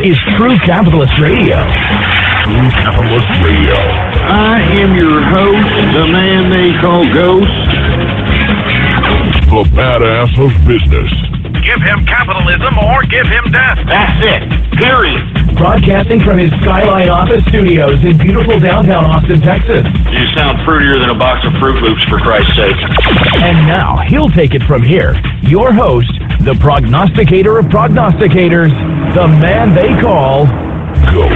is True Capitalist Radio. True Capitalist Radio. I am your host, the man they call Ghost. The badass of business. Give him capitalism or give him death. That's it. Period. Broadcasting from his Skyline office studios in beautiful downtown Austin, Texas. You sound fruitier than a box of Fruit Loops, for Christ's sake. And now, he'll take it from here. Your host, the prognosticator of prognosticators, the man they call Ghost.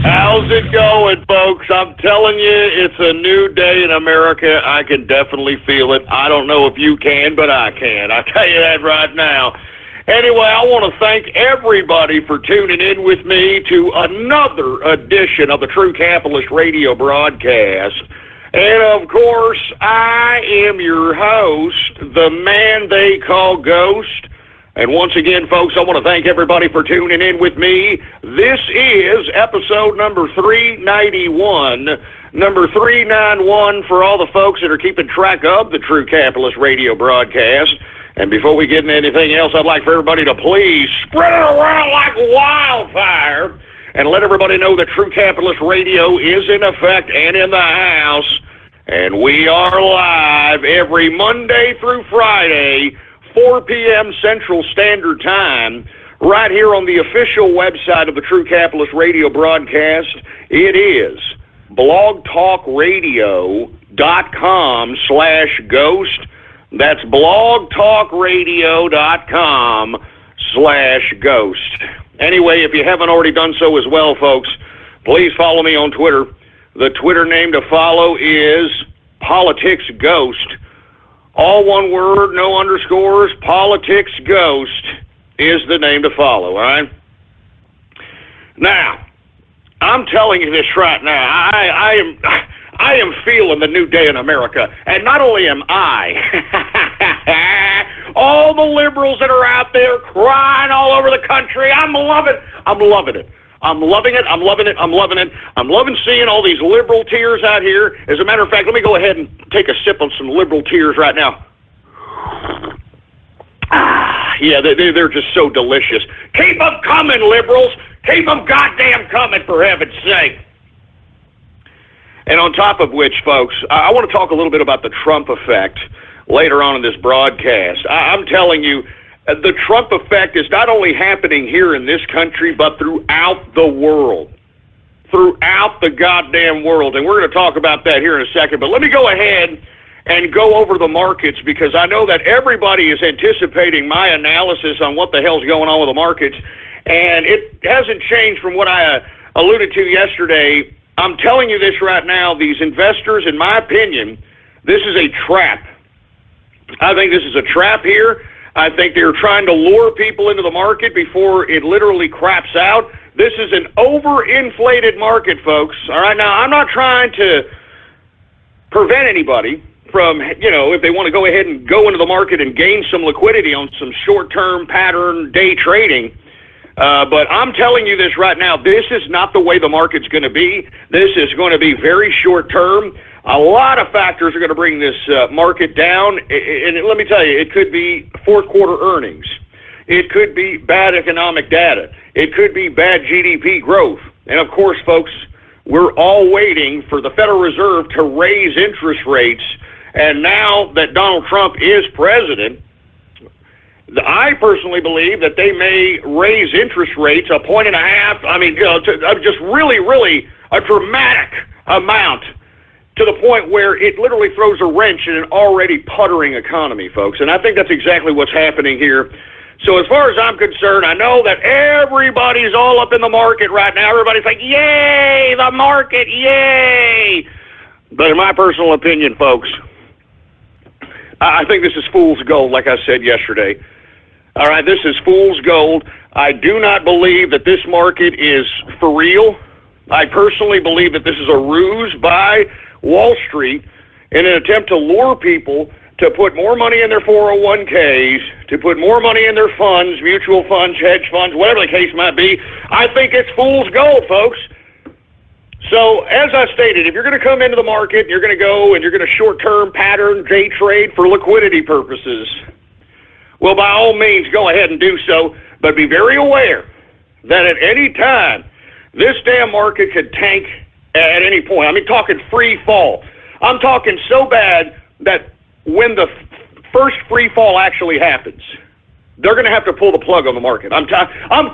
How's it going, folks? I'm telling you, it's a new day in America. I can definitely feel it. I don't know if you can, but I can. I'll tell you that right now. Anyway, I want to thank everybody for tuning in with me to another edition of the True Capitalist Radio broadcast. And, of course, I am your host, the man they call Ghost. And once again, folks, I want to thank everybody for tuning in with me. This is episode number 391, number 391 for all the folks that are keeping track of the True Capitalist Radio broadcast. And before we get into anything else, I'd like for everybody to please spread it around like wildfire and let everybody know that True Capitalist Radio is in effect and in the house. And we are live every Monday through Friday, 4 p.m. Central Standard Time, right here on the official website of the True Capitalist Radio broadcast. It is blogtalkradio.com/ghost. That's blogtalkradio.com/ghost. Anyway, if you haven't already done so as well, folks, please follow me on Twitter. The Twitter name to follow is PoliticsGhost. All one word, no underscores. Politics Ghost is the name to follow, all right? Now, I'm telling you this right now. I am feeling the new day in America. And not only am I, all the liberals that are out there crying all over the country, I'm loving it. I'm loving it. I'm loving it. I'm loving it. I'm loving it. I'm loving seeing all these liberal tears out here. As a matter of fact, let me go ahead and take a sip on some liberal tears right now. Yeah, they're just so delicious. Keep them coming, liberals. Keep them goddamn coming, for heaven's sake. And on top of which, folks, I want to talk a little bit about the Trump effect later on in this broadcast. I'm telling you, the Trump effect is not only happening here in this country, but throughout the world. Throughout the goddamn world. And we're going to talk about that here in a second. But let me go ahead and go over the markets, because I know that everybody is anticipating my analysis on what the hell's going on with the markets. And it hasn't changed from what I alluded to yesterday. I'm telling you this right now. These investors, in my opinion, this is a trap. I think this is a trap here. I think they're trying to lure people into the market before it literally craps out. This is an overinflated market, folks. All right, now, I'm not trying to prevent anybody from, if they want to go ahead and go into the market and gain some liquidity on some short-term pattern day trading. But I'm telling you this right now, this is not the way the market's going to be. This is going to be very short-term. A lot of factors are going to bring this market down, and let me tell you, it could be fourth quarter earnings. It could be bad economic data. It could be bad GDP growth. And of course, folks, we're all waiting for the Federal Reserve to raise interest rates, and now that Donald Trump is president, I personally believe that they may raise interest rates 1.5 points. I mean, just really, really a dramatic amount, to the point where it literally throws a wrench in an already puttering economy, folks. And I think that's exactly what's happening here. So as far as I'm concerned, I know that everybody's all up in the market right now. Everybody's like, yay, the market, yay. But in my personal opinion, folks, I think this is fool's gold, like I said yesterday. All right, this is fool's gold. I do not believe that this market is for real. I personally believe that this is a ruse by Wall Street in an attempt to lure people to put more money in their 401ks, to put more money in their funds, mutual funds, hedge funds, whatever the case might be. I think it's fool's gold, folks. So, as I stated, if you're going to come into the market, you're going to go and you're going to short-term pattern day trade for liquidity purposes, well, by all means, go ahead and do so, but be very aware that at any time, this damn market could tank at any point. I mean, talking free fall. I'm talking so bad that when the first free fall actually happens, they're going to have to pull the plug on the market. I'm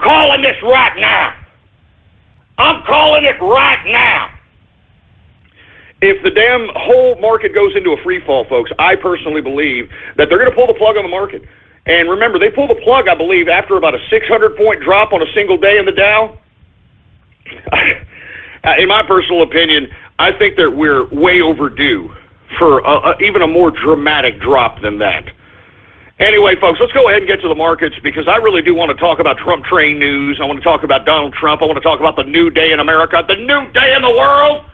calling this right now. I'm calling it right now. If the damn whole market goes into a free fall, folks, I personally believe that they're going to pull the plug on the market. And remember, they pull the plug, I believe, after about a 600-point drop on a single day in the Dow. In my personal opinion, I think that we're way overdue for even a more dramatic drop than that. Anyway, folks, let's go ahead and get to the markets because I really do want to talk about Trump train news. I want to talk about Donald Trump. I want to talk about the new day in America, the new day in the world.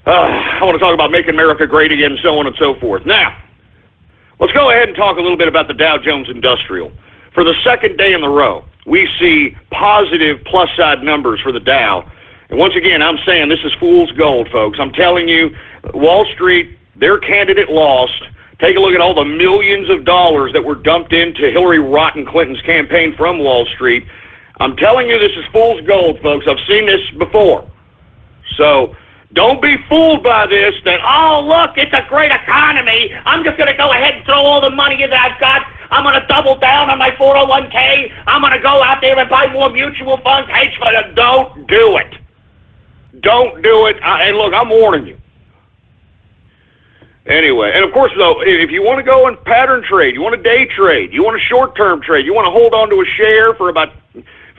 I want to talk about making America great again, so on and so forth. Now, let's go ahead and talk a little bit about the Dow Jones Industrial. For the second day in a row, we see positive plus-side numbers for the Dow. And once again, I'm saying this is fool's gold, folks. I'm telling you, Wall Street, their candidate lost. Take a look at all the millions of dollars that were dumped into Hillary Rotten Clinton's campaign from Wall Street. I'm telling you, this is fool's gold, folks. I've seen this before. So don't be fooled by this that, oh, look, it's a great economy. I'm just going to go ahead and throw all the money that I've got. I'm going to double down on my 401k. I'm going to go out there and buy more mutual funds, hedge funds. Don't do it. Don't do it. And look, I'm warning you. Anyway, and of course, though, if you want to go and pattern trade, you want to day trade, you want to short-term trade, you want to hold on to a share for about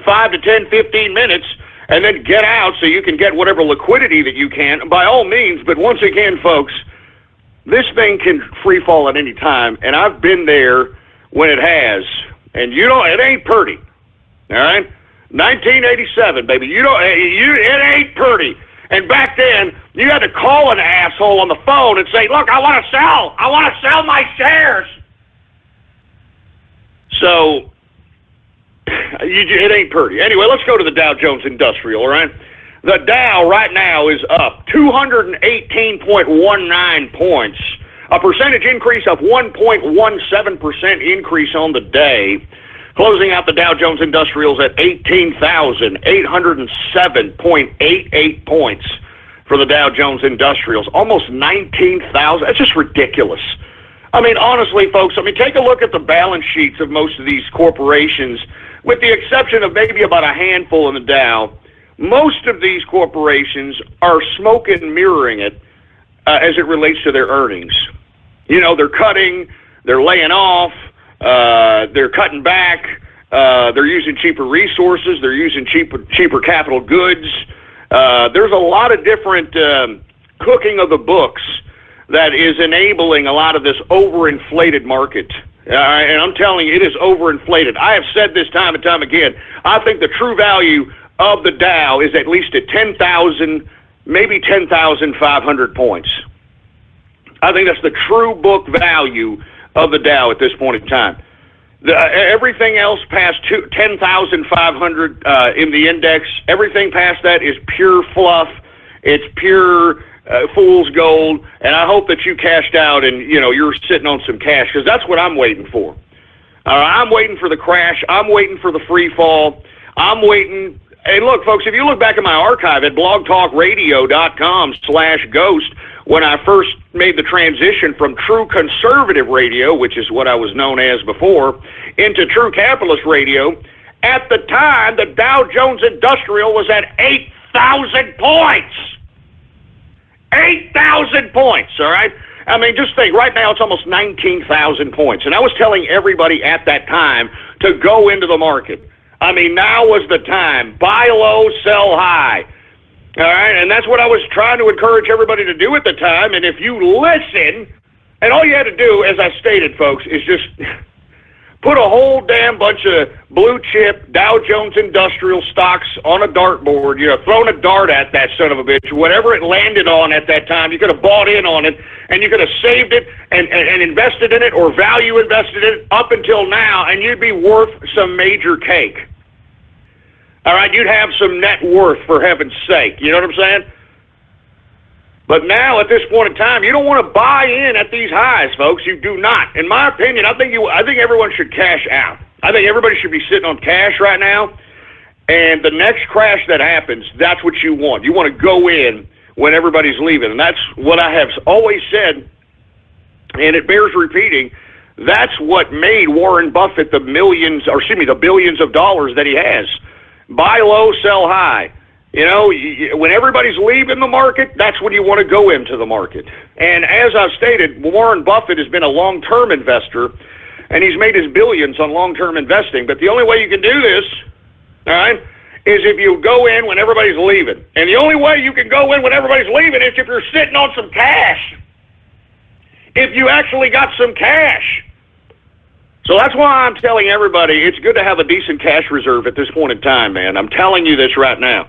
5 to 10, 15 minutes, and then get out so you can get whatever liquidity that you can, by all means. But once again, folks, this thing can free fall at any time, and I've been there when it has, and it ain't pretty, all right? 1987, baby, it ain't pretty. And back then, you had to call an asshole on the phone and say, look, I want to sell my shares. So, it ain't pretty. Anyway, let's go to the Dow Jones Industrial, all right? The Dow right now is up 218.19 points, a percentage increase of 1.17% increase on the day, closing out the Dow Jones Industrials at 18,807.88 points for the Dow Jones Industrials. Almost 19,000. That's just ridiculous. I mean, honestly, folks, take a look at the balance sheets of most of these corporations, with the exception of maybe about a handful in the Dow. Most of these corporations are smoke and mirroring it as it relates to their earnings. You know, they're cutting, they're laying off, they're cutting back, they're using cheaper resources, they're using cheaper capital goods. There's a lot of different cooking of the books that is enabling a lot of this overinflated market. And I'm telling you, it is overinflated. I have said this time and time again. I think the true value of the Dow is at least at 10,000, maybe 10,500 points. I think that's the true book value of the Dow at this point in time. Everything else past 10,500 in the index, everything past that is pure fluff. It's pure fool's gold, and I hope that you cashed out and, you're sitting on some cash, because that's what I'm waiting for. I'm waiting for the crash. I'm waiting for the free fall. I'm waiting. Hey, look, folks, if you look back at my archive at blogtalkradio.com/ghost, when I first made the transition from true conservative radio, which is what I was known as before, into true capitalist radio, at the time, the Dow Jones Industrial was at 8,000 points. 8,000 points, all right? Just think, right now it's almost 19,000 points. And I was telling everybody at that time to go into the market. Now was the time. Buy low, sell high. All right, and that's what I was trying to encourage everybody to do at the time. And if you listen, and all you had to do, as I stated, folks, is just put a whole damn bunch of blue chip Dow Jones Industrial stocks on a dartboard, thrown a dart at that son of a bitch, whatever it landed on at that time, you could have bought in on it, and you could have saved it and invested in it or value invested in it up until now, and you'd be worth some major cake. All right, you'd have some net worth, for heaven's sake. You know what I'm saying? But now, at this point in time, you don't want to buy in at these highs, folks. You do not. In my opinion, I think everyone should cash out. I think everybody should be sitting on cash right now. And the next crash that happens, that's what you want. You want to go in when everybody's leaving. And that's what I have always said, and it bears repeating. That's what made Warren Buffett the billions of dollars that he has. Buy low, sell high. When everybody's leaving the market, that's when you want to go into the market. And as I've stated, Warren Buffett has been a long-term investor, and he's made his billions on long-term investing. But the only way you can do this, all right, is if you go in when everybody's leaving. And the only way you can go in when everybody's leaving is if you're sitting on some cash. If you actually got some cash. So that's why I'm telling everybody it's good to have a decent cash reserve at this point in time, man. I'm telling you this right now.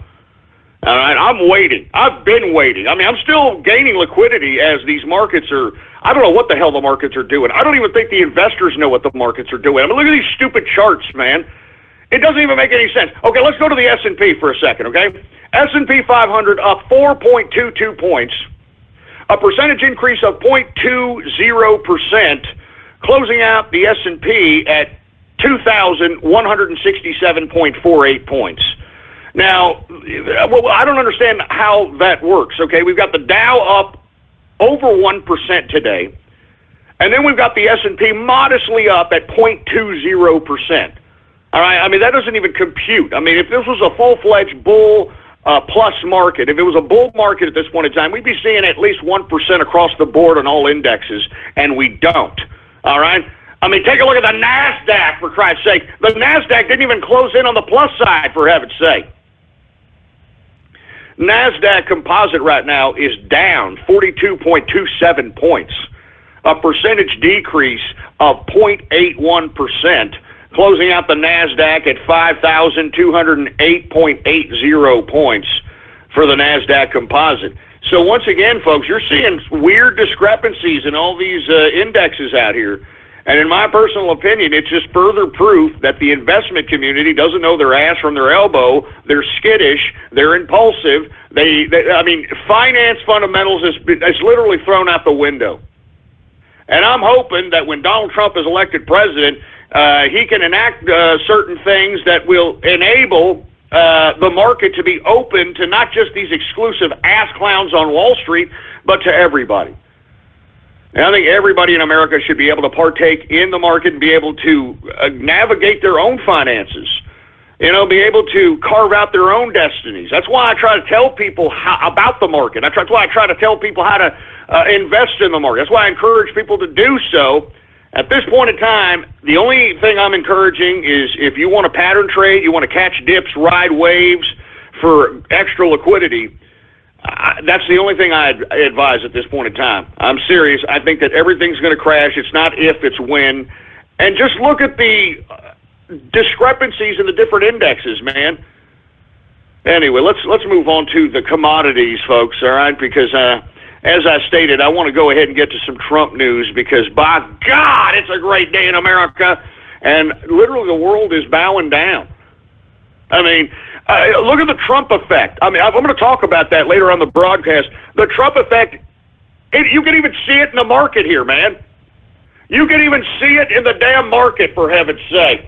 All right, I'm waiting. I've been waiting. I'm still gaining liquidity as these markets are, I don't know what the hell the markets are doing. I don't even think the investors know what the markets are doing. Look at these stupid charts, man. It doesn't even make any sense. Okay, let's go to the S&P for a second, okay? S&P 500 up 4.22 points, a percentage increase of 0.20%, closing out the S&P at 2,167.48 points. Now, I don't understand how that works, okay? We've got the Dow up over 1% today, and then we've got the S&P modestly up at 0.20%. All right? That doesn't even compute. If this was a full-fledged bull plus market, if it was a bull market at this point in time, we'd be seeing at least 1% across the board on all indexes, and we don't. All right? Take a look at the NASDAQ, for Christ's sake. The NASDAQ didn't even close in on the plus side, for heaven's sake. NASDAQ composite right now is down 42.27 points, a percentage decrease of 0.81%, closing out the NASDAQ at 5,208.80 points for the NASDAQ composite. So once again, folks, you're seeing weird discrepancies in all these indexes out here. And in my personal opinion, it's just further proof that the investment community doesn't know their ass from their elbow. They're skittish. They're impulsive. Finance fundamentals is literally thrown out the window. And I'm hoping that when Donald Trump is elected president, he can enact certain things that will enable the market to be open to not just these exclusive ass clowns on Wall Street, but to everybody. And I think everybody in America should be able to partake in the market and be able to navigate their own finances, be able to carve out their own destinies. That's why I try to tell people about the market. That's why I try to tell people how to invest in the market. That's why I encourage people to do so. At this point in time, the only thing I'm encouraging is if you want to pattern trade, you want to catch dips, ride waves for extra liquidity, that's the only thing I advise at this point in time. I'm serious. I think that everything's going to crash. It's not if, it's when. And just look at the discrepancies in the different indexes, man. Anyway, let's move on to the commodities, folks, all right? Because as I stated, I want to go ahead and get to some Trump news because, by God, it's a great day in America, and literally the world is bowing down. Look at the Trump effect. I'm going to talk about that later on the broadcast. The Trump effect, you can even see it in the market here, man. You can even see it in the damn market, for heaven's sake.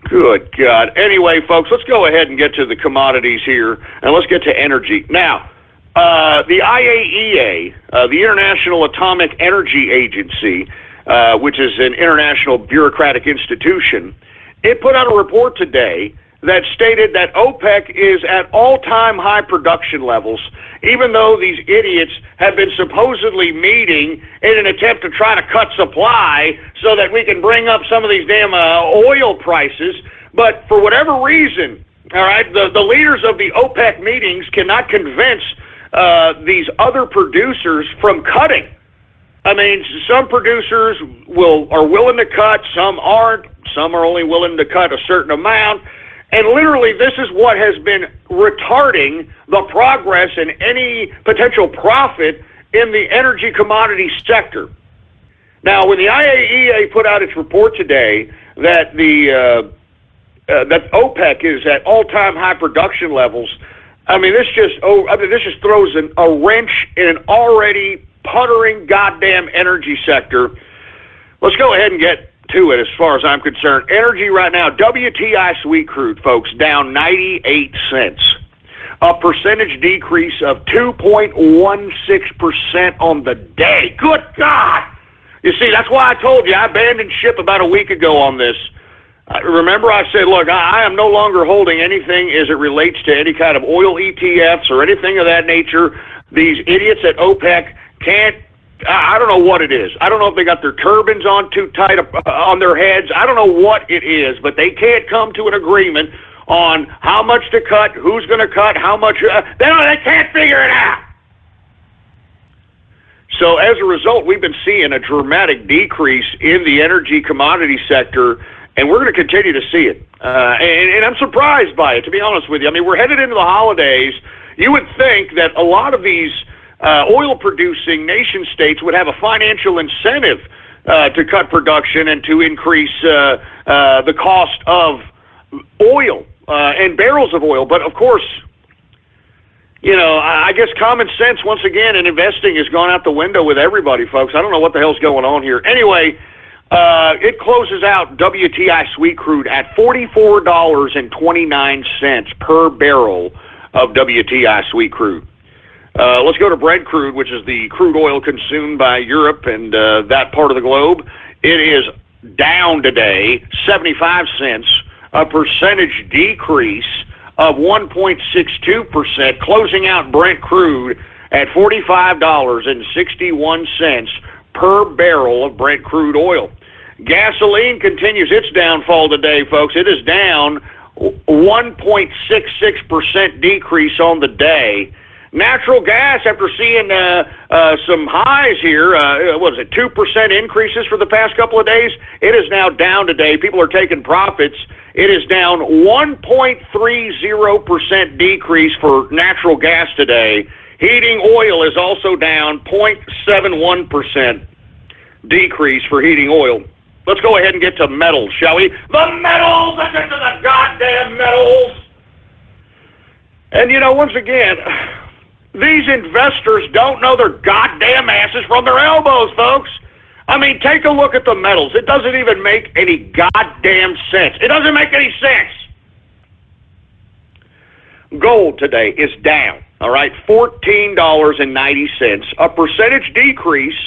Good God. Anyway, folks, let's go ahead and get to the commodities here, and let's get to energy. Now, the IAEA, the International Atomic Energy Agency, which is an international bureaucratic institution, it put out a report today that stated that OPEC is at all-time high production levels, even though these idiots have been supposedly meeting in an attempt to try to cut supply so that we can bring up some of these damn oil prices. But for whatever reason, all right, the leaders of the OPEC meetings cannot convince these other producers from cutting. I mean, some producers are willing to cut, some aren't. Some are only willing to cut a certain amount. And literally, this is what has been retarding the progress in any potential profit in the energy commodity sector. Now, when the IAEA put out its report today that that OPEC is at all-time high production levels, this just throws a wrench in an already puttering goddamn energy sector. Let's go ahead and get to it as far as I'm concerned. Energy right now, WTI sweet crude, folks, down 98 cents. A percentage decrease of 2.16% on the day. Good God! You see, that's why I told you I abandoned ship about a week ago on this. Remember I said, look, I am no longer holding anything as it relates to any kind of oil ETFs or anything of that nature. These idiots at OPEC can't, I don't know what it is. I don't know if they got their turbans on too tight on their heads. I don't know what it is, but they can't come to an agreement on how much to cut, who's going to cut, how much. They can't figure it out. So as a result, we've been seeing a dramatic decrease in the energy commodity sector, and we're going to continue to see it. And I'm surprised by it, to be honest with you. I mean, we're headed into the holidays. You would think that a lot of these oil-producing nation-states would have a financial incentive to cut production and to increase the cost of oil and barrels of oil. But, of course, I guess common sense, once again, in investing has gone out the window with everybody, folks. I don't know what the hell's going on here. Anyway, it closes out WTI sweet crude at $44.29 per barrel of WTI sweet crude. Let's go to Brent crude, which is the crude oil consumed by Europe and that part of the globe. It is down today 75 cents, a percentage decrease of 1.62%, closing out Brent crude at $45.61 per barrel of Brent crude oil. Gasoline continues its downfall today, folks. It is down 1.66% decrease on the day. Natural gas, after seeing some highs here, 2% increases for the past couple of days, it is now down today. People are taking profits. It is down 1.30% decrease for natural gas today. Heating oil is also down 0.71% decrease for heating oil. Let's go ahead and get to metals, shall we? The metals! Let's get to the goddamn metals! And, once again, these investors don't know their goddamn asses from their elbows, folks. I mean, take a look at the metals. It doesn't even make any goddamn sense. It doesn't make any sense. Gold today is down, all right, $14.90, a percentage decrease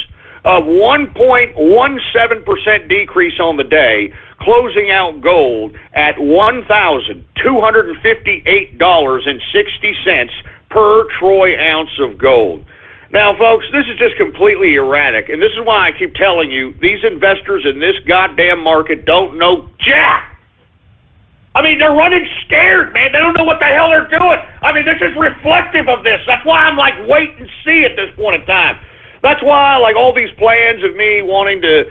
of 1.17% decrease on the day, closing out gold at $1,258.60 per troy ounce of gold. Now, folks, this is just completely erratic, and this is why I keep telling you, these investors in this goddamn market don't know jack. I mean, they're running scared, man. They don't know what the hell they're doing. I mean, this is reflective of this. That's why I'm like, wait and see at this point in time. That's why, like, all these plans of me wanting to,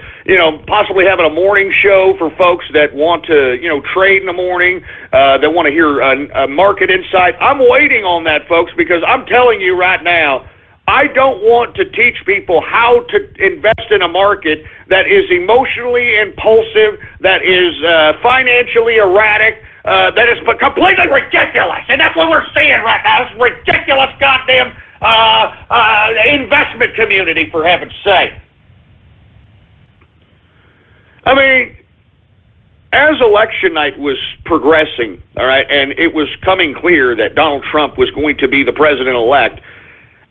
possibly having a morning show for folks that want to, trade in the morning, that want to hear a market insight. I'm waiting on that, folks, because I'm telling you right now, I don't want to teach people how to invest in a market that is emotionally impulsive, that is financially erratic, that is completely ridiculous. And that's what we're seeing right now. This ridiculous goddamn investment community, for heaven's sake. I mean, as election night was progressing, all right, and it was coming clear that Donald Trump was going to be the president-elect,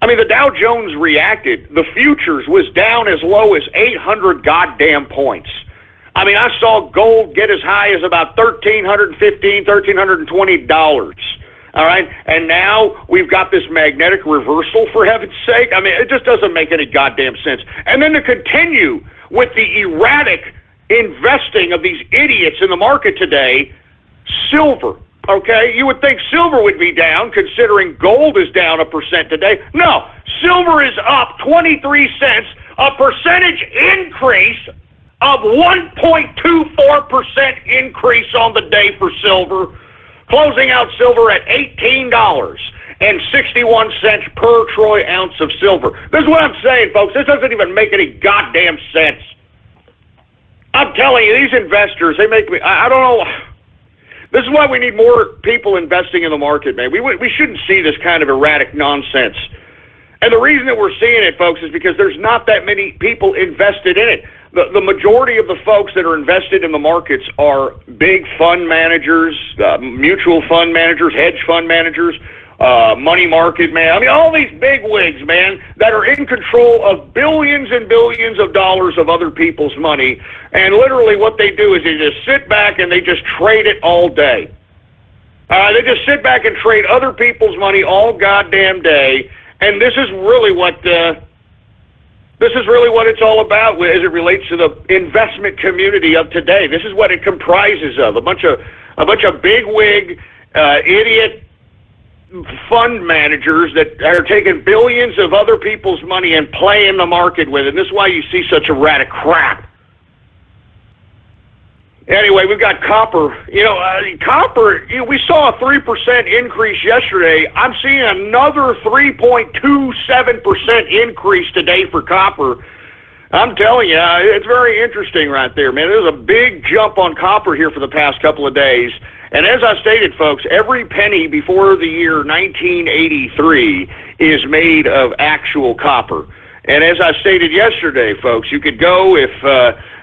I mean, the Dow Jones reacted. The futures was down as low as 800 goddamn points. I mean, I saw gold get as high as about $1,315, $1,320. All right, and now we've got this magnetic reversal, for heaven's sake. I mean, it just doesn't make any goddamn sense. And then to continue with the erratic investing of these idiots in the market today, silver. Okay, you would think silver would be down, considering gold is down 1% today. No, silver is up 23 cents, a percentage increase of 1.24% increase on the day for silver, closing out silver at $18.61 per troy ounce of silver. This is what I'm saying, folks. This doesn't even make any goddamn sense. I'm telling you, these investors, they make me, I don't know. This is why we need more people investing in the market, man. We shouldn't see this kind of erratic nonsense. And the reason that we're seeing it, folks, is because there's not that many people invested in it. The majority of the folks that are invested in the markets are big fund managers, mutual fund managers, hedge fund managers, money market man. I mean, all these big wigs, man, that are in control of billions and billions of dollars of other people's money. And literally what they do is they just sit back and they just trade it all day. They just sit back and trade other people's money all goddamn day. And this is really what it's all about as it relates to the investment community of today. This is what it comprises of: a bunch of bigwig, idiot fund managers that are taking billions of other people's money and playing the market with it. And this is why you see such erratic crap. Anyway, we've got copper. Copper, we saw a 3% increase yesterday. I'm seeing another 3.27% increase today for copper. I'm telling you, it's very interesting right there, man. There's a big jump on copper here for the past couple of days. And as I stated, folks, every penny before the year 1983 is made of actual copper. And as I stated yesterday, folks, you could go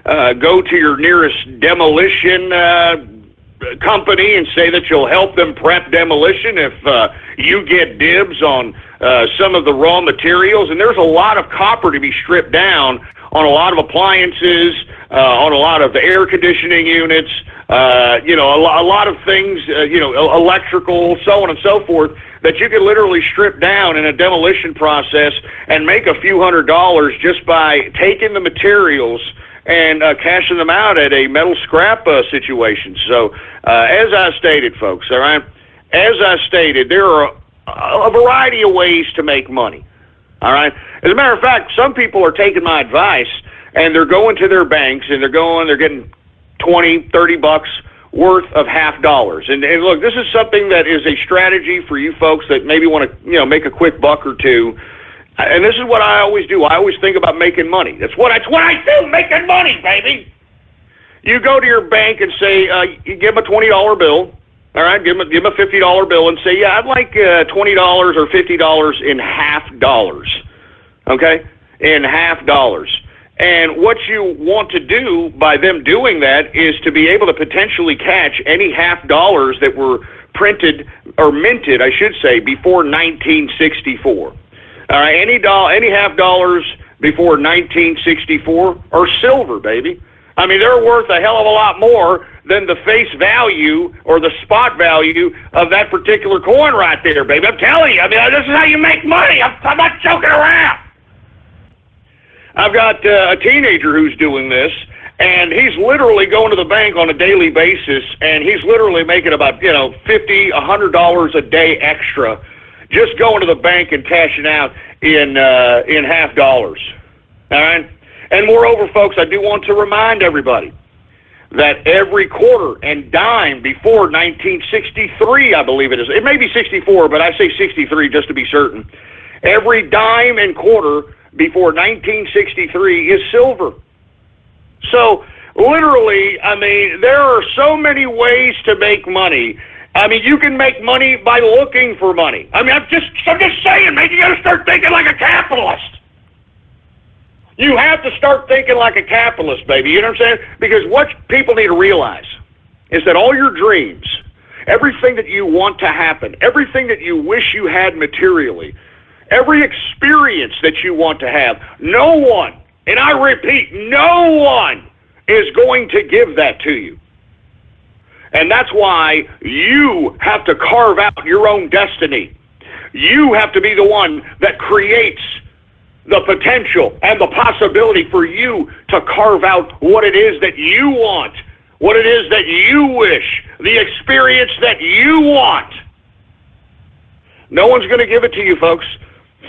go to your nearest demolition company and say that you'll help them prep demolition if you get dibs on some of the raw materials. And there's a lot of copper to be stripped down on a lot of appliances, on a lot of the air conditioning units, a lot of things, electrical, so on and so forth, that you could literally strip down in a demolition process and make a few $100s just by taking the materials and cashing them out at a metal scrap situation. So, as I stated, folks, all right, as I stated, there are a variety of ways to make money, all right? As a matter of fact, some people are taking my advice, and they're going to their banks, and they're getting $20, $30 worth of $50. And look, this is something that is a strategy for you folks that maybe want to, make a quick buck or two. And this is what I always do. I always think about making money. That's what I do, making money, baby. You go to your bank and say, you give them a $20 bill, all right? Give them a $50 bill and say, yeah, I'd like $20 or $50 in $50, okay? In $50. And what you want to do by them doing that is to be able to potentially catch any $50 that were printed or minted, I should say, before 1964. All right, any $50 before 1964 are silver, baby. I mean, they're worth a hell of a lot more than the face value or the spot value of that particular coin right there, baby. I'm telling you, I mean, this is how you make money. I'm not joking around. I've got a teenager who's doing this, and he's literally going to the bank on a daily basis, and he's literally making about, $50, $100 a day extra just going to the bank and cashing out in $50. All right? And moreover, folks, I do want to remind everybody that every quarter and dime before 1963, I believe it is. It may be 64, but I say 63 just to be certain. Every dime and quarter before 1963 is silver. So, literally, I mean, there are so many ways to make money. I mean, you can make money by looking for money. I mean, I'm just saying, man, you got to start thinking like a capitalist. You have to start thinking like a capitalist, baby. You know what I'm saying? Because what people need to realize is that all your dreams, everything that you want to happen, everything that you wish you had materially, every experience that you want to have, no one, and I repeat, no one is going to give that to you. And that's why you have to carve out your own destiny. You have to be the one that creates the potential and the possibility for you to carve out what it is that you want, what it is that you wish, the experience that you want. No one's going to give it to you, folks.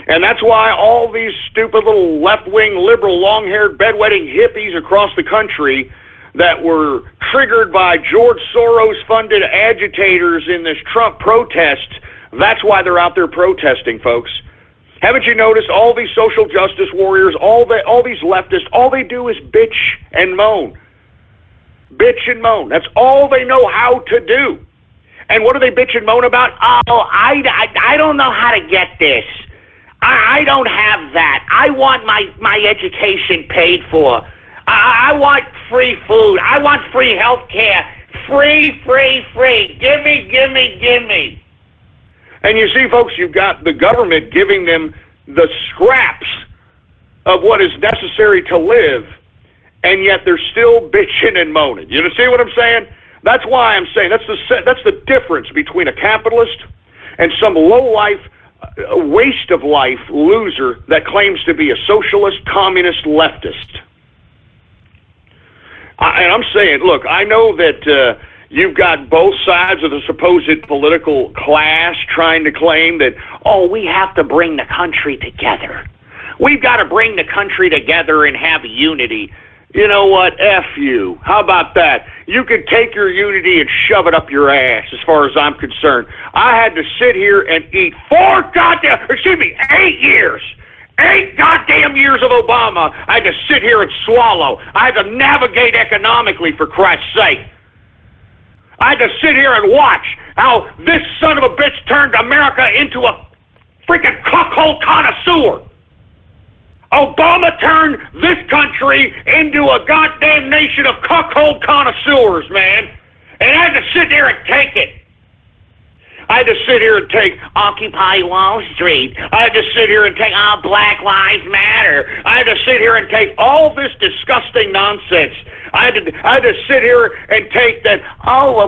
And that's why all these stupid little left-wing, liberal, long-haired, bedwetting hippies across the country that were triggered by George Soros-funded agitators in this Trump protest, that's why they're out there protesting, folks. Haven't you noticed all these social justice warriors, all these leftists, all they do is bitch and moan. Bitch and moan. That's all they know how to do. And what do they bitch and moan about? Oh, I don't know how to get this. I don't have that. I want my education paid for. I want free food. I want free health care. Free. Give me. And you see, folks, you've got the government giving them the scraps of what is necessary to live, and yet they're still bitching and moaning. You see what I'm saying? That's why I'm saying that's the difference between a capitalist and some low-life, waste of life loser that claims to be a socialist, communist, leftist. And I'm saying, look, I know that you've got both sides of the supposed political class trying to claim that, oh, we have to bring the country together. We've got to bring the country together and have unity. You know what? F you. How about that? You can take your unity and shove it up your ass, as far as I'm concerned. I had to sit here and eat 8 years. 8 goddamn years of Obama. I had to sit here and swallow. I had to navigate economically, for Christ's sake. I had to sit here and watch how this son of a bitch turned America into a freaking cuckold connoisseur. Obama turned this country into a goddamn nation of cuckold connoisseurs, man. And I had to sit there and take it. I had to sit here and take Occupy Wall Street. I had to sit here and take Black Lives Matter. I had to sit here and take all this disgusting nonsense. I had to sit here and take that,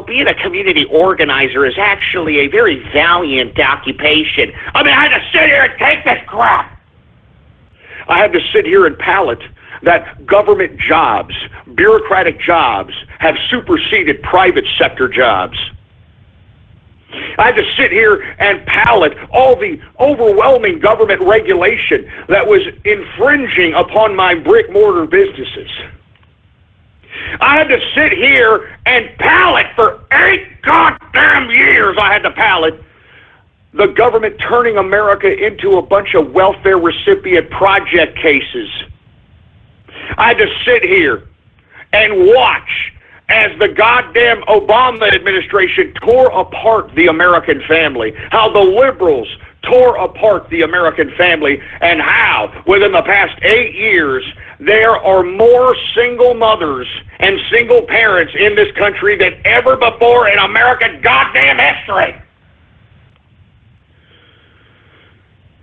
being a community organizer is actually a very valiant occupation. I had to sit here and take this crap. I had to sit here and palate that government jobs, bureaucratic jobs, have superseded private sector jobs. I had to sit here and palate all the overwhelming government regulation that was infringing upon my brick-mortar businesses. I had to sit here and palate for 8 goddamn years. I had to palate the government turning America into a bunch of welfare recipient project cases. I had to sit here and watch as the goddamn Obama administration tore apart the American family, how the liberals tore apart the American family, and how, within the past 8 years, there are more single mothers and single parents in this country than ever before in American goddamn history.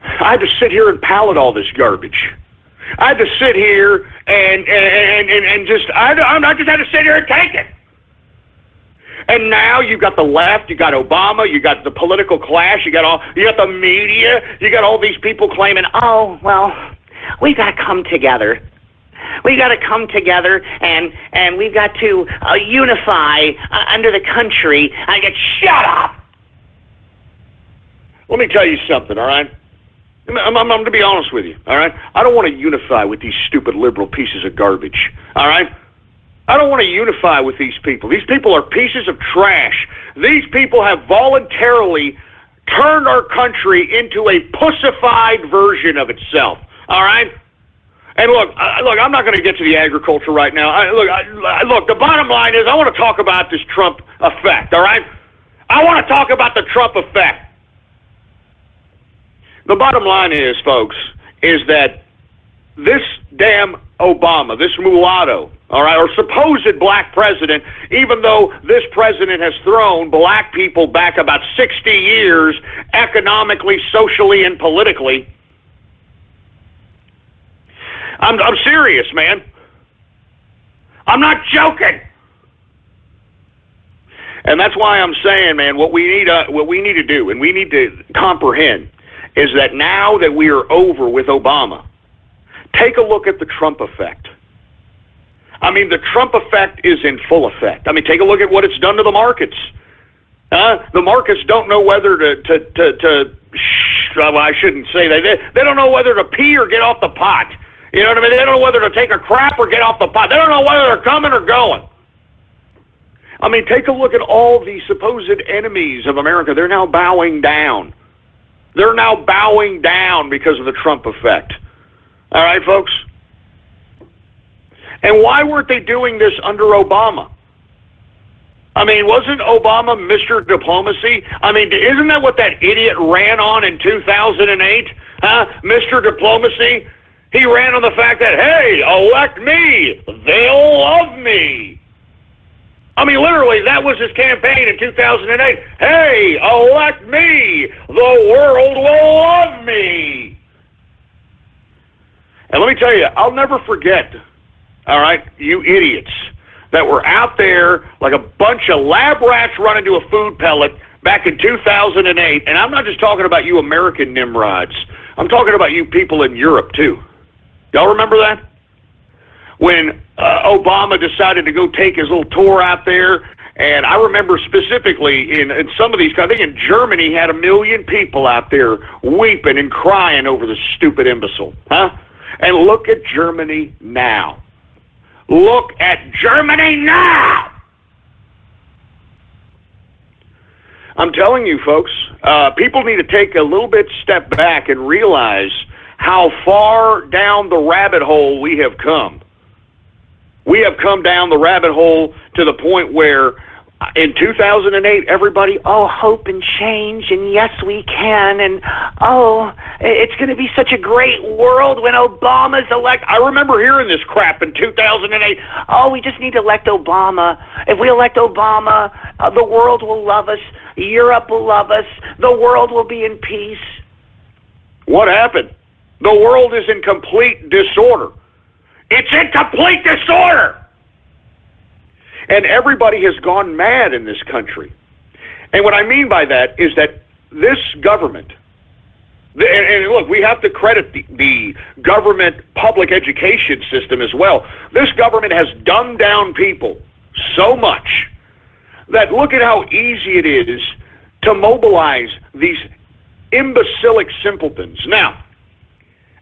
I had to sit here and palate all this garbage. I had to sit here and just had to sit here and take it. And now you've got the left, you got Obama, you got the political class, you got the media, you got all these people claiming, we've got to come together. We've got to come together and we've got to unify under the country. I get shut up. Let me tell you something, all right? I'm going to be honest with you, all right? I don't want to unify with these stupid liberal pieces of garbage, all right? I don't want to unify with these people. These people are pieces of trash. These people have voluntarily turned our country into a pussified version of itself, all right? And look, I'm not going to get to the agriculture right now. Look, the bottom line is I want to talk about this Trump effect, all right? I want to talk about the Trump effect. The bottom line is, folks, is that this damn Obama, this mulatto, all right, or supposed black president, even though this president has thrown black people back about 60 years economically, socially, and politically. I'm serious, man. I'm not joking. And that's why I'm saying, man, what we need to do, and we need to comprehend, is that now that we are over with Obama, take a look at the Trump effect. The Trump effect is in full effect. Take a look at what it's done to the markets. The markets don't know whether to well, I shouldn't say that. They don't know whether to pee or get off the pot. You know what I mean? They don't know whether to take a crap or get off the pot. They don't know whether they're coming or going. I mean, take a look at all the supposed enemies of America. They're now bowing down. They're now bowing down because of the Trump effect. All right, folks? And why weren't they doing this under Obama? I mean, wasn't Obama Mr. Diplomacy? I mean, isn't that what that idiot ran on in 2008? Huh? Mr. Diplomacy? He ran on the fact that, hey, elect me. They'll love me. I mean, literally, that was his campaign in 2008. Hey, elect me. The world will love me. And let me tell you, I'll never forget, all right, you idiots that were out there like a bunch of lab rats running to a food pellet back in 2008. And I'm not just talking about you American Nimrods. I'm talking about you people in Europe, too. Y'all remember that? When Obama decided to go take his little tour out there, and I remember specifically in some of these, I think in Germany, he had 1 million people out there weeping and crying over the stupid imbecile. Huh? And look at Germany now. Look at Germany now! I'm telling you, folks, people need to take a little bit step back and realize how far down the rabbit hole we have come. We have come down the rabbit hole to the point where in 2008, everybody, oh, hope and change, and yes, we can, and oh, it's going to be such a great world when Obama's elected. I remember hearing this crap in 2008. Oh, we just need to elect Obama. If we elect Obama, the world will love us. Europe will love us. The world will be in peace. What happened? The world is in complete disorder. It's in complete disorder. And everybody has gone mad in this country. And what I mean by that is that this government, and look, we have to credit the government public education system as well. This government has dumbed down people so much that look at how easy it is to mobilize these imbecilic simpletons. Now,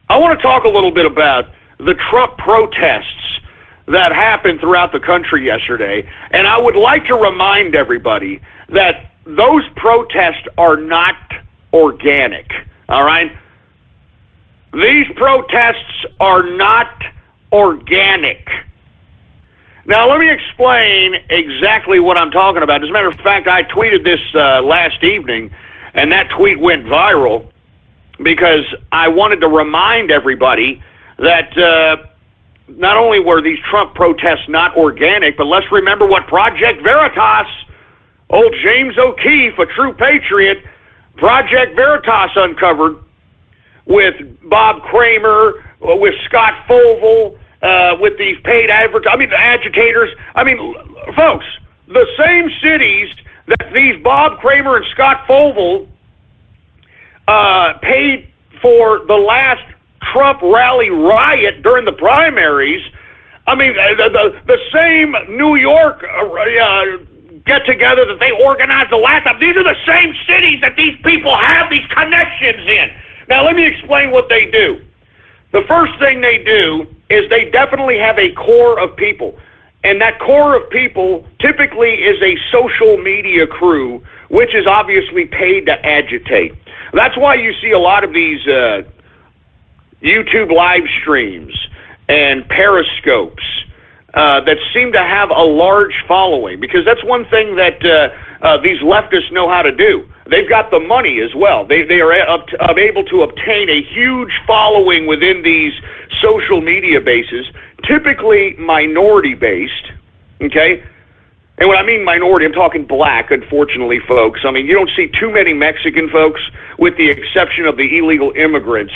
I want to talk a little bit about the Trump protests that happened throughout the country yesterday, and I would like to remind everybody that those protests are not organic, all right? These protests are not organic. Now, let me explain exactly what I'm talking about. As a matter of fact, I tweeted this last evening, and that tweet went viral because I wanted to remind everybody that not only were these Trump protests not organic, but let's remember what Project Veritas, old James O'Keefe, a true patriot, Project Veritas uncovered with Bob Kramer, with Scott Fogle, with these paid agitators. I mean, folks, the same cities that these Bob Kramer and Scott Fogle paid for the last Trump rally riot during the primaries. I mean, the same New York get-together that they organized the last time. These are the same cities that these people have these connections in. Now, let me explain what they do. The first thing they do is they definitely have a core of people. And that core of people typically is a social media crew, which is obviously paid to agitate. That's why you see a lot of these YouTube live streams and periscopes that seem to have a large following, because that's one thing that these leftists know how to do. They've got the money as well. They are able to obtain a huge following within these social media bases, typically minority-based, okay? And when I mean minority, I'm talking black, unfortunately, folks. I mean, you don't see too many Mexican folks, with the exception of the illegal immigrants.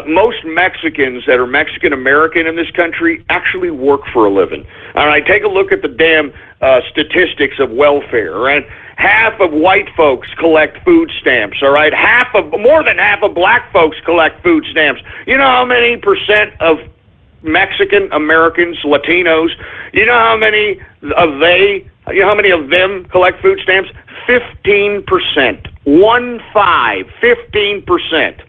Most Mexicans that are Mexican-American in this country actually work for a living. All right, take a look at the damn statistics of welfare, all right? Half of white folks collect food stamps, all right? More than half of black folks collect food stamps. You know how many percent of Mexican Americans, Latinos, you know how many of they You know how many of them collect food stamps? 15%. 15%.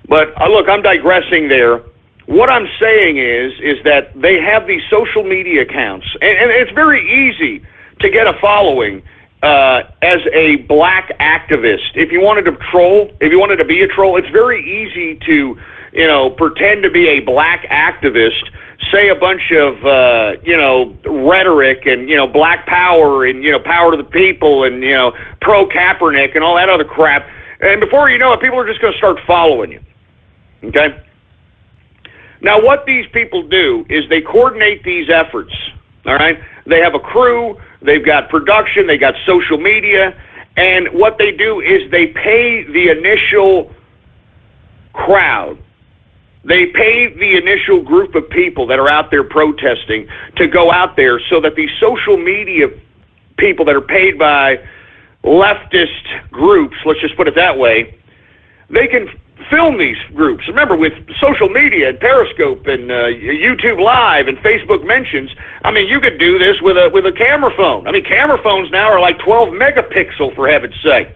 But look, I'm digressing there. What I'm saying is that they have these social media accounts, and it's very easy to get a following as a black activist. If you wanted to troll, if you wanted to be a troll, it's very easy to, pretend to be a black activist, say a bunch of, rhetoric and, black power and, power to the people and, pro-Kaepernick and all that other crap. And before you know it, people are just going to start following you. Okay? Now, what these people do is they coordinate these efforts, all right? They have a crew, they've got production, they got social media, and what they do is they pay the initial crowd. They pay the initial group of people that are out there protesting to go out there so that these social media people that are paid by leftist groups, let's just put it that way, they can film these groups. Remember, with social media and Periscope and YouTube Live and Facebook mentions, I mean, you could do this with a camera phone. I mean, camera phones now are like 12 megapixel, for heaven's sake.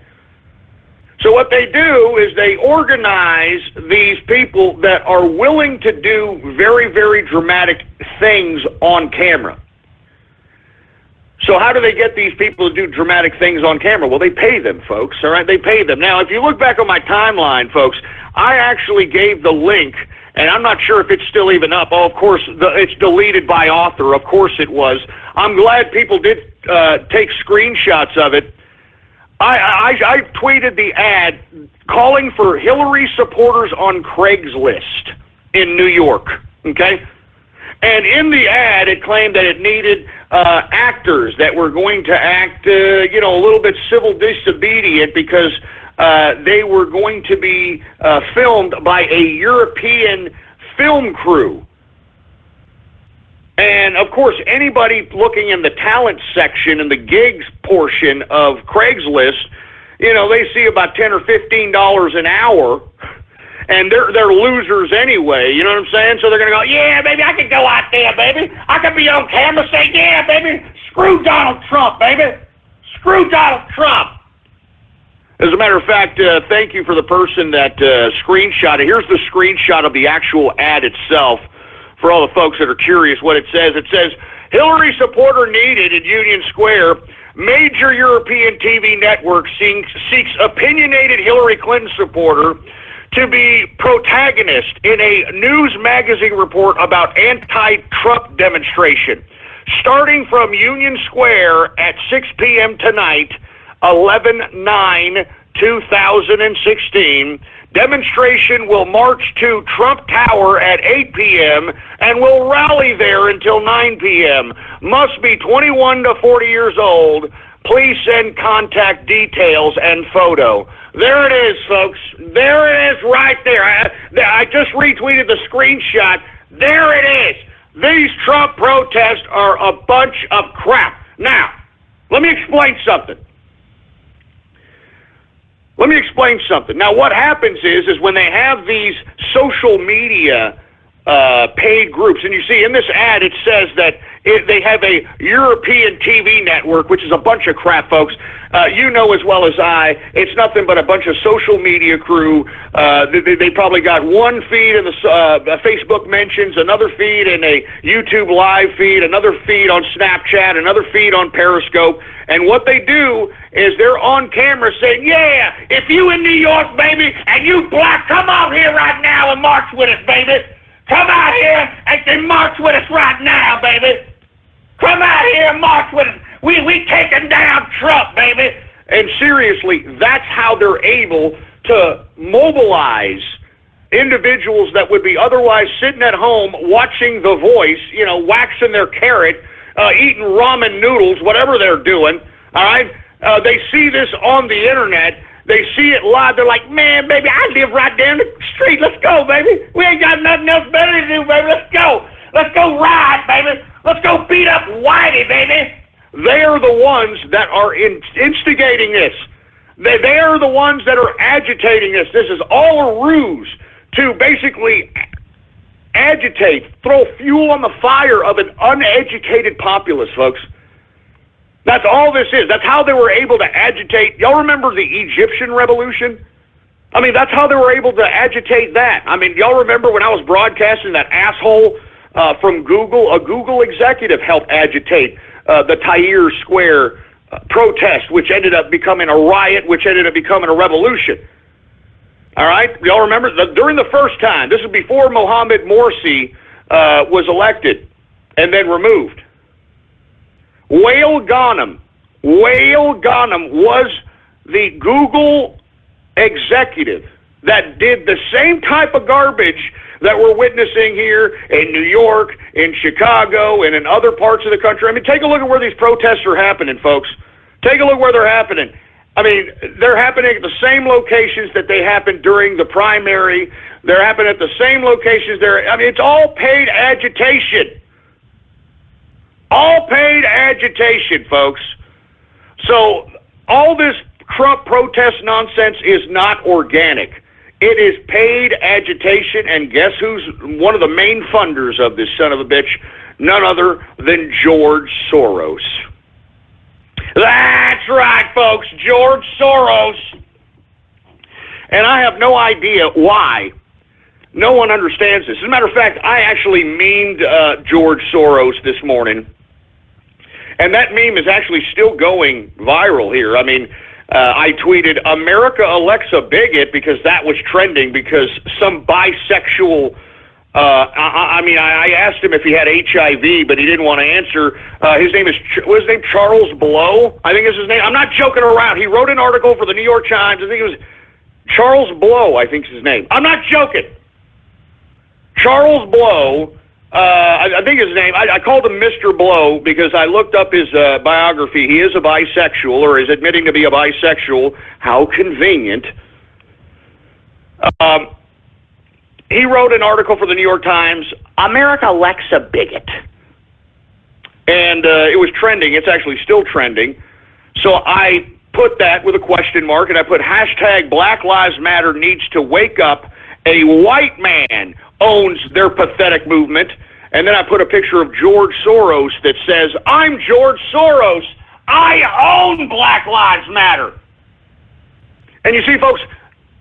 So what they do is they organize these people that are willing to do very, very dramatic things on camera. So how do they get these people to do dramatic things on camera? Well, they pay them, folks, all right? They pay them. Now, if you look back on my timeline, folks, I actually gave the link, and I'm not sure if it's still even up. Oh, of course, it's deleted by author. Of course it was. I'm glad people did take screenshots of it. I tweeted the ad calling for Hillary supporters on Craigslist in New York, okay? And in the ad, it claimed that it needed actors that were going to act, a little bit civil disobedient because they were going to be filmed by a European film crew. And, of course, anybody looking in the talent section and the gigs portion of Craigslist, they see about $10 or $15 an hour. And they're losers anyway, you know what I'm saying? So they're going to go, yeah, baby, I can go out there, baby. I can be on camera saying, yeah, baby, screw Donald Trump, baby. Screw Donald Trump. As a matter of fact, thank you for the person that screenshot it. Here's the screenshot of the actual ad itself for all the folks that are curious what it says. It says, Hillary supporter needed in Union Square. Major European TV network seeks opinionated Hillary Clinton supporter to be protagonist in a news magazine report about anti-Trump demonstration. Starting from Union Square at 6 p.m. tonight, 11/9/2016, demonstration will march to Trump Tower at 8 p.m. and will rally there until 9 p.m. Must be 21 to 40 years old. Please send contact details and photo. There it is, folks. There it is right there. I just retweeted the screenshot. There it is. These Trump protests are a bunch of crap. Now, let me explain something. Now, what happens is when they have these social media paid groups, and you see in this ad it says that they have a European TV network, which is a bunch of crap, folks. You know as well as I, it's nothing but a bunch of social media crew. They probably got one feed in the Facebook mentions, another feed in a YouTube live feed, another feed on Snapchat, another feed on Periscope. And what they do is they're on camera saying, yeah, if you in New York, baby, and you black, come out here right now and march with us, baby. Come out here and march with us right now, baby. Come out here and march with us. We taking down Trump, baby. And seriously, that's how they're able to mobilize individuals that would be otherwise sitting at home watching The Voice, waxing their carrot, eating ramen noodles, whatever they're doing, all right? They see this on the internet. They see it live. They're like, man, baby, I live right down the street. Let's go, baby. We ain't got nothing else better to do, baby. Let's go. Let's go ride, baby. Let's go beat up Whitey, baby. They are the ones that are instigating this. They are the ones that are agitating this. This is all a ruse to basically agitate, throw fuel on the fire of an uneducated populace, folks. That's all this is. That's how they were able to agitate. Y'all remember the Egyptian revolution? I mean, that's how they were able to agitate that. I mean, y'all remember when I was broadcasting that asshole from Google? A Google executive helped agitate the Tahrir Square protest, which ended up becoming a riot, which ended up becoming a revolution. All right? Y'all remember? During the first time, this is before Mohammed Morsi was elected and then removed. Wael Ghanem was the Google executive that did the same type of garbage that we're witnessing here in New York, in Chicago, and in other parts of the country. I mean, take a look at where these protests are happening, folks. Take a look where they're happening. I mean, they're happening at the same locations that they happened during the primary. They're happening at the same locations there. I mean, it's all paid agitation. All paid agitation, folks. So all this Trump protest nonsense is not organic. It is paid agitation, and guess who's one of the main funders of this son of a bitch? None other than George Soros. That's right, folks, George Soros. And I have no idea why. No one understands this. As a matter of fact, I actually memed George Soros this morning. And that meme is actually still going viral here. I mean, I tweeted, America elects a bigot, because that was trending because some bisexual, I asked him if he had HIV, but he didn't want to answer. His name is, what is his name, Charles Blow? I think is his name. I'm not joking around. He wrote an article for the New York Times. I think it was Charles Blow, I think is his name. I'm not joking. Charles Blow. I think his name, I called him Mr. Blow because I looked up his biography. He is a bisexual, or is admitting to be a bisexual. How convenient. He wrote an article for the New York Times, America elects a bigot. And it was trending. It's actually still trending. So I put that with a question mark, and I put hashtag Black Lives Matter needs to wake up. A white man owns their pathetic movement. And then I put a picture of George Soros that says, I'm George Soros. I own Black Lives Matter. And you see, folks,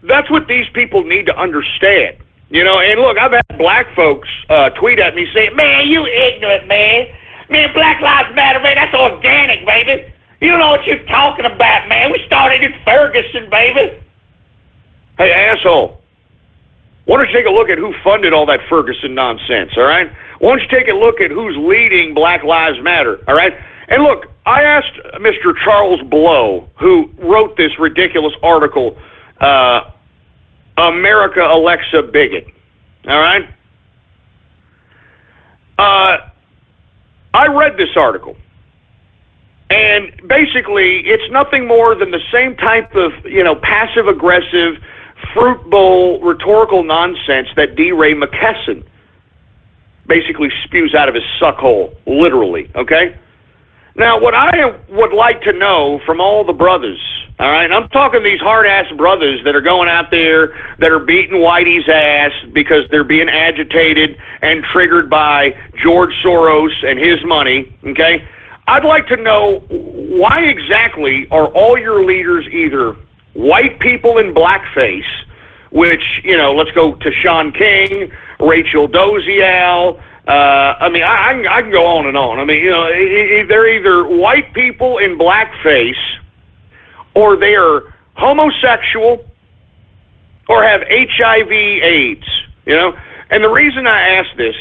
that's what these people need to understand. You know, and look, I've had black folks tweet at me saying, man, you ignorant, man. Man, Black Lives Matter, man, that's organic, baby. You don't know what you're talking about, man. We started in Ferguson, baby. Hey, asshole. Why don't you take a look at who funded all that Ferguson nonsense, all right? Why don't you take a look at who's leading Black Lives Matter, all right? And look, I asked Mr. Charles Blow, who wrote this ridiculous article, America elects a bigot, all right? I read this article, and basically it's nothing more than the same type of, passive-aggressive, fruit bowl rhetorical nonsense that D. Ray McKesson basically spews out of his suckhole, literally, okay? Now, what I would like to know from all the brothers, all right, and I'm talking these hard-ass brothers that are going out there that are beating Whitey's ass because they're being agitated and triggered by George Soros and his money, okay? I'd like to know why exactly are all your leaders either white people in blackface, which, let's go to Sean King, Rachel Doziel. I can go on and on. I mean, they're either white people in blackface, or they are homosexual, or have HIV/AIDS. And the reason I ask this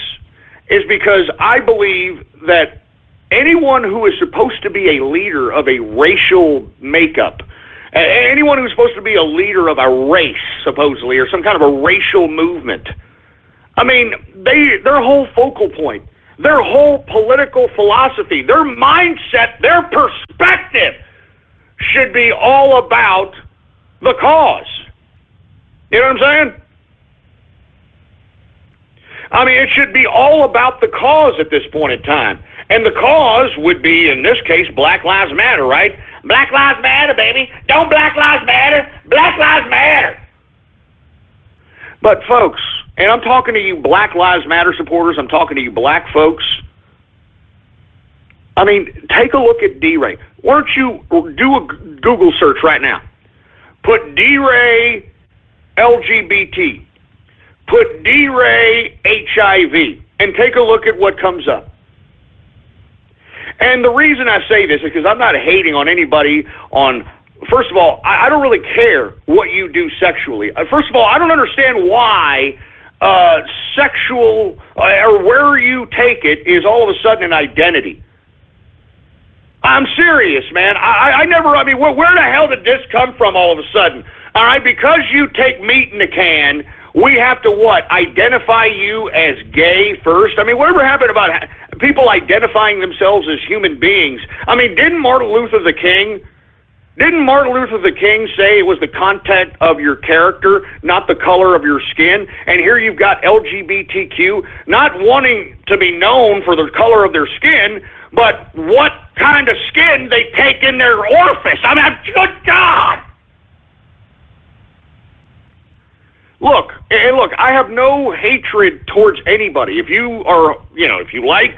is because I believe that anyone who is supposed to be a leader of a racial makeup, anyone who's supposed to be a leader of a race, supposedly, or some kind of a racial movement, I mean, their whole focal point, their whole political philosophy, their mindset, their perspective should be all about the cause. You know what I'm saying? I mean, it should be all about the cause at this point in time. And the cause would be, in this case, Black Lives Matter, right? Black Lives Matter, baby. Don't Black Lives Matter. Black Lives Matter. But, folks, and I'm talking to you Black Lives Matter supporters, I'm talking to you black folks. I mean, take a look at D-Ray. Why don't you do a Google search right now? Put D-Ray LGBT. Put D-Ray HIV. And take a look at what comes up. And the reason I say this is because I'm not hating on anybody on... First of all, I don't really care what you do sexually. First of all, I don't understand why sexual or where you take it is all of a sudden an identity. I'm serious, man. I mean, where the hell did this come from all of a sudden? All right, because you take meat in a can, we have to what? Identify you as gay first? I mean, whatever happened about people identifying themselves as human beings? I mean, didn't Martin Luther King say it was the content of your character, not the color of your skin? And here you've got LGBTQ not wanting to be known for the color of their skin, but what kind of skin they take in their orifice. I mean, good God! Look, I have no hatred towards anybody. If you are, if you like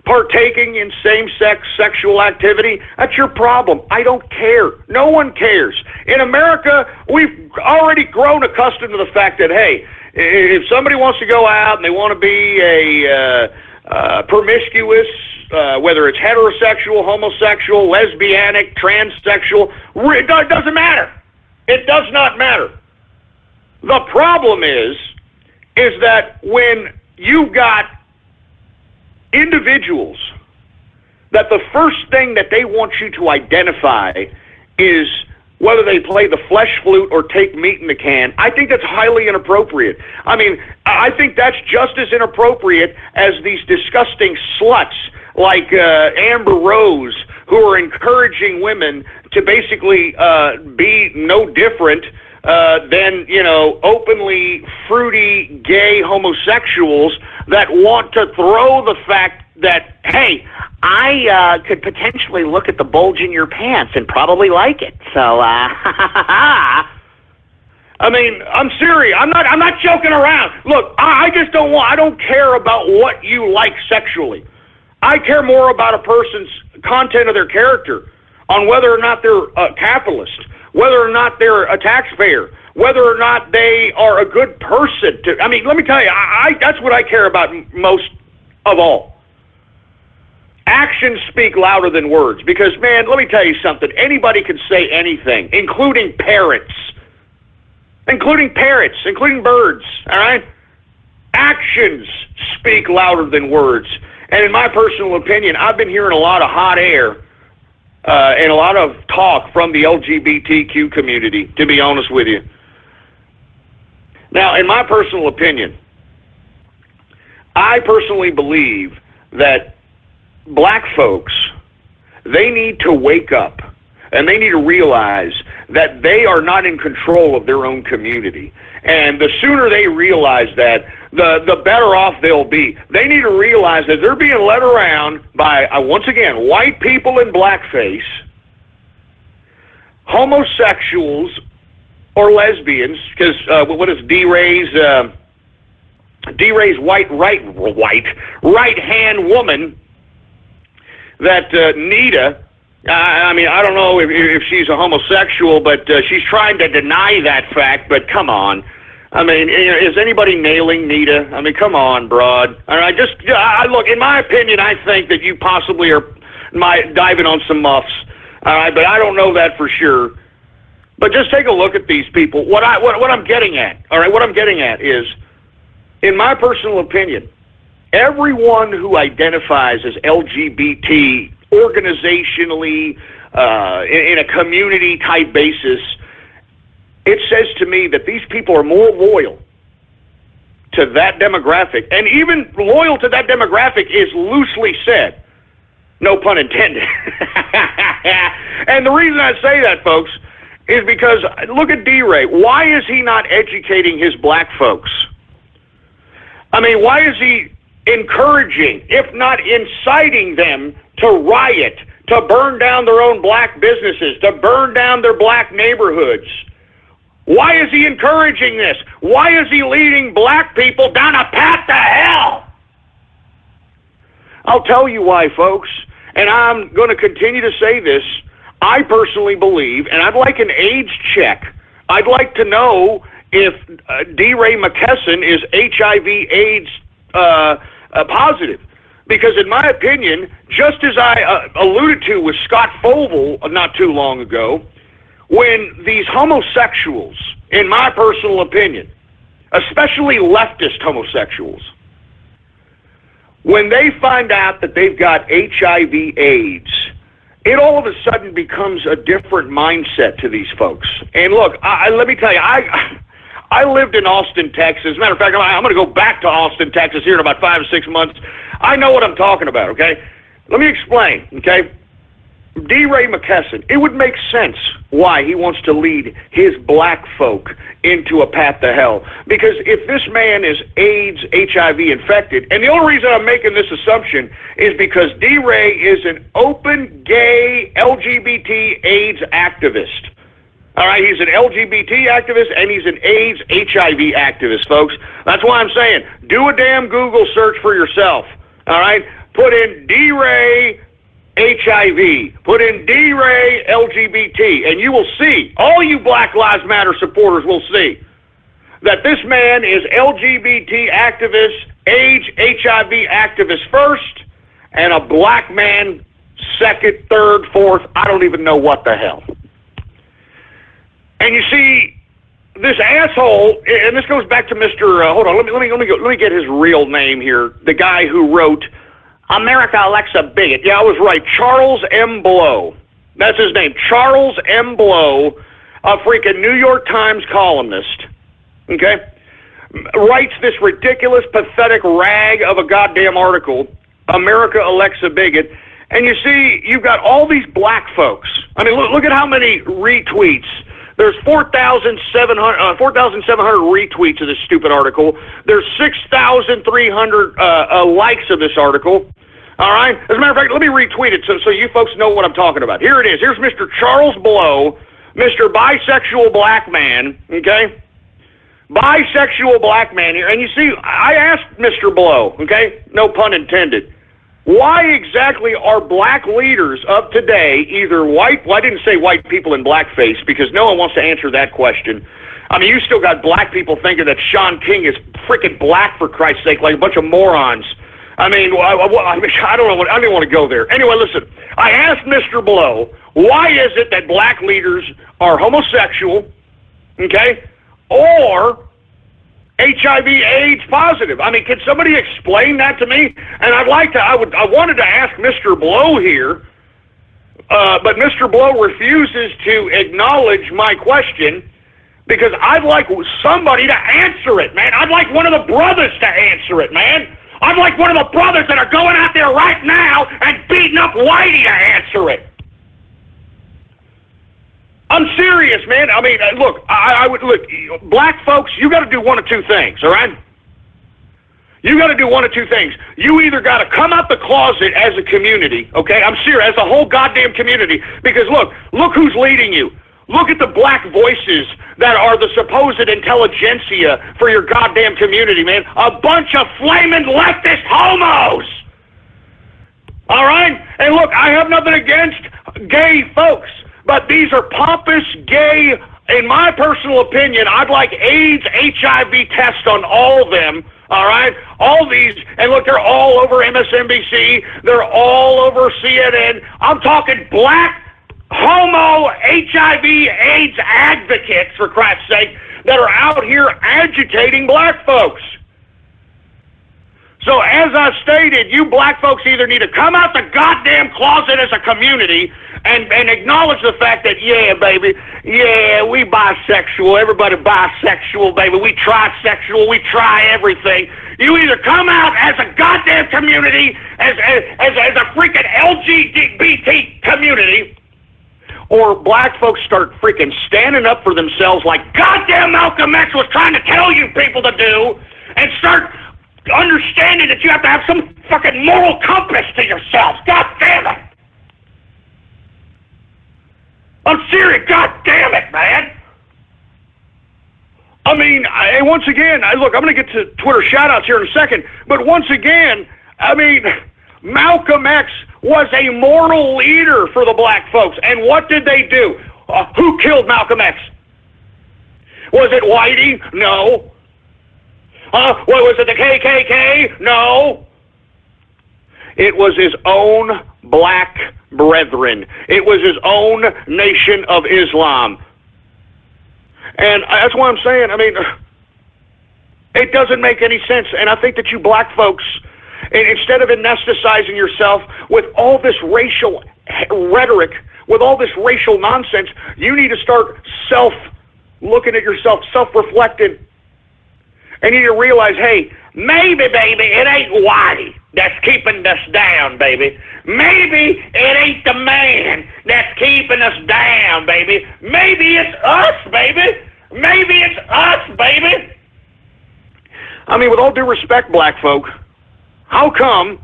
partaking in same-sex sexual activity, that's your problem. I don't care. No one cares. In America, we've already grown accustomed to the fact that, hey, if somebody wants to go out and they want to be a promiscuous, whether it's heterosexual, homosexual, lesbianic, transsexual, it doesn't matter. It does not matter. The problem is that when you've got individuals that the first thing that they want you to identify is whether they play the flesh flute or take meat in the can, I think that's highly inappropriate. I mean, I think that's just as inappropriate as these disgusting sluts like Amber Rose, who are encouraging women to basically be no different than, openly fruity gay homosexuals that want to throw the fact that, hey, I could potentially look at the bulge in your pants and probably like it. So, I mean, I'm serious. I'm not joking around. Look, I just I don't care about what you like sexually. I care more about a person's content of their character, on whether or not they're a capitalist, whether or not they're a taxpayer, whether or not they are a good person. I mean, let me tell you, that's what I care about most of all. Actions speak louder than words because, man, let me tell you something. Anybody can say anything, including parrots, including birds, all right? Actions speak louder than words. And in my personal opinion, I've been hearing a lot of hot air and a lot of talk from the LGBTQ community, to be honest with you. Now, in my personal opinion, I personally believe that black folks, they need to wake up and they need to realize that they are not in control of their own community. And the sooner they realize that, the better off they'll be. They need to realize that they're being led around by, once again, white people in blackface, homosexuals or lesbians, because what is D-Ray's right-hand woman, that Nita, I mean, I don't know if she's a homosexual, but she's trying to deny that fact, but come on. I mean, is anybody nailing Nita? I mean, come on, broad. All right, look, in my opinion, I think that you possibly are diving on some muffs. All right, but I don't know that for sure. But just take a look at these people. What I'm getting at, all right, what I'm getting at is, in my personal opinion, everyone who identifies as LGBT organizationally, in a community-type basis, it says to me that these people are more loyal to that demographic. And even loyal to that demographic is loosely said. No pun intended. And the reason I say that, folks, is because look at D-Ray. Why is he not educating his black folks? I mean, why is he encouraging, if not inciting them to riot, to burn down their own black businesses, to burn down their black neighborhoods? Why is he encouraging this? Why is he leading black people down a path to hell? I'll tell you why, folks, and I'm going to continue to say this. I personally believe, and I'd like an age check. I'd like to know if D. Ray McKesson is HIV/AIDS positive. Because in my opinion, just as I alluded to with Scott Fogle not too long ago, when these homosexuals, in my personal opinion, especially leftist homosexuals, when they find out that they've got HIV/AIDS, it all of a sudden becomes a different mindset to these folks. And look, let me tell you, I lived in Austin, Texas. As a matter of fact, I'm going to go back to Austin, Texas here in about 5 or 6 months. I know what I'm talking about, okay? Let me explain, okay? D. Ray McKesson, it would make sense why he wants to lead his black folk into a path to hell. Because if this man is AIDS, HIV infected, and the only reason I'm making this assumption is because D. Ray is an open, gay, LGBT AIDS activist. All right, he's an LGBT activist, and he's an AIDS, HIV activist, folks. That's why I'm saying, do a damn Google search for yourself, all right? Put in D. Ray HIV, put in D. Ray LGBT, and you will see, all you Black Lives Matter supporters will see, that this man is LGBT activist, AIDS, HIV activist first, and a black man second, third, fourth, I don't even know what the hell. And you see, this asshole, and this goes back to Mr. Hold on, let me get his real name here. The guy who wrote America Alexa Bigot. Yeah, I was right. Charles M. Blow. That's his name. Charles M. Blow, a freaking New York Times columnist. Okay, writes this ridiculous, pathetic rag of a goddamn article. America Alexa Bigot. And you see, you've got all these black folks. I mean, look at how many retweets. There's 4,700 retweets of this stupid article. There's 6,300 likes of this article. All right? As a matter of fact, let me retweet it so you folks know what I'm talking about. Here it is. Here's Mr. Charles Blow, Mr. Bisexual Black Man, okay? Bisexual black man here. And you see, I asked Mr. Blow, okay? No pun intended. Why exactly are black leaders of today either white, well, I didn't say white people in blackface because no one wants to answer that question. I mean, you still got black people thinking that Sean King is freaking black, for Christ's sake, like a bunch of morons. I mean, I don't know, I didn't want to go there. Anyway, listen, I asked Mr. Blow, why is it that black leaders are homosexual, okay, or HIV/AIDS positive? I mean, can somebody explain that to me? And I wanted to ask Mr. Blow here, but Mr. Blow refuses to acknowledge my question because I'd like somebody to answer it, man. I'd like one of the brothers to answer it, man. I'd like one of the brothers that are going out there right now and beating up Whitey to answer it. I'm serious, man. I mean, look, I would look, black folks, you got to do one of two things, all right? You got to do one of two things. You either got to come out the closet as a community, okay? I'm serious, as a whole goddamn community, because look who's leading you. Look at the black voices that are the supposed intelligentsia for your goddamn community, man. A bunch of flaming leftist homos. All right? And look, I have nothing against gay folks, but these are pompous, gay, in my personal opinion, I'd like AIDS, HIV tests on all of them, all right? All these, and look, they're all over MSNBC, they're all over CNN. I'm talking black, homo, HIV, AIDS advocates, for Christ's sake, that are out here agitating black folks. So as I stated, you black folks either need to come out the goddamn closet as a community and acknowledge the fact that, yeah, baby, yeah, we bisexual, everybody bisexual, baby, we trisexual, we try everything. You either come out as a goddamn community, as a freaking LGBT community, or black folks start freaking standing up for themselves like goddamn Malcolm X was trying to tell you people to do, and start understanding that you have to have some fucking moral compass to yourselves. God damn it. I'm serious. God damn it, man. once again, look, I'm going to get to Twitter shout-outs here in a second, but once again, Malcolm X was a moral leader for the black folks, and what did they do? Who killed Malcolm X? Was it Whitey? No. Was it the KKK? No. It was his own black brethren. It was his own Nation of Islam. And that's what I'm saying. It doesn't make any sense. And I think that you black folks, instead of anesthetizing yourself with all this racial rhetoric, with all this racial nonsense, you need to start looking at yourself, self-reflecting. And you need to realize, hey, maybe, baby, it ain't Whitey that's keeping us down, baby. Maybe it ain't the man that's keeping us down, baby. Maybe it's us, baby. Maybe it's us, baby. With all due respect, black folk, how come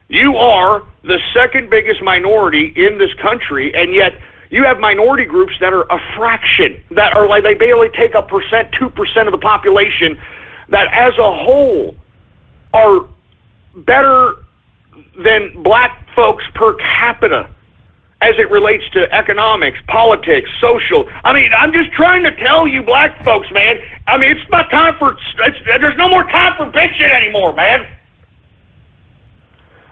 you are the second biggest minority in this country, and yet you have minority groups that are a fraction, that are like they barely take 1%, 2% of the population, that as a whole are better than black folks per capita as it relates to economics, politics, social. I'm just trying to tell you black folks, man, it's not time for, there's no more time for bitching anymore, man.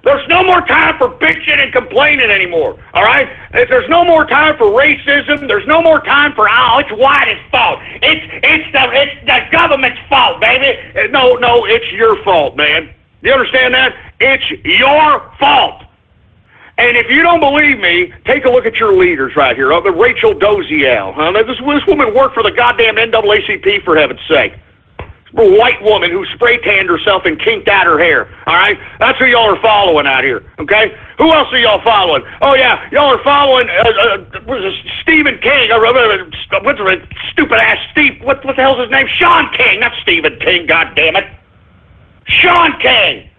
There's no more time for bitching and complaining anymore, all right? There's no more time for racism. There's no more time for, it's Whitey's fault. It's the government's fault, baby. No, it's your fault, man. You understand that? It's your fault. And if you don't believe me, take a look at your leaders right here. Rachel Doziel. This woman worked for the goddamn NAACP, for heaven's sake. A white woman who spray tanned herself and kinked out her hair. All right, that's who y'all are following out here. Okay, who else are y'all following? Oh yeah, y'all are following Stephen King. What's the stupid ass Steve? What the hell's his name? Sean King, not Stephen King. God damn it, Sean King.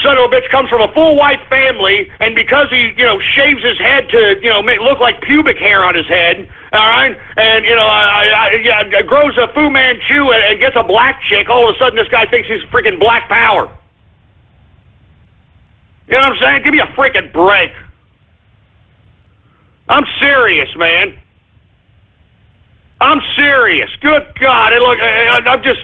Son of a bitch comes from a full white family, and because he, shaves his head to, look like pubic hair on his head, all right, and, grows a Fu Manchu and gets a black chick, all of a sudden this guy thinks he's freaking black power. You know what I'm saying? Give me a freaking break. I'm serious, man. I'm serious. Good God. And look, I'm just...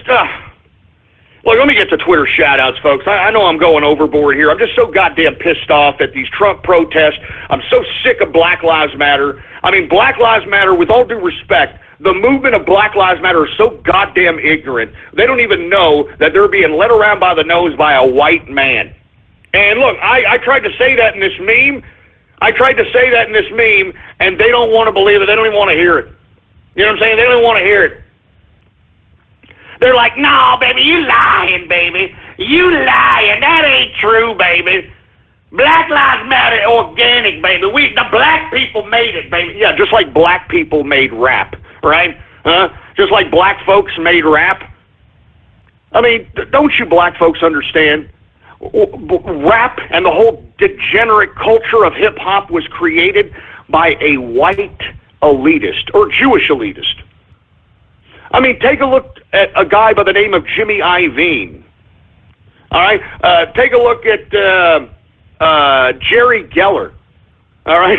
Look, let me get to Twitter shout-outs, folks. I know I'm going overboard here. I'm just so goddamn pissed off at these Trump protests. I'm so sick of Black Lives Matter. Black Lives Matter, with all due respect, the movement of Black Lives Matter is so goddamn ignorant. They don't even know that they're being led around by the nose by a white man. And look, I tried to say that in this meme. And they don't want to believe it. They don't even want to hear it. You know what I'm saying? They don't even want to hear it. They're like, no, baby, you lying, baby. You lying. That ain't true, baby. Black Lives Matter organic, baby. The black people made it, baby. Yeah, just like black people made rap, right? Just like black folks made rap. Don't you black folks understand? Rap and the whole degenerate culture of hip-hop was created by a white elitist or Jewish elitist. Take a look at a guy by the name of Jimmy Iovine. All right? Take a look at Jerry Geller. All right?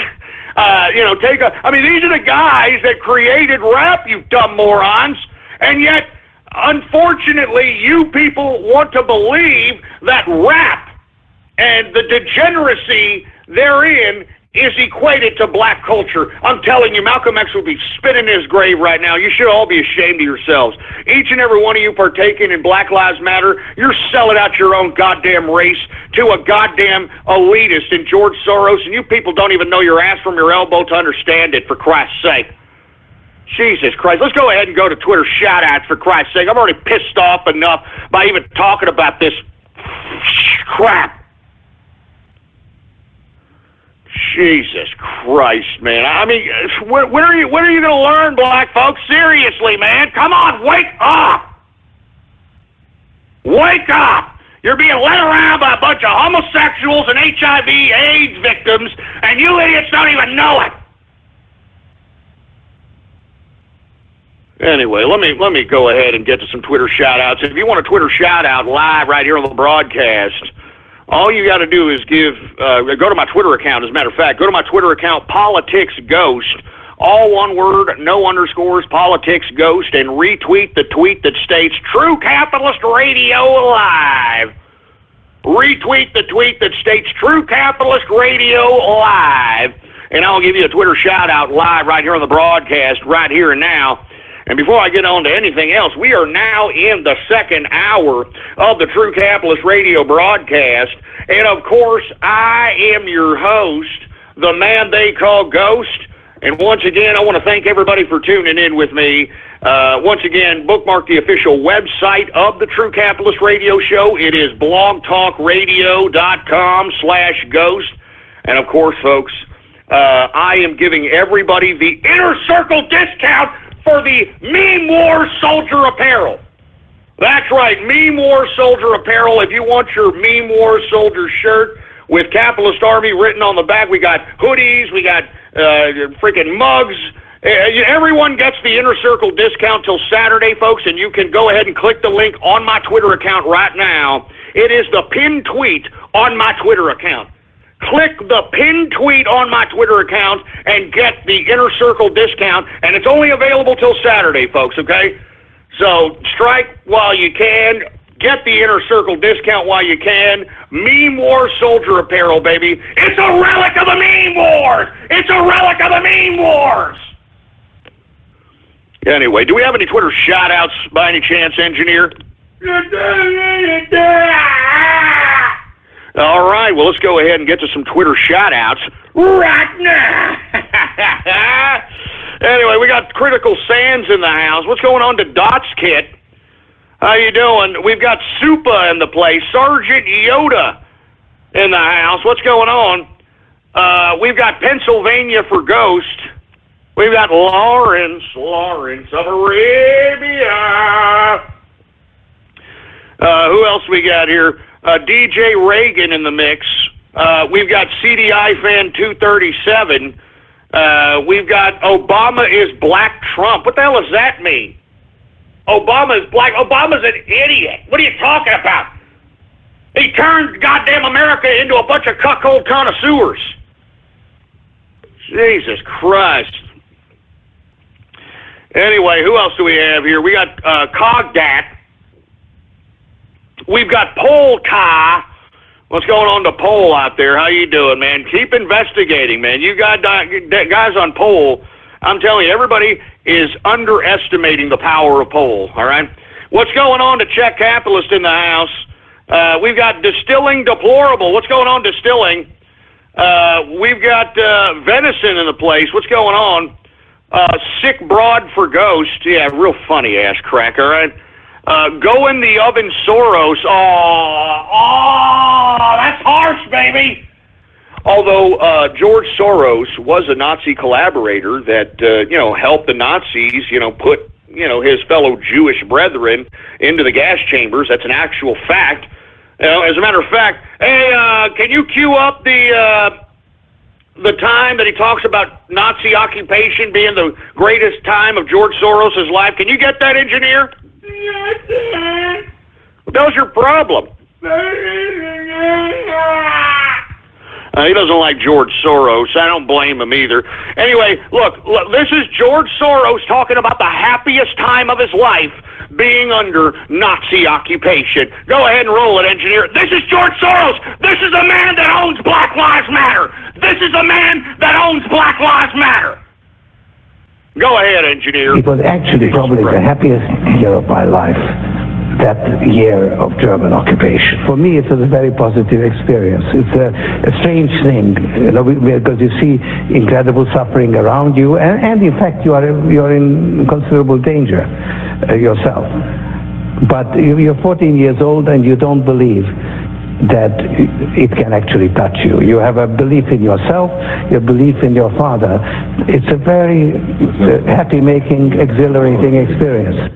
These are the guys that created rap, you dumb morons. And yet, unfortunately, you people want to believe that rap and the degeneracy therein is equated to black culture. I'm telling you, Malcolm X will be spitting in his grave right now. You should all be ashamed of yourselves. Each and every one of you partaking in Black Lives Matter, you're selling out your own goddamn race to a goddamn elitist in George Soros, and you people don't even know your ass from your elbow to understand it, for Christ's sake. Jesus Christ. Let's go ahead and go to Twitter shout-outs, for Christ's sake. I'm already pissed off enough by even talking about this crap. Jesus Christ, man. When are you going to learn, black folks? Seriously, man. Come on, wake up. Wake up. You're being led around by a bunch of homosexuals and HIV/AIDS victims, and you idiots don't even know it. Anyway, let me go ahead and get to some Twitter shout-outs. If you want a Twitter shout-out live right here on the broadcast, all you got to do is go to my Twitter account. As a matter of fact, go to my Twitter account, Politics Ghost, all one word, no underscores, Politics Ghost, and retweet the tweet that states True Capitalist Radio Live. Retweet the tweet that states True Capitalist Radio Live, and I'll give you a Twitter shout-out live right here on the broadcast, right here and now. And before I get on to anything else, we are now in the second hour of the True Capitalist Radio broadcast. And, of course, I am your host, the man they call Ghost. And once again, I want to thank everybody for tuning in with me. Once again, bookmark the official website of the True Capitalist Radio Show. It is blogtalkradio.com/ghost. And, of course, folks, I am giving everybody the Inner Circle discount for the Meme War Soldier Apparel. That's right, Meme War Soldier Apparel. If you want your Meme War Soldier shirt with Capitalist Army written on the back, we got hoodies, we got freaking mugs. Everyone gets the Inner Circle discount till Saturday, folks, and you can go ahead and click the link on my Twitter account right now. It is the pinned tweet on my Twitter account. Click the pinned tweet on my Twitter account and get the Inner Circle discount, and it's only available till Saturday, folks, okay? So strike while you can. Get the Inner Circle discount while you can. Meme War Soldier Apparel, baby. It's a relic of the Meme Wars! It's a relic of the Meme Wars! Anyway, do we have any Twitter shout-outs by any chance, engineer? All right, well, let's go ahead and get to some Twitter shout-outs right now. Anyway, we got Critical Sands in the house. What's going on to Dots Kit? How you doing? We've got Supa in the place. Sergeant Yoda in the house. What's going on? We've got Pennsylvania for Ghost. We've got Lawrence of Arabia. Who else we got here? DJ Reagan in the mix. We've got CDI Fan 237. We've got Obama is Black Trump. What the hell does that mean? Obama is black. Obama's an idiot. What are you talking about? He turned goddamn America into a bunch of cuckold connoisseurs. Jesus Christ. Anyway, who else do we have here? We got Cogdat. We've got Polka. What's going on to Pole out there? How you doing, man? Keep investigating, man. You got guys on Pole. I'm telling you, everybody is underestimating the power of Pole, all right? What's going on to Czech Capitalist in the house? We've got Distilling Deplorable. What's going on, Distilling? We've got Venison in the place. What's going on? Sick Broad for Ghost. Yeah, real funny ass crack, all right? Go in the oven, Soros. Oh, that's harsh, baby. Although George Soros was a Nazi collaborator that helped the Nazis, put his fellow Jewish brethren into the gas chambers. That's an actual fact. As a matter of fact, hey, can you cue up the time that he talks about Nazi occupation being the greatest time of George Soros' life? Can you get that, engineer? What the hell's your problem? He doesn't like George Soros. I don't blame him either. Anyway, look, this is George Soros talking about the happiest time of his life being under Nazi occupation. Go ahead and roll it, engineer. This is George Soros. This is a man that owns Black Lives Matter. This is a man that owns Black Lives Matter. Go ahead, engineer. It was actually probably the happiest year of my life, that year of German occupation. For me, it was a very positive experience. It's a strange thing, because you see incredible suffering around you, and in fact, you're in considerable danger yourself. But you're 14 years old, and you don't believe that it can actually touch you. You have a belief in yourself, your belief in your father. It's a very happy-making, exhilarating experience.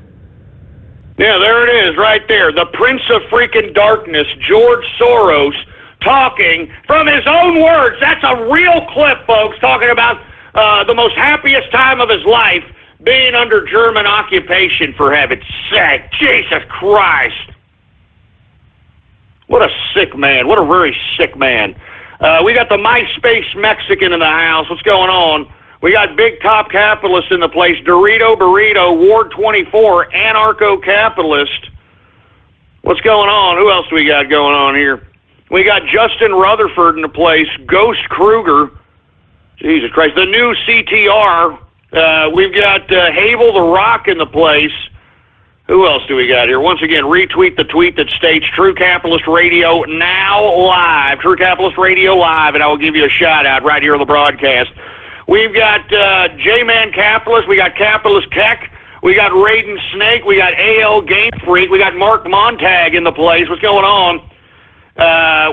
Yeah, there it is, right there. The Prince of freaking Darkness, George Soros, talking from his own words. That's a real clip, folks, talking about the most happiest time of his life being under German occupation, for heaven's sake. Jesus Christ. What a sick man. What a very sick man. We got the MySpace Mexican in the house. What's going on? We got big top capitalist in the place. Dorito Burrito, Ward 24, anarcho-capitalist. What's going on? Who else do we got going on here? We got Justin Rutherford in the place. Ghost Kruger. Jesus Christ. The new CTR. We've got Havel the Rock in the place. Who else do we got here? Once again, retweet the tweet that states True Capitalist Radio now live. True Capitalist Radio live, and I will give you a shout-out right here on the broadcast. We've got J-Man Capitalist. We got Capitalist Keck. We got Raiden Snake. We got AL Game Freak. We got Mark Montag in the place. What's going on?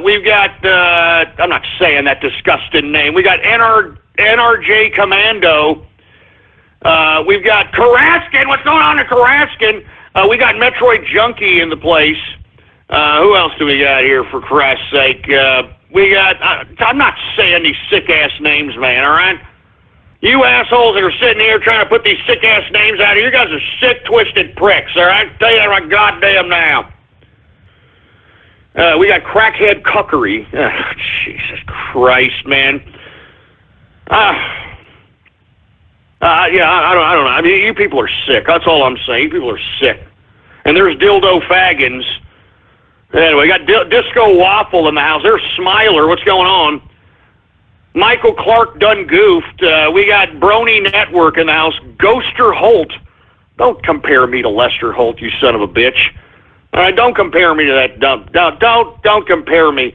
We've got, I'm not saying that disgusting name. We got NRJ Commando. We've got Karaskin. What's going on in Karaskin? We got Metroid Junkie in the place. Who else do we got here, for Christ's sake? We got, I'm not saying these sick-ass names, man, all right? You assholes that are sitting here trying to put these sick-ass names out here, you guys are sick, twisted pricks, all right? Tell you that right goddamn now. We got Crackhead Cuckery. Oh, Jesus Christ, man. Yeah, I don't know. I mean, you people are sick. That's all I'm saying. You people are sick. And there's Dildo Faggins. Anyway, we got Disco Waffle in the house. There's Smiler. What's going on? Michael Clark done goofed. We got Brony Network in the house. Ghoster Holt. Don't compare me to Lester Holt, you son of a bitch. All right, don't compare me to that dumb. Don't compare me.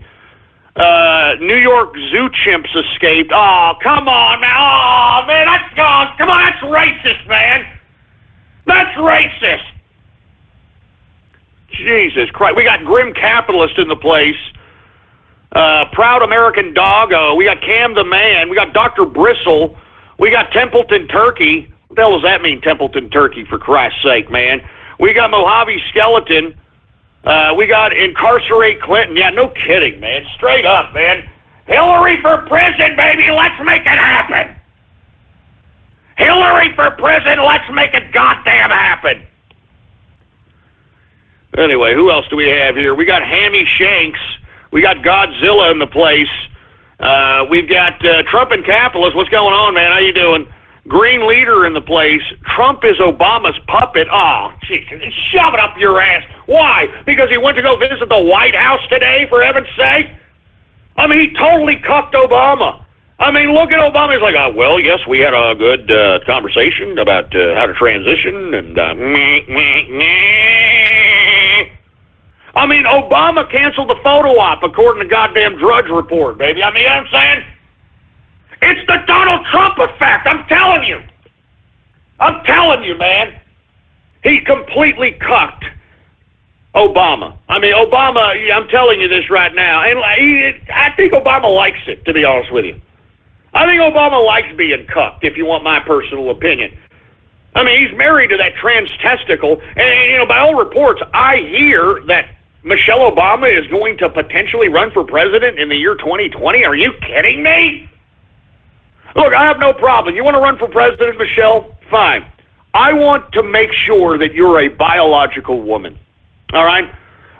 New York Zoo Chimps escaped. Oh, come on, man. Oh, man, come on, that's racist, man. That's racist. Jesus Christ. We got Grim Capitalist in the place. Proud American Doggo. We got Cam the Man. We got Dr. Bristle. We got Templeton Turkey. What the hell does that mean, Templeton Turkey, for Christ's sake, man? We got Mojave Skeleton. We got Incarcerate Clinton. Yeah, no kidding, man. Straight up, man. Hillary for prison, baby. Let's make it happen. Hillary for prison. Let's make it goddamn happen. Anyway, who else do we have here? We got Hammy Shanks. We got Godzilla in the place. We've got Trump and Capitalist. What's going on, man? How you doing? Green Leader in the place. Trump is Obama's puppet. Oh, Jesus. Shove it up your ass. Why? Because he went to go visit the White House today, for heaven's sake? I mean, he totally cucked Obama. I mean, look at Obama. He's like, well, yes, we had a good conversation about how to transition, and I mean, Obama canceled the photo op, according to goddamn Drudge Report, baby. I mean, you know what I'm saying? It's the Donald Trump effect, I'm telling you. I'm telling you, man. He completely cucked Obama. I mean, Obama, I'm telling you this right now, and I think Obama likes it, to be honest with you. I think Obama likes being cucked, if you want my personal opinion. I mean, he's married to that trans testicle, and, you know, by all reports, I hear that Michelle Obama is going to potentially run for president in the year 2020. Are you kidding me? Look, I have no problem. You want to run for president, Michelle? Fine. I want to make sure that you're a biological woman. All right?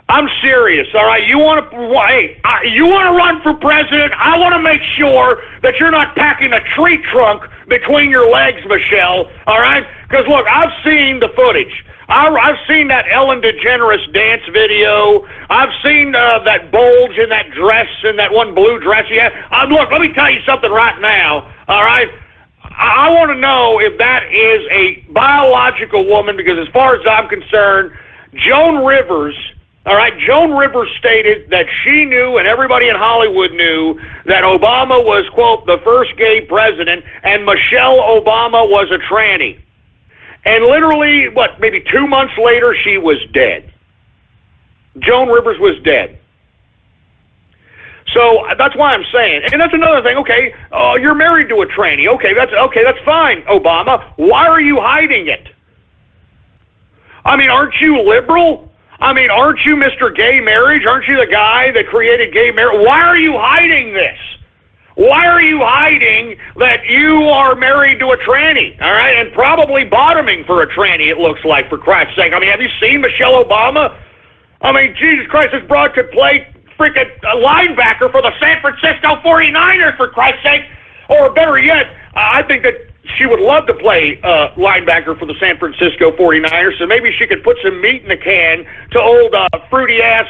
I'm serious, all right? You want to run for president? I want to make sure that you're not packing a tree trunk between your legs, Michelle, all right? Because, look, I've seen the footage. I've seen that Ellen DeGeneres dance video. I've seen that bulge in that dress, in that one blue dress you had. Look, let me tell you something right now, all right? I want to know if that is a biological woman, because as far as I'm concerned, Joan Rivers, all right, Joan Rivers stated that she knew, and everybody in Hollywood knew, that Obama was, quote, the first gay president, and Michelle Obama was a tranny. And literally, maybe 2 months later, she was dead. Joan Rivers was dead. So that's why I'm saying, and that's another thing. Okay, you're married to a tranny. Okay, that's fine, Obama. Why are you hiding it? I mean, aren't you liberal? I mean, aren't you Mr. Gay Marriage? Aren't you the guy that created gay marriage? Why are you hiding this? Why are you hiding that you are married to a tranny, all right, and probably bottoming for a tranny, it looks like, for Christ's sake? I mean, have you seen Michelle Obama? I mean, Jesus Christ, this broad could play freaking linebacker for the San Francisco 49ers, for Christ's sake. Or better yet, I think that she would love to play linebacker for the San Francisco 49ers, so maybe she could put some meat in the can to old fruity-ass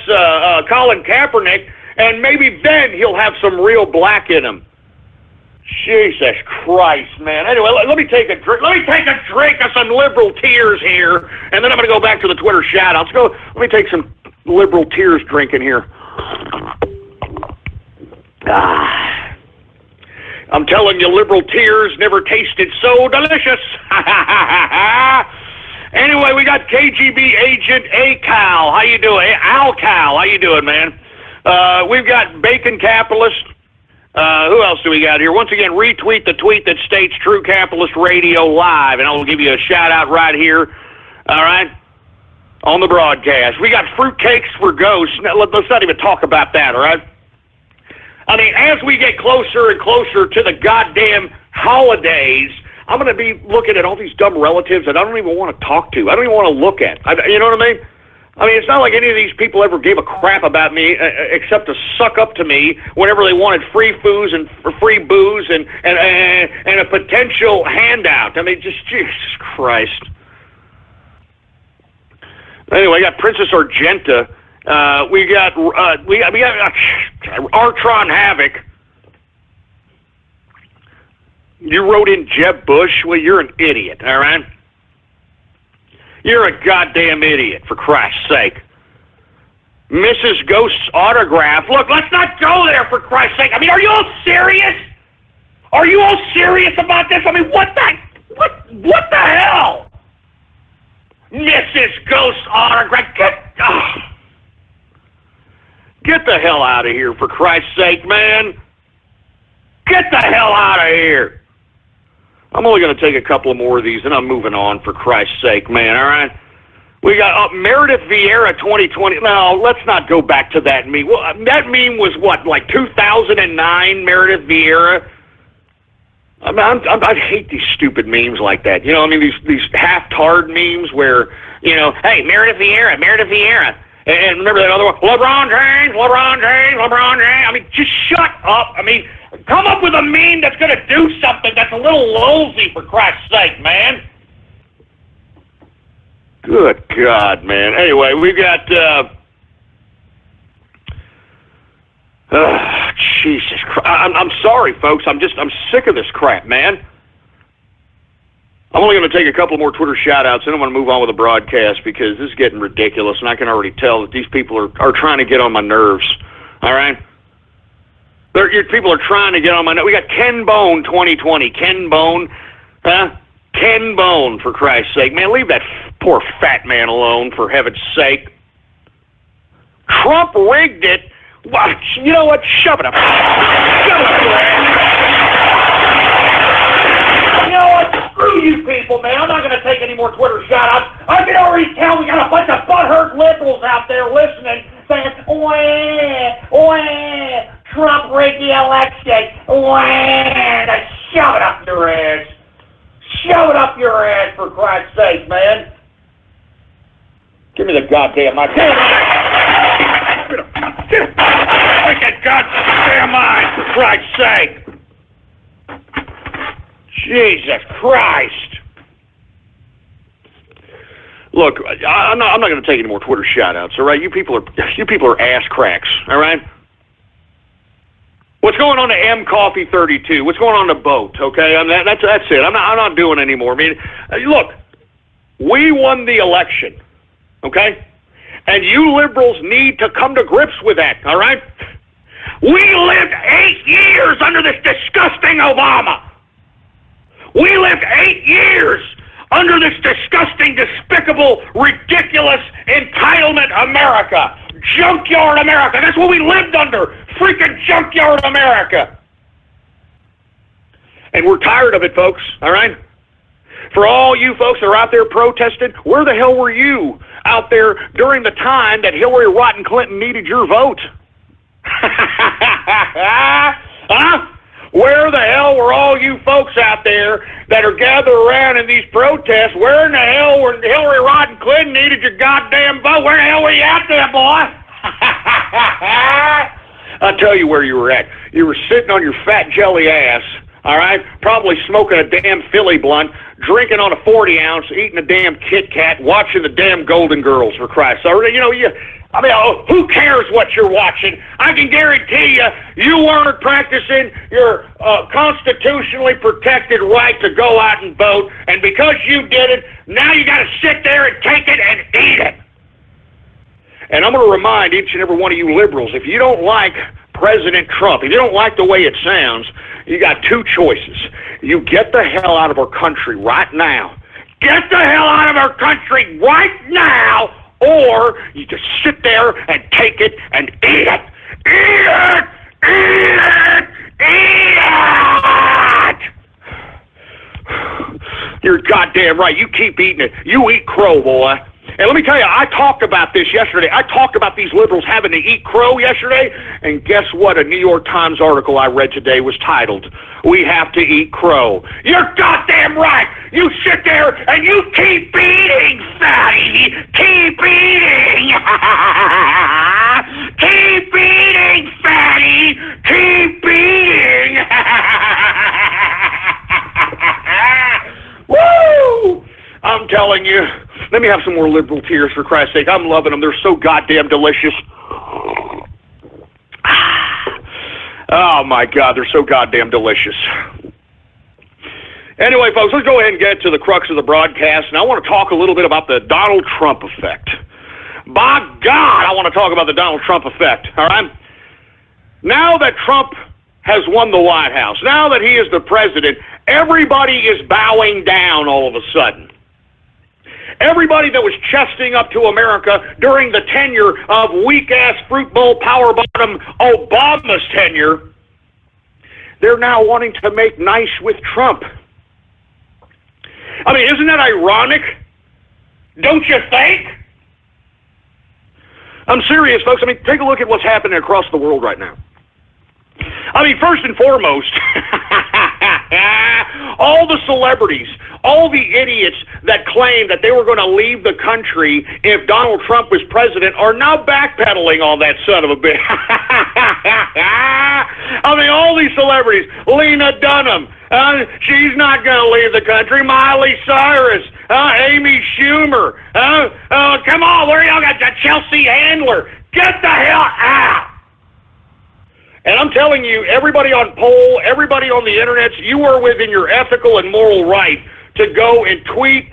Colin Kaepernick, and maybe then he'll have some real black in him. Jesus Christ, man. Anyway, let me take a drink. Let me take a drink of some liberal tears here, and then I'm going to go back to the Twitter shout-outs. Let me take some liberal tears drinking here. I'm telling you, liberal tears never tasted so delicious. Anyway, we got KGB agent A-Cal. How you doing? Al-Cal, how you doing, man? We've got Bacon Capitalist. Who else do we got here? Once again, retweet the tweet that states True Capitalist Radio Live, and I'll give you a shout-out right here, all right, on the broadcast. We got fruitcakes for ghosts. Now, let's not even talk about that, all right? I mean, as we get closer and closer to the goddamn holidays, I'm going to be looking at all these dumb relatives that I don't even want to talk to. I don't even want to look at. You know what I mean? I mean, it's not like any of these people ever gave a crap about me except to suck up to me whenever they wanted free foods and free booze and a potential handout. I mean, just Jesus Christ. Anyway, we got Princess Argenta. We got Artron Havoc. You wrote in Jeb Bush. Well, you're an idiot, all right? You're a goddamn idiot, for Christ's sake. Mrs. Ghost's autograph. Look, let's not go there, for Christ's sake. I mean, are you all serious? Are you all serious about this? I mean, what the hell? Mrs. Ghost's autograph. Get the hell out of here, for Christ's sake, man. Get the hell out of here. I'm only going to take a couple of more of these, and I'm moving on, for Christ's sake, man, all right? We got Meredith Vieira 2020. No, let's not go back to that meme. Well, that meme was, what, like 2009, Meredith Vieira? I mean, I hate these stupid memes like that. You know, I mean, these half-tard memes where, you know, hey, Meredith Vieira. And remember that other one, LeBron James. I mean, just shut up. I mean, come up with a meme that's going to do something that's a little lolsy, for Christ's sake, man. Good God, man. Anyway, we got, Jesus Christ. I'm sorry, folks. I'm sick of this crap, man. I'm only going to take a couple more Twitter shout-outs, and I'm going to move on with the broadcast because this is getting ridiculous, and I can already tell that these people are trying to get on my nerves, all right? People are trying to get on my nerves. We got Ken Bone 2020. Ken Bone, Ken Bone, for Christ's sake. Man, leave that poor fat man alone, for heaven's sake. Trump rigged it. You know what? Shove it up. Shove it up your ass. You know what? Screw you people, man. I'm not going to take any more Twitter shout-outs. I can already tell we got a bunch of butthurt liberals out there listening saying, Trump rigged the election. Shove it up your ass. Shove it up your ass, for Christ's sake, man. Give me the goddamn mic. Give that goddamn mic, for Christ's sake. Jesus Christ. Look, I'm not going to take any more Twitter shout-outs, all right? You people are ass cracks, all right? What's going on to M Coffee 32? What's going on the boat, okay? I mean, that's it. I'm not doing anymore. I mean, look, we won the election, okay? And you liberals need to come to grips with that, all right? We lived 8 years under this disgusting Obama. We lived 8 years under this disgusting, despicable, ridiculous entitlement America. Junkyard America. That's what we lived under. Freaking junkyard America. And we're tired of it, folks, all right? For all you folks that are out there protesting, where the hell were you out there during the time that Hillary Rotten Clinton needed your vote? Huh? Where the hell were all you folks out there that are gathered around in these protests? Where in the hell were Hillary Rodham Clinton needed your goddamn vote? Where the hell were you out there, boy? I'll tell you where you were at. You were sitting on your fat jelly ass, all right, probably smoking a damn Philly blunt, drinking on a 40-ounce, eating a damn Kit Kat, watching the damn Golden Girls, for Christ's sake. Who cares what you're watching? I can guarantee you weren't practicing your constitutionally protected right to go out and vote, and because you did it, now you got to sit there and take it and eat it. And I'm going to remind each and every one of you liberals, if you don't like President Trump, if you don't like the way it sounds, you got two choices. You get the hell out of our country right now. Get the hell out of our country right now, or you just sit there and take it and eat it. Eat it! Eat it! Eat it! You're goddamn right. You keep eating it. You eat crow, boy. And let me tell you, I talked about this yesterday. I talked about these liberals having to eat crow yesterday, and guess what? A New York Times article I read today was titled, "We Have to Eat Crow." You're goddamn right! You sit there and you keep eating, fatty! Keep eating! Keep eating, fatty! Keep eating! Woo! I'm telling you, let me have some more liberal tears, for Christ's sake. I'm loving them. They're so goddamn delicious. Oh, my God, they're so goddamn delicious. Anyway, folks, let's go ahead and get to the crux of the broadcast, and I want to talk a little bit about the Donald Trump effect. By God, I want to talk about the Donald Trump effect, all right? Now that Trump has won the White House, now that he is the president, everybody is bowing down all of a sudden. Everybody that was chesting up to America during the tenure of weak-ass, fruit bowl, power bottom Obama's tenure, they're now wanting to make nice with Trump. I mean, isn't that ironic? Don't you think? I'm serious, folks. I mean, take a look at what's happening across the world right now. I mean, first and foremost, all the celebrities, all the idiots that claimed that they were going to leave the country if Donald Trump was president are now backpedaling on that son of a bitch. I mean, all these celebrities, Lena Dunham, she's not going to leave the country. Miley Cyrus, Amy Schumer, come on, where y'all got Chelsea Handler? Get the hell out! And I'm telling you, everybody on poll, everybody on the internet, you are within your ethical and moral right to go and tweet,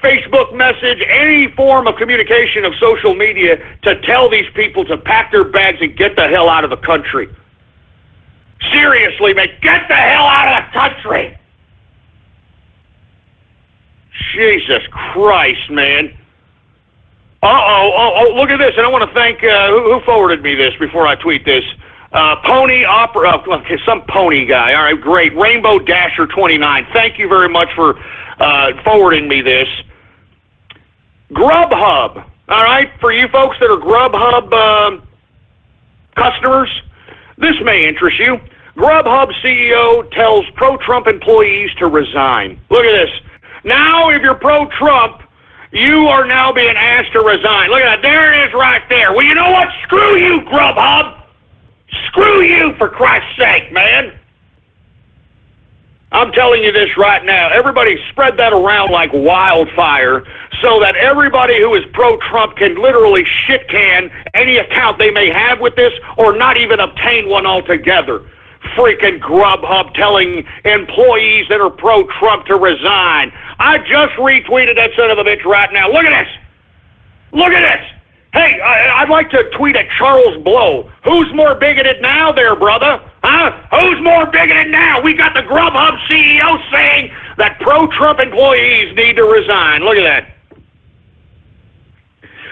Facebook message, any form of communication of social media to tell these people to pack their bags and get the hell out of the country. Seriously, man, get the hell out of the country. Jesus Christ, man. Oh, look at this. And I want to thank, who forwarded me this before I tweet this? Pony Opera, some pony guy. All right, great. Rainbow Dasher 29. Thank you very much for forwarding me this. Grubhub. All right, for you folks that are Grubhub customers, this may interest you. Grubhub CEO tells pro-Trump employees to resign. Look at this. Now, if you're pro-Trump, you are now being asked to resign. Look at that. There it is right there. Well, you know what? Screw you, Grubhub. Screw you, for Christ's sake, man. I'm telling you this right now. Everybody spread that around like wildfire so that everybody who is pro-Trump can literally shit-can any account they may have with this or not even obtain one altogether. Freaking Grubhub telling employees that are pro-Trump to resign. I just retweeted that son of a bitch right now. Look at this. Look at this. Hey, I'd like to tweet at Charles Blow. Who's more bigoted now there, brother? Huh? Who's more bigoted now? We got the Grubhub CEO saying that pro-Trump employees need to resign. Look at that.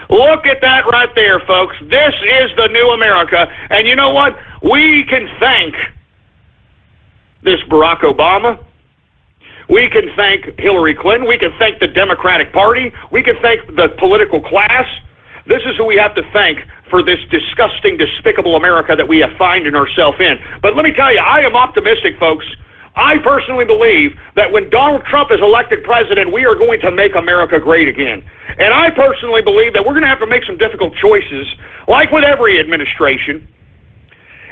Look at that right there, folks. This is the new America. And you know what? We can thank this Barack Obama. We can thank Hillary Clinton. We can thank the Democratic Party. We can thank the political class. This is who we have to thank for this disgusting, despicable America that we have found ourselves in. But let me tell you, I am optimistic, folks. I personally believe that when Donald Trump is elected president, we are going to make America great again. And I personally believe that we're going to have to make some difficult choices, like with every administration.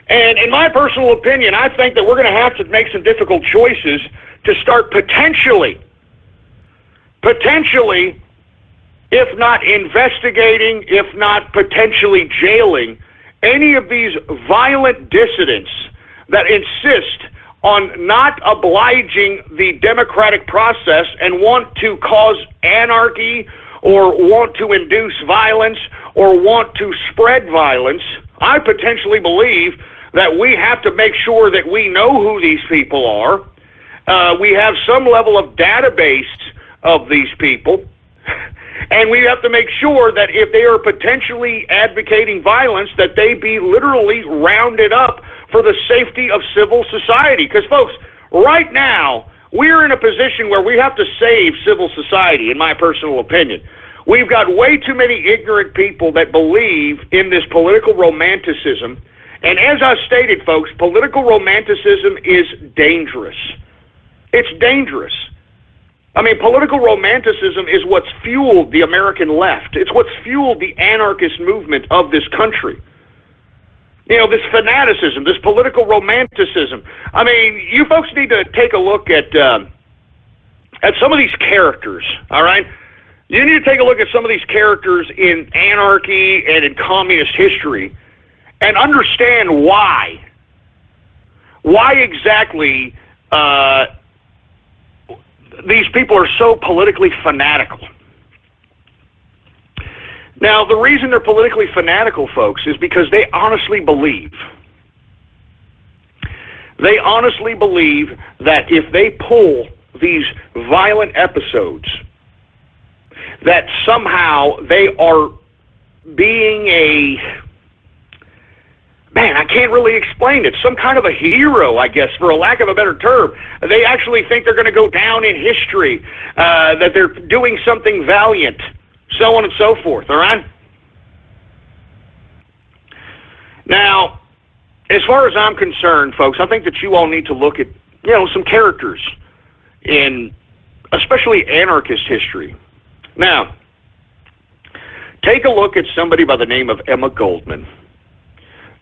And in my personal opinion, I think that we're going to have to make some difficult choices to start potentially, if not investigating, if not potentially jailing, any of these violent dissidents that insist on not obliging the democratic process and want to cause anarchy or want to induce violence or want to spread violence. I potentially believe that we have to make sure that we know who these people are. We have some level of database of these people. And we have to make sure that if they are potentially advocating violence, that they be literally rounded up for the safety of civil society. Because, folks, right now, we're in a position where we have to save civil society, in my personal opinion. We've got way too many ignorant people that believe in this political romanticism. And as I stated, folks, political romanticism is dangerous. It's dangerous. I mean, political romanticism is what's fueled the American left. It's what's fueled the anarchist movement of this country. You know, this fanaticism, this political romanticism. I mean, you folks need to take a look at some of these characters, all right? You need to take a look at some of these characters in anarchy and in communist history and understand why. Why exactly these people are so politically fanatical. Now, the reason they're politically fanatical, folks, is because they honestly believe. They honestly believe that if they pull these violent episodes, that somehow they are being I can't really explain it. Some kind of a hero, I guess, for a lack of a better term. They actually think they're going to go down in history, that they're doing something valiant, so on and so forth, all right? Now, as far as I'm concerned, folks, I think that you all need to look at, some characters in especially anarchist history. Now, take a look at somebody by the name of Emma Goldman.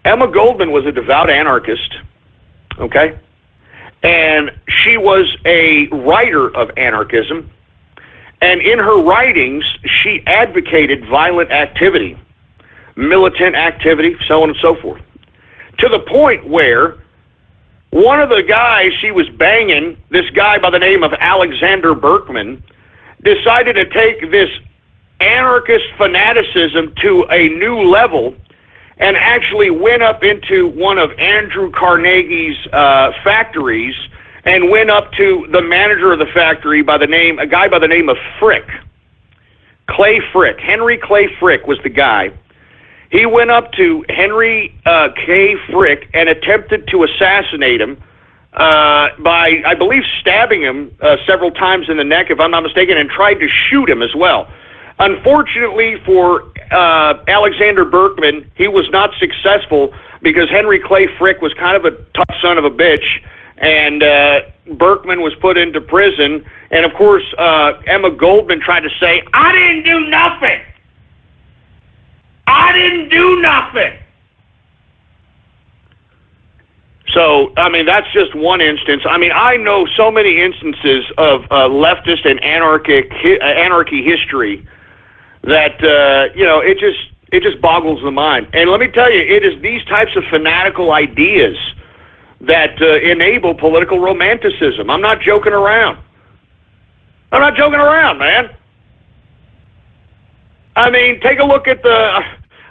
Emma Goldman was a devout anarchist, okay? And she was a writer of anarchism. And in her writings, she advocated violent activity, militant activity, so on and so forth. To the point where one of the guys she was banging, this guy by the name of Alexander Berkman, decided to take this anarchist fanaticism to a new level and actually went up into one of Andrew Carnegie's factories and went up to the manager of the factory a guy by the name of Frick. Clay Frick. Henry Clay Frick was the guy. He went up to Henry K. Frick and attempted to assassinate him by, I believe, stabbing him several times in the neck, if I'm not mistaken, and tried to shoot him as well. Unfortunately for Alexander Berkman, he was not successful because Henry Clay Frick was kind of a tough son of a bitch, and Berkman was put into prison. And, of course, Emma Goldman tried to say, I didn't do nothing. I didn't do nothing. So, I mean, that's just one instance. I mean, I know so many instances of leftist and anarchy history that, it just boggles the mind. And let me tell you, it is these types of fanatical ideas that enable political romanticism. I'm not joking around. I'm not joking around, man. I mean, take a look at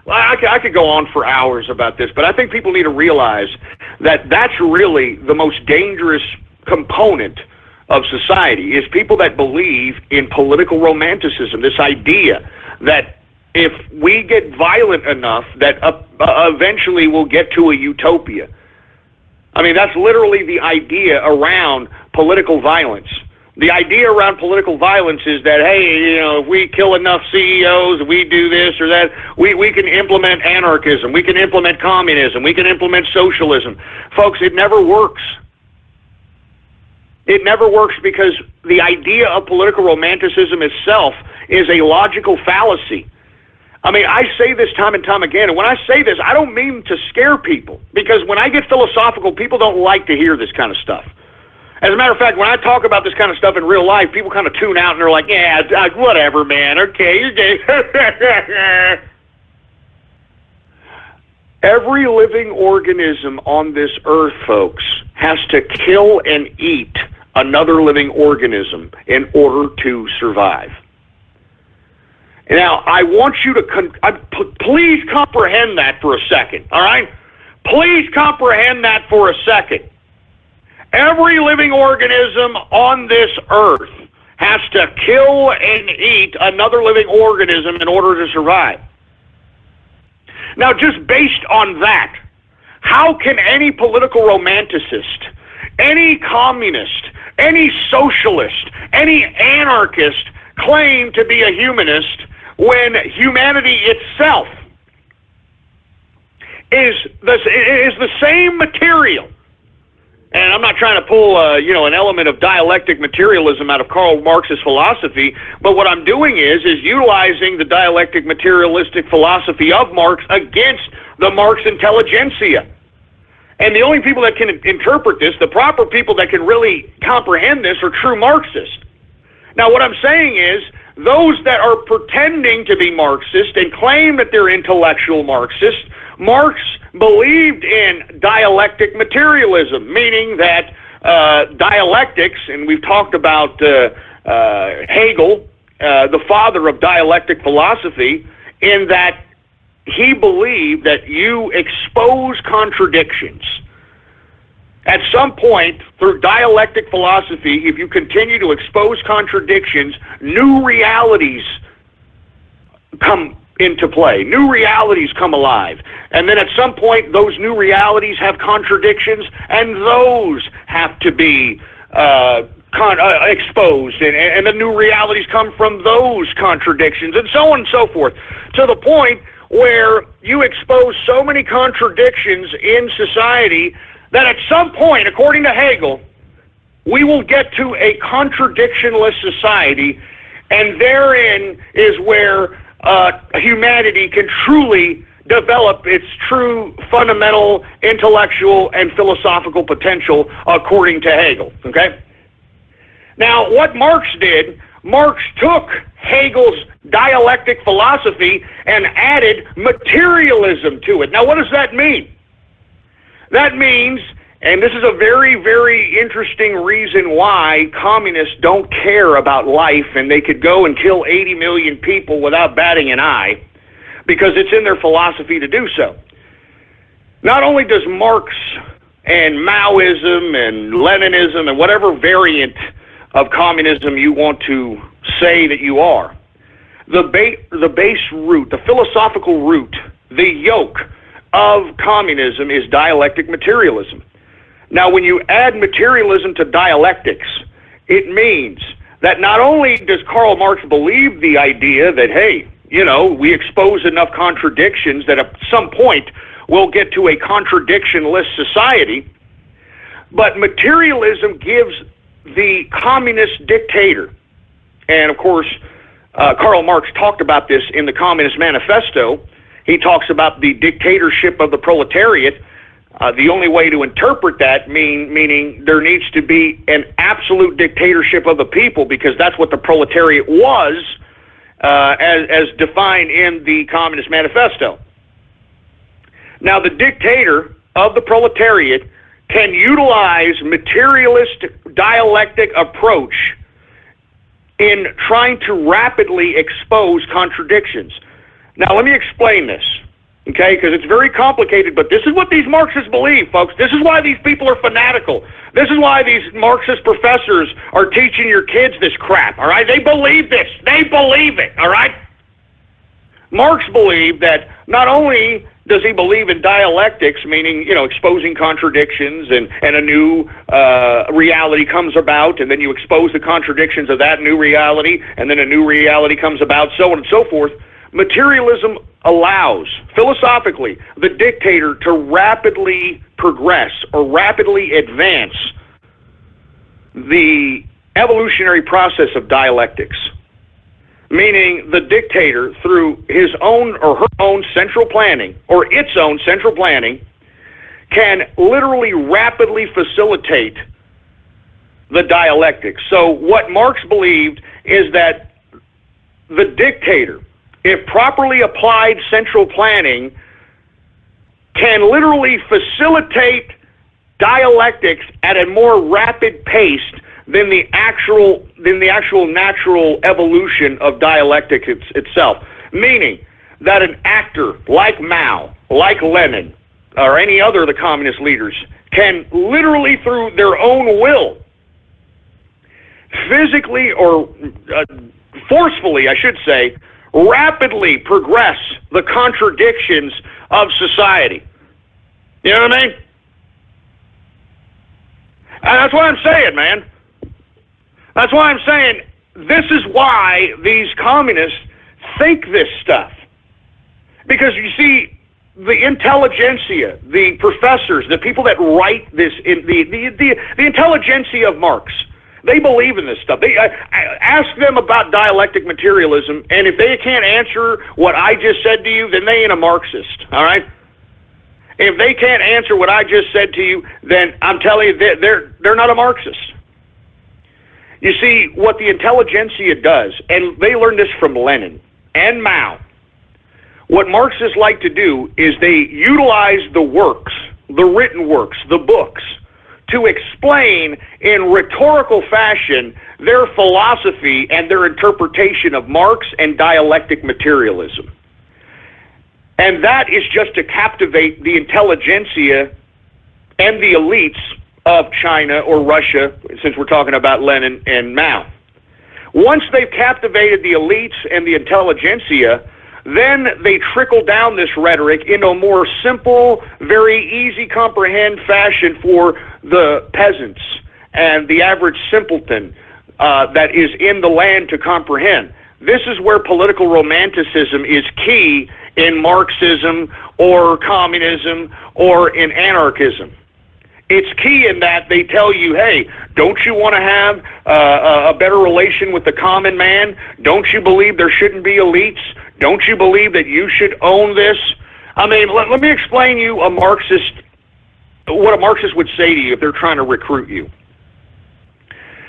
I could go on for hours about this, but I think people need to realize that that's really the most dangerous component of society, is people that believe in political romanticism, this idea that if we get violent enough, that eventually we'll get to a utopia. I mean, that's literally the idea around political violence, The idea around political violence is that, hey, if we kill enough CEOs, we do this or that, we can implement anarchism, we can implement communism, we can implement socialism. Folks, it never works. It never works because the idea of political romanticism itself is a logical fallacy. I mean, I say this time and time again, and when I say this, I don't mean to scare people, because when I get philosophical, people don't like to hear this kind of stuff. As a matter of fact, when I talk about this kind of stuff in real life, people kind of tune out and they're like, yeah, whatever, man, okay, you're gay. Every living organism on this earth, folks, has to kill and eat another living organism in order to survive. Now, I want you to, please comprehend that for a second, all right? Please comprehend that for a second. Every living organism on this earth has to kill and eat another living organism in order to survive. Now, just based on that, how can any political romanticist, any communist, any socialist, any anarchist claim to be a humanist when humanity itself is the same material? And I'm not trying to pull, an element of dialectic materialism out of Karl Marx's philosophy, but what I'm doing is utilizing the dialectic materialistic philosophy of Marx against the Marx intelligentsia. And the only people that can interpret this, the proper people that can really comprehend this, are true Marxists. Now, what I'm saying is, those that are pretending to be Marxist and claim that they're intellectual Marxists, Marx believed in dialectic materialism, meaning that dialectics, and we've talked about Hegel, the father of dialectic philosophy, in that he believed that you expose contradictions. At some point, through dialectic philosophy, if you continue to expose contradictions, new realities come into play. New realities come alive. And then at some point, those new realities have contradictions, and those have to be exposed. And the new realities come from those contradictions, and so on and so forth, to the point where you expose so many contradictions in society that at some point, according to Hegel, we will get to a contradictionless society, and therein is where humanity can truly develop its true fundamental intellectual and philosophical potential, according to Hegel. Okay? Now, what Marx did, Marx took Hegel's dialectic philosophy and added materialism to it. Now, what does that mean? That means, and this is a very, very interesting reason why communists don't care about life and they could go and kill 80 million people without batting an eye, because it's in their philosophy to do so. Not only does Marx and Maoism and Leninism and whatever variant of communism you want to say that you are, the base root, the philosophical root, the yoke of communism is dialectic materialism. Now, when you add materialism to dialectics, it means that not only does Karl Marx believe the idea that, hey, we expose enough contradictions that at some point we'll get to a contradictionless society, but materialism gives the communist dictator, and of course, Karl Marx talked about this in the Communist Manifesto. He talks about the dictatorship of the proletariat. The only way to interpret that meaning there needs to be an absolute dictatorship of the people, because that's what the proletariat was, as defined in the Communist Manifesto. Now, the dictator of the proletariat can utilize materialist dialectic approach in trying to rapidly expose contradictions. Now, let me explain this, okay, because it's very complicated, but this is what these Marxists believe, folks. This is why these people are fanatical. This is why these Marxist professors are teaching your kids this crap, all right? They believe this. They believe it, all right? Marx believed that not only Does he believe in dialectics, meaning, exposing contradictions and a new reality comes about, and then you expose the contradictions of that new reality, and then a new reality comes about, so on and so forth? Materialism allows, philosophically, the dictator to rapidly progress or rapidly advance the evolutionary process of dialectics. Meaning the dictator, through his own or her own central planning, or its own central planning, can literally rapidly facilitate the dialectics. So what Marx believed is that the dictator, if properly applied central planning, can literally facilitate dialectics at a more rapid pace than the actual natural evolution of dialectics itself. Meaning that an actor like Mao, like Lenin, or any other of the communist leaders can literally, through their own will, physically or forcefully, I should say, rapidly progress the contradictions of society. You know what I mean? And that's what I'm saying, man. That's why I'm saying this is why these communists think this stuff. Because you see, the intelligentsia, the professors, the people that write this, the intelligentsia of Marx, they believe in this stuff. They ask them about dialectic materialism, and if they can't answer what I just said to you, then they ain't a Marxist, all right? If they can't answer what I just said to you, then I'm telling you, they're not a Marxist. You see, what the intelligentsia does, and they learned this from Lenin and Mao, what Marxists like to do is they utilize the works, the written works, the books, to explain in rhetorical fashion their philosophy and their interpretation of Marx and dialectic materialism. And that is just to captivate the intelligentsia and the elites of China or Russia, since we're talking about Lenin and Mao. Once they've captivated the elites and the intelligentsia, then they trickle down this rhetoric in a more simple, very easy comprehend fashion for the peasants and the average simpleton that is in the land to comprehend. This is where political romanticism is key in Marxism or communism or in anarchism. It's key in that they tell you, hey, don't you want to have a better relation with the common man? Don't you believe there shouldn't be elites? Don't you believe that you should own this? I mean, let me explain you what a Marxist would say to you if they're trying to recruit you.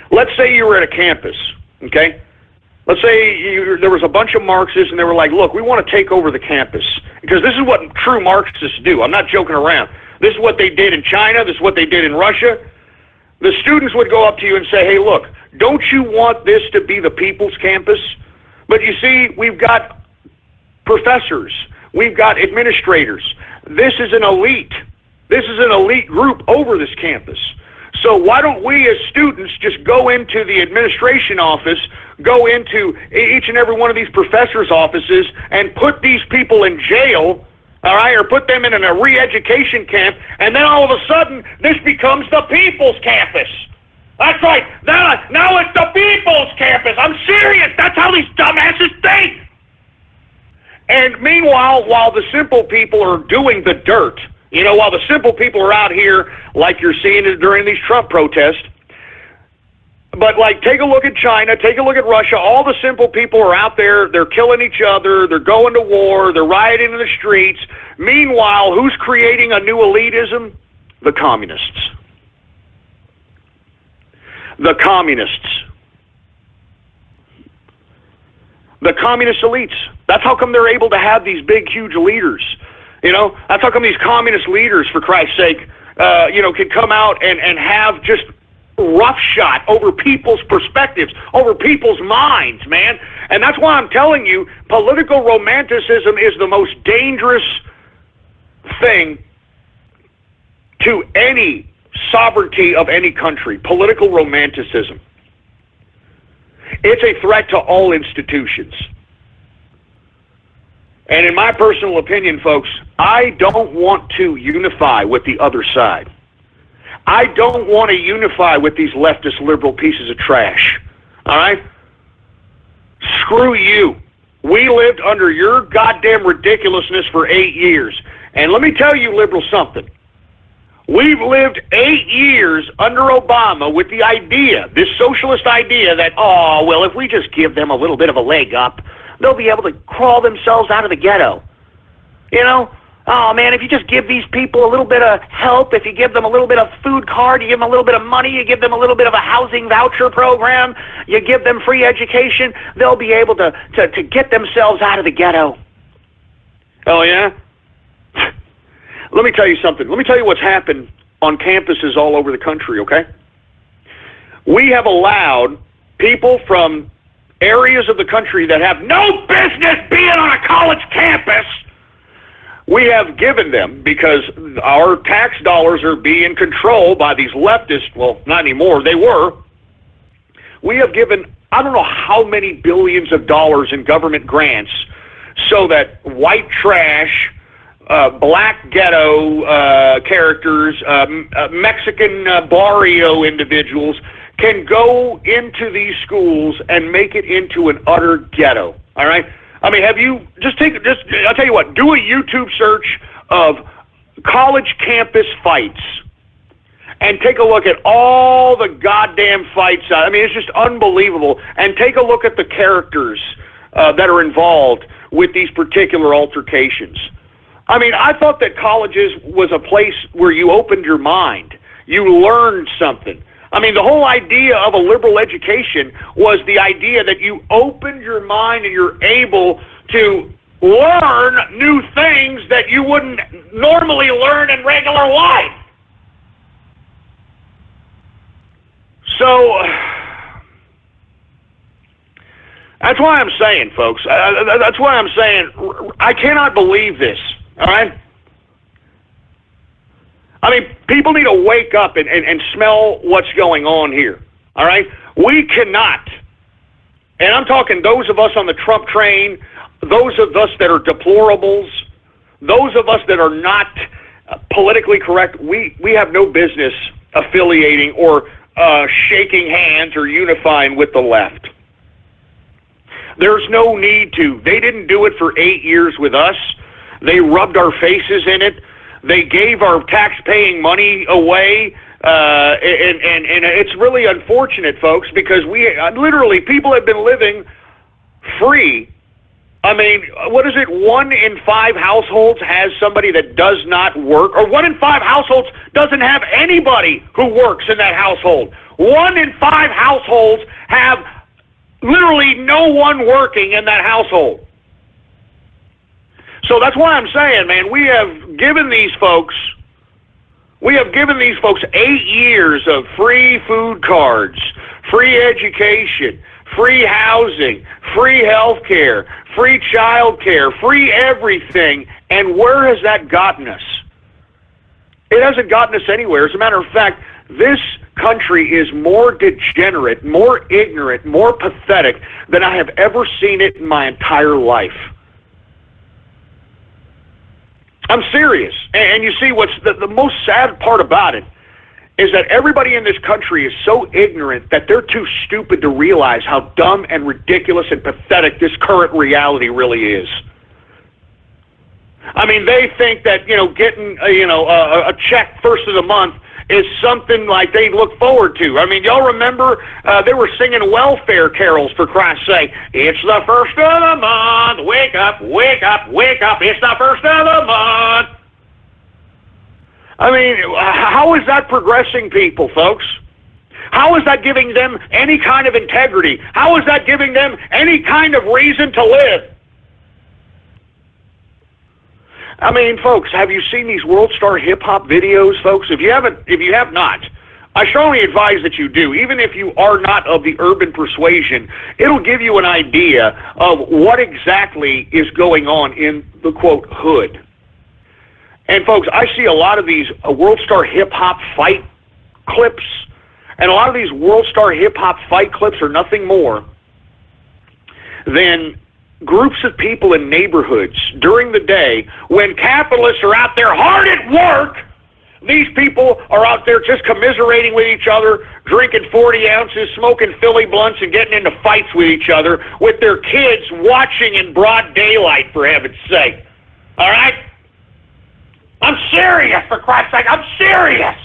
Let's say you were at a campus, okay? Let's say there was a bunch of Marxists and they were like, look, we want to take over the campus. Because this is what true Marxists do. I'm not joking around. This is what they did in China. This is what they did in Russia. The students would go up to you and say, hey, look, don't you want this to be the people's campus? But you see, we've got professors. We've got administrators. This is an elite. This is an elite group over this campus. So why don't we as students just go into the administration office, go into each and every one of these professors' offices and put these people in jail, all right, or put them in a re-education camp, and then all of a sudden, this becomes the people's campus. That's right. Now it's the people's campus. I'm serious. That's how these dumbasses think. And meanwhile, while the simple people are doing the dirt, while the simple people are out here, like you're seeing it during these Trump protests, but like take a look at China, take a look at Russia, all the simple people are out there, they're killing each other, they're going to war, they're rioting in the streets. Meanwhile, who's creating a new elitism? The communists. The communists. The communist elites. That's how come they're able to have these big, huge leaders. That's how come these communist leaders, for Christ's sake, can come out and have just roughshod over people's perspectives, over people's minds, man. And that's why I'm telling you, political romanticism is the most dangerous thing to any sovereignty of any country. Political romanticism. It's a threat to all institutions. And in my personal opinion, folks, I don't want to unify with the other side. I don't want to unify with these leftist liberal pieces of trash. All right? Screw you. We lived under your goddamn ridiculousness for 8 years. And let me tell you, liberals, something. We've lived 8 years under Obama with the idea, this socialist idea that, oh, well, if we just give them a little bit of a leg up, they'll be able to crawl themselves out of the ghetto. You know? Oh, man, if you just give these people a little bit of help, if you give them a little bit of food card, you give them a little bit of money, you give them a little bit of a housing voucher program, you give them free education, they'll be able to get themselves out of the ghetto. Oh, yeah? Let me tell you something. Let me tell you what's happened on campuses all over the country, okay? We have allowed people from areas of the country that have no business being on a college campus. We have given them, because our tax dollars are being controlled by these leftists, well, not anymore, they were. We have given, I don't know how many billions of dollars in government grants so that white trash, black ghetto characters, Mexican barrio individuals can go into these schools and make it into an utter ghetto, all right? I mean, I'll tell you what, do a YouTube search of college campus fights and take a look at all the goddamn fights. I mean, it's just unbelievable. And take a look at the characters that are involved with these particular altercations. I mean, I thought that colleges was a place where you opened your mind. You learned something. I mean, the whole idea of a liberal education was the idea that you opened your mind and you're able to learn new things that you wouldn't normally learn in regular life. So, that's why I'm saying, folks, that's why I'm saying I cannot believe this, all right? I mean, people need to wake up and smell what's going on here, all right? We cannot, and I'm talking those of us on the Trump train, those of us that are deplorables, those of us that are not politically correct, we have no business affiliating or shaking hands or unifying with the left. There's no need to. They didn't do it for 8 years with us. They rubbed our faces in it. They gave our tax-paying money away, and it's really unfortunate, folks, because we literally, people have been living free. I mean, what is it? 1 in 5 households has somebody that does not work, or 1 in 5 households doesn't have anybody who works in that household. 1 in 5 households have literally no one working in that household. So that's why I'm saying, man, we have given these folks 8 years of free food cards, free education, free housing, free health care, free child care, free everything. And where has that gotten us? It hasn't gotten us anywhere. As a matter of fact, this country is more degenerate, more ignorant, more pathetic than I have ever seen it in my entire life. I'm serious. And you see, what's the most sad part about it is that everybody in this country is so ignorant that they're too stupid to realize how dumb and ridiculous and pathetic this current reality really is. I mean, they think that, getting a check first of the month is something like they look forward to. I mean, y'all remember they were singing welfare carols, for Christ's sake. It's the first of the month. Wake up, wake up, wake up. It's the first of the month. I mean, how is that progressing people, folks? How is that giving them any kind of integrity? How is that giving them any kind of reason to live? I mean, folks, have you seen these World Star hip-hop videos, folks? If you have not, I strongly advise that you do. Even if you are not of the urban persuasion, it'll give you an idea of what exactly is going on in the, quote, hood. And, folks, I see a lot of these World Star hip-hop fight clips, and a lot of these World Star hip-hop fight clips are nothing more than groups of people in neighborhoods during the day when capitalists are out there hard at work. These people are out there just commiserating with each other, drinking 40 ounces, smoking Philly blunts, and getting into fights with each other with their kids watching in broad daylight, for heaven's sake. All right? I'm serious, for Christ's sake. I'm serious.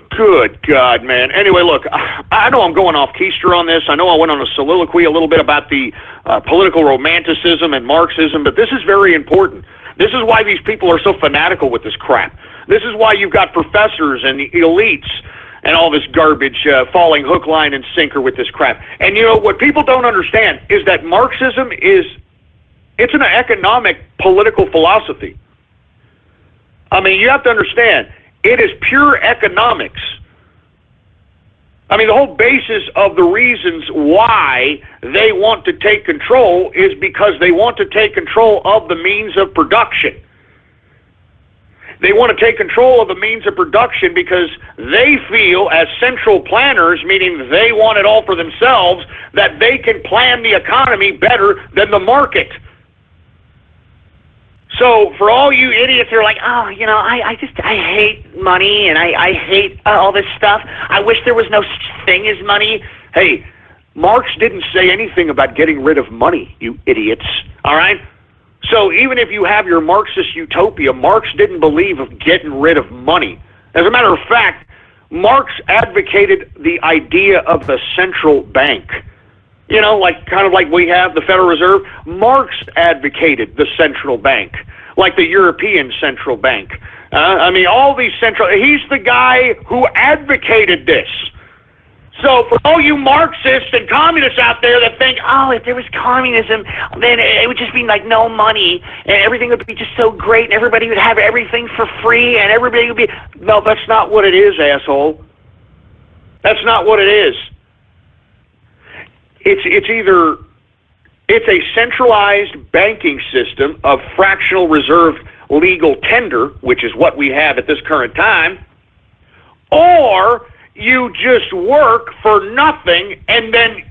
Good God, man. Anyway, look, I know I'm going off keister on this. I know I went on a soliloquy a little bit about the political romanticism and Marxism, but this is very important. This is why these people are so fanatical with this crap. This is why you've got professors and the elites and all this garbage falling hook, line, and sinker with this crap. And you know, what people don't understand is that Marxism it's an economic political philosophy. I mean, you have to understand, it is pure economics. I mean, the whole basis of the reasons why they want to take control is because they want to take control of the means of production. They want to take control of the means of production because they feel, as central planners, meaning they want it all for themselves, that they can plan the economy better than the market. So for all you idiots who are like, oh, you know, I hate money and I hate all this stuff. I wish there was no such thing as money. Hey, Marx didn't say anything about getting rid of money, you idiots. All right? So even if you have your Marxist utopia, Marx didn't believe of getting rid of money. As a matter of fact, Marx advocated the idea of the central bank. You know, kind of like we have the Federal Reserve. Marx advocated the central bank, like the European Central Bank. I mean, all these he's the guy who advocated this. So for all you Marxists and communists out there that think, oh, if there was communism, then it would just be like no money, and everything would be just so great, and everybody would have everything for free, and everybody would be... No, that's not what it is, asshole. That's not what it is. It's a centralized banking system of fractional reserve legal tender, which is what we have at this current time, or you just work for nothing, and then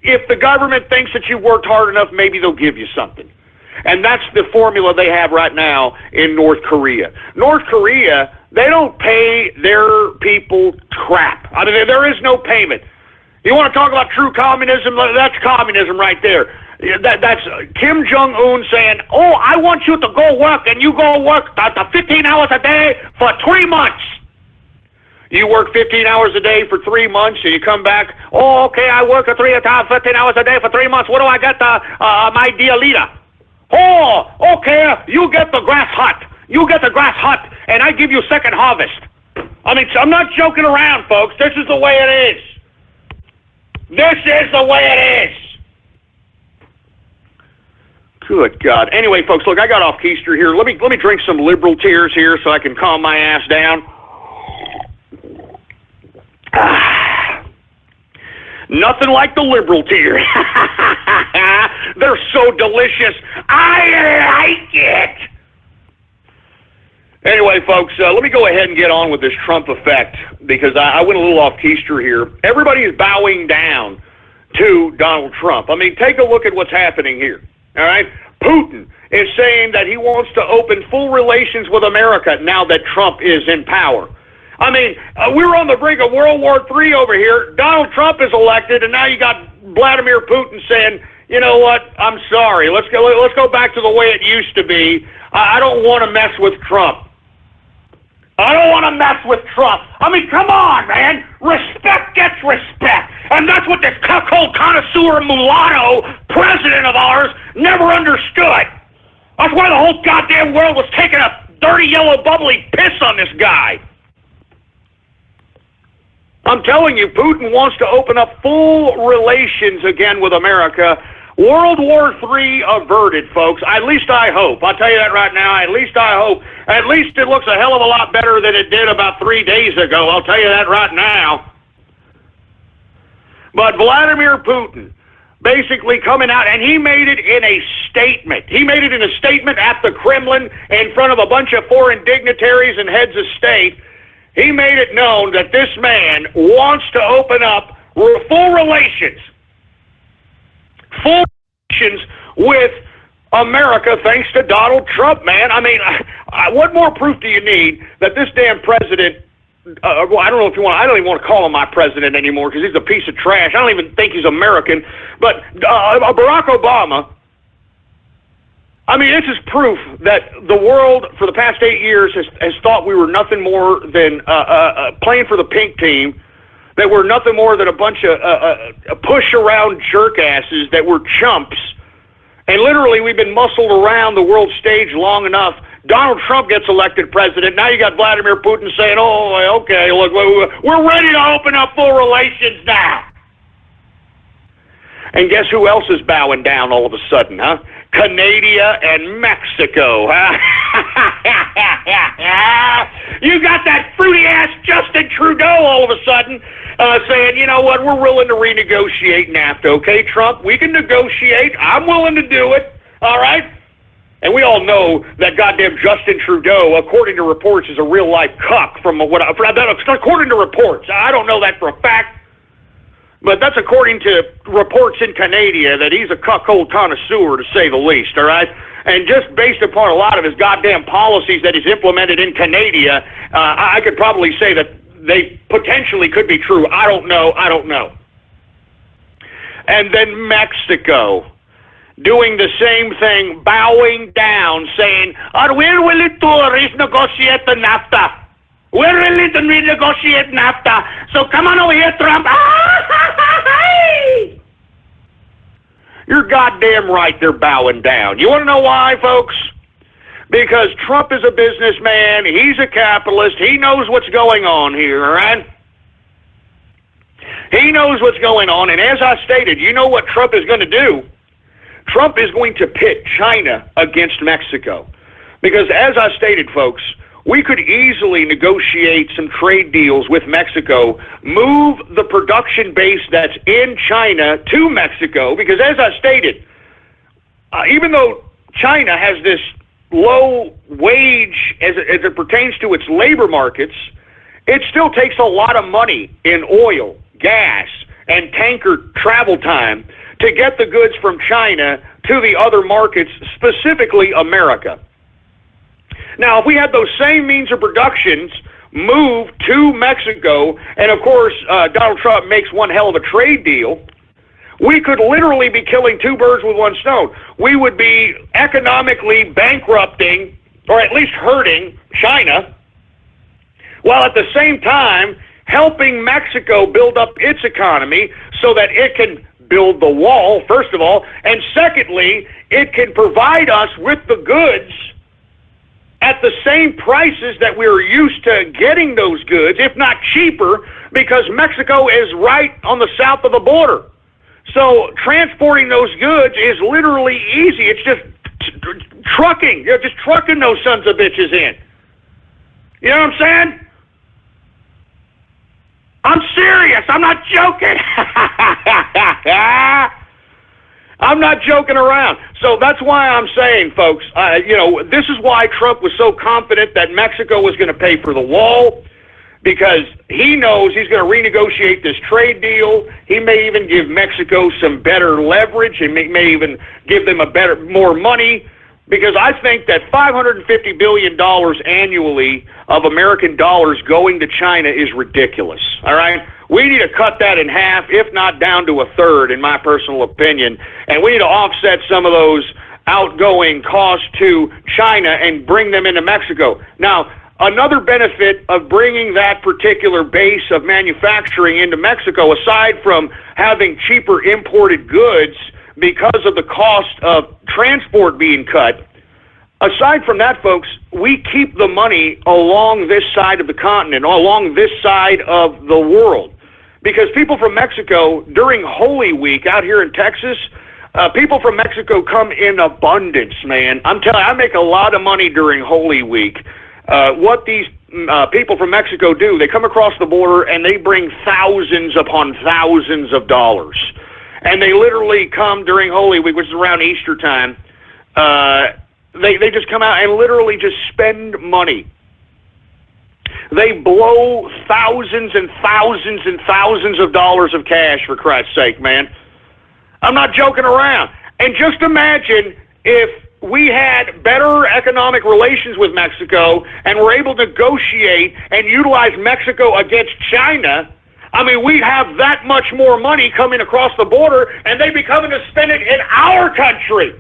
if the government thinks that you worked hard enough, maybe they'll give you something. And that's the formula they have right now in North Korea. North Korea, they don't pay their people crap. I mean, there is no payment. You want to talk about true communism? That's communism right there. That's Kim Jong-un saying, oh, I want you to go work, and you go work 15 hours a day for 3 months. You work 15 hours a day for 3 months, and you come back, oh, okay, I work 15 hours a day for 3 months. What do I get, my dear leader? Oh, okay, you get the grass hut. You get the grass hut, and I give you second harvest. I mean, I'm not joking around, folks. This is the way it is. This is the way it is. Good God. Anyway, folks, look, I got off keister here. Let me drink some liberal tears here so I can calm my ass down. Nothing like the liberal tears. They're so delicious. I like it. Anyway, folks, let me go ahead and get on with this Trump effect because I went a little off keister here. Everybody is bowing down to Donald Trump. I mean, take a look at what's happening here. All right? Putin is saying that he wants to open full relations with America now that Trump is in power. I mean, we're on the brink of World War III over here. Donald Trump is elected, and now you got Vladimir Putin saying, you know what, I'm sorry. Let's go back to the way it used to be. I don't want to mess with Trump. I don't want to mess with Trump. I mean, come on, man. Respect gets respect. And that's what this cuckold connoisseur mulatto president of ours never understood. That's why the whole goddamn world was taking a dirty, yellow, bubbly piss on this guy. I'm telling you, Putin wants to open up full relations again with America. World War III averted, folks. At least I hope. I'll tell you that right now. At least I hope. At least it looks a hell of a lot better than it did about 3 days ago. I'll tell you that right now. But Vladimir Putin basically coming out, and he made it in a statement. He made it in a statement at the Kremlin in front of a bunch of foreign dignitaries and heads of state. He made it known that this man wants to open up full relations full relations with America thanks to Donald Trump, man. I mean, what more proof do you need that this damn president, well, I don't know if you want, I don't even want to call him my president anymore because he's a piece of trash. I don't even think he's American. But Barack Obama, I mean, this is proof that the world for the past 8 years has thought we were nothing more than playing for the pink team, that we're nothing more than a bunch of push-around jerk-asses, that we're chumps. And literally, we've been muscled around the world stage long enough. Donald Trump gets elected president. Now you got Vladimir Putin saying, oh, okay, look, we're ready to open up full relations now. And guess who else is bowing down all of a sudden, huh? Canada and Mexico, huh? You got that fruity-ass Justin Trudeau all of a sudden saying, you know what, we're willing to renegotiate NAFTA, okay, Trump? We can negotiate. I'm willing to do it, all right? And we all know that goddamn Justin Trudeau, according to reports, is a real-life cuck according to reports. I don't know that for a fact. But that's according to reports in Canada that he's a cuckold connoisseur, to say the least, all right? And just based upon a lot of his goddamn policies that he's implemented in Canada, I could probably say that they potentially could be true. I don't know. And then Mexico doing the same thing, bowing down, saying, we're willing to renegotiate the NAFTA. We're willing to renegotiate NAFTA. So come on over here, Trump. You're goddamn right they're bowing down. You want to know why, folks? Because Trump is a businessman. He's a capitalist. He knows what's going on here, all right? He knows what's going on. And as I stated, you know what Trump is going to do? Trump is going to pit China against Mexico. Because as I stated, folks, we could easily negotiate some trade deals with Mexico, move the production base that's in China to Mexico, because as I stated, even though China has this low wage as it pertains to its labor markets, it still takes a lot of money in oil, gas, and tanker travel time to get the goods from China to the other markets, specifically America. Now, if we had those same means of productions moved to Mexico, and of course Donald Trump makes one hell of a trade deal, we could literally be killing two birds with one stone. We would be economically bankrupting, or at least hurting, China, while at the same time helping Mexico build up its economy so that it can build the wall, first of all, and secondly, it can provide us with the goods at the same prices that we're used to getting those goods, if not cheaper, because Mexico is right on the south of the border. So transporting those goods is literally easy. It's just trucking. You're just trucking those sons of bitches in. You know what I'm saying? I'm serious. I'm not joking. I'm not joking around. So that's why I'm saying, folks, this is why Trump was so confident that Mexico was going to pay for the wall, because he knows he's going to renegotiate this trade deal. He may even give Mexico some better leverage. He may even give them more money, because I think that $550 billion annually of American dollars going to China is ridiculous, all right? We need to cut that in half, if not down to a third, in my personal opinion. And we need to offset some of those outgoing costs to China and bring them into Mexico. Now, another benefit of bringing that particular base of manufacturing into Mexico, aside from having cheaper imported goods because of the cost of transport being cut, aside from that, folks, we keep the money along this side of the continent, along this side of the world. Because people from Mexico, during Holy Week out here in Texas, people from Mexico come in abundance, man. I'm telling you, I make a lot of money during Holy Week. What these people from Mexico do, they come across the border and they bring thousands upon thousands of dollars. And they literally come during Holy Week, which is around Easter time. They just come out and literally just spend money. They blow thousands and thousands and thousands of dollars of cash, for Christ's sake, man. I'm not joking around. And just imagine if we had better economic relations with Mexico and were able to negotiate and utilize Mexico against China. I mean, we have that much more money coming across the border, and they'd be coming to spend it in our country.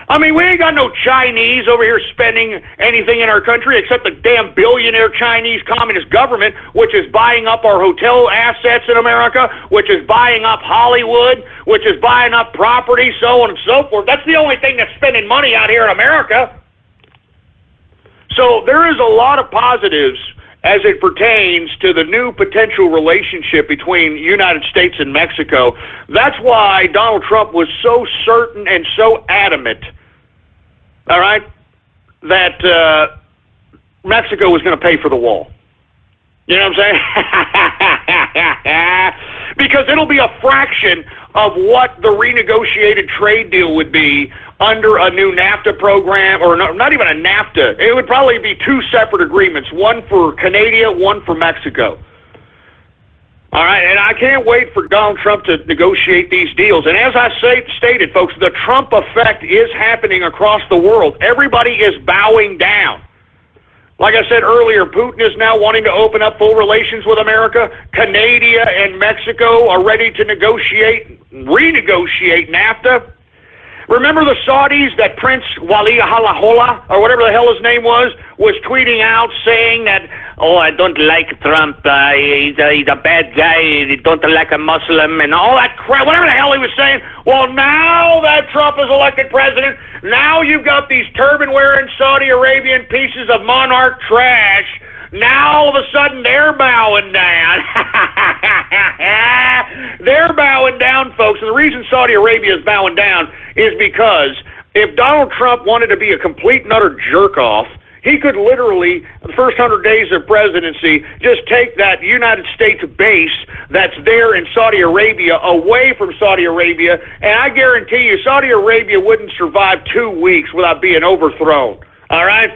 I mean, we ain't got no Chinese over here spending anything in our country except the damn billionaire Chinese communist government, which is buying up our hotel assets in America, which is buying up Hollywood, which is buying up property, so on and so forth. That's the only thing that's spending money out here in America. So there is a lot of positives as it pertains to the new potential relationship between the United States and Mexico. That's why Donald Trump was so certain and so adamant, all right, that Mexico was going to pay for the wall. You know what I'm saying? Because it'll be a fraction of what the renegotiated trade deal would be under a new NAFTA program, or not even a NAFTA. It would probably be two separate agreements, one for Canada, one for Mexico. All right, and I can't wait for Donald Trump to negotiate these deals. And as I stated, folks, the Trump effect is happening across the world. Everybody is bowing down. Like I said earlier, Putin is now wanting to open up full relations with America. Canada and Mexico are ready to renegotiate NAFTA. Remember the Saudis that Prince Wali Halahola, or whatever the hell his name was tweeting out saying that, oh, I don't like Trump, he's a bad guy, he don't like a Muslim, and all that crap, whatever the hell he was saying. Well, now that Trump is elected president, now you've got these turban-wearing Saudi Arabian pieces of monarch trash. Now all of a sudden they're bowing down. They're bowing down, folks. And the reason Saudi Arabia is bowing down is because if Donald Trump wanted to be a complete and utter jerk-off, he could literally, the first 100 days of presidency, just take that United States base that's there in Saudi Arabia away from Saudi Arabia, and I guarantee you Saudi Arabia wouldn't survive 2 weeks without being overthrown. All right?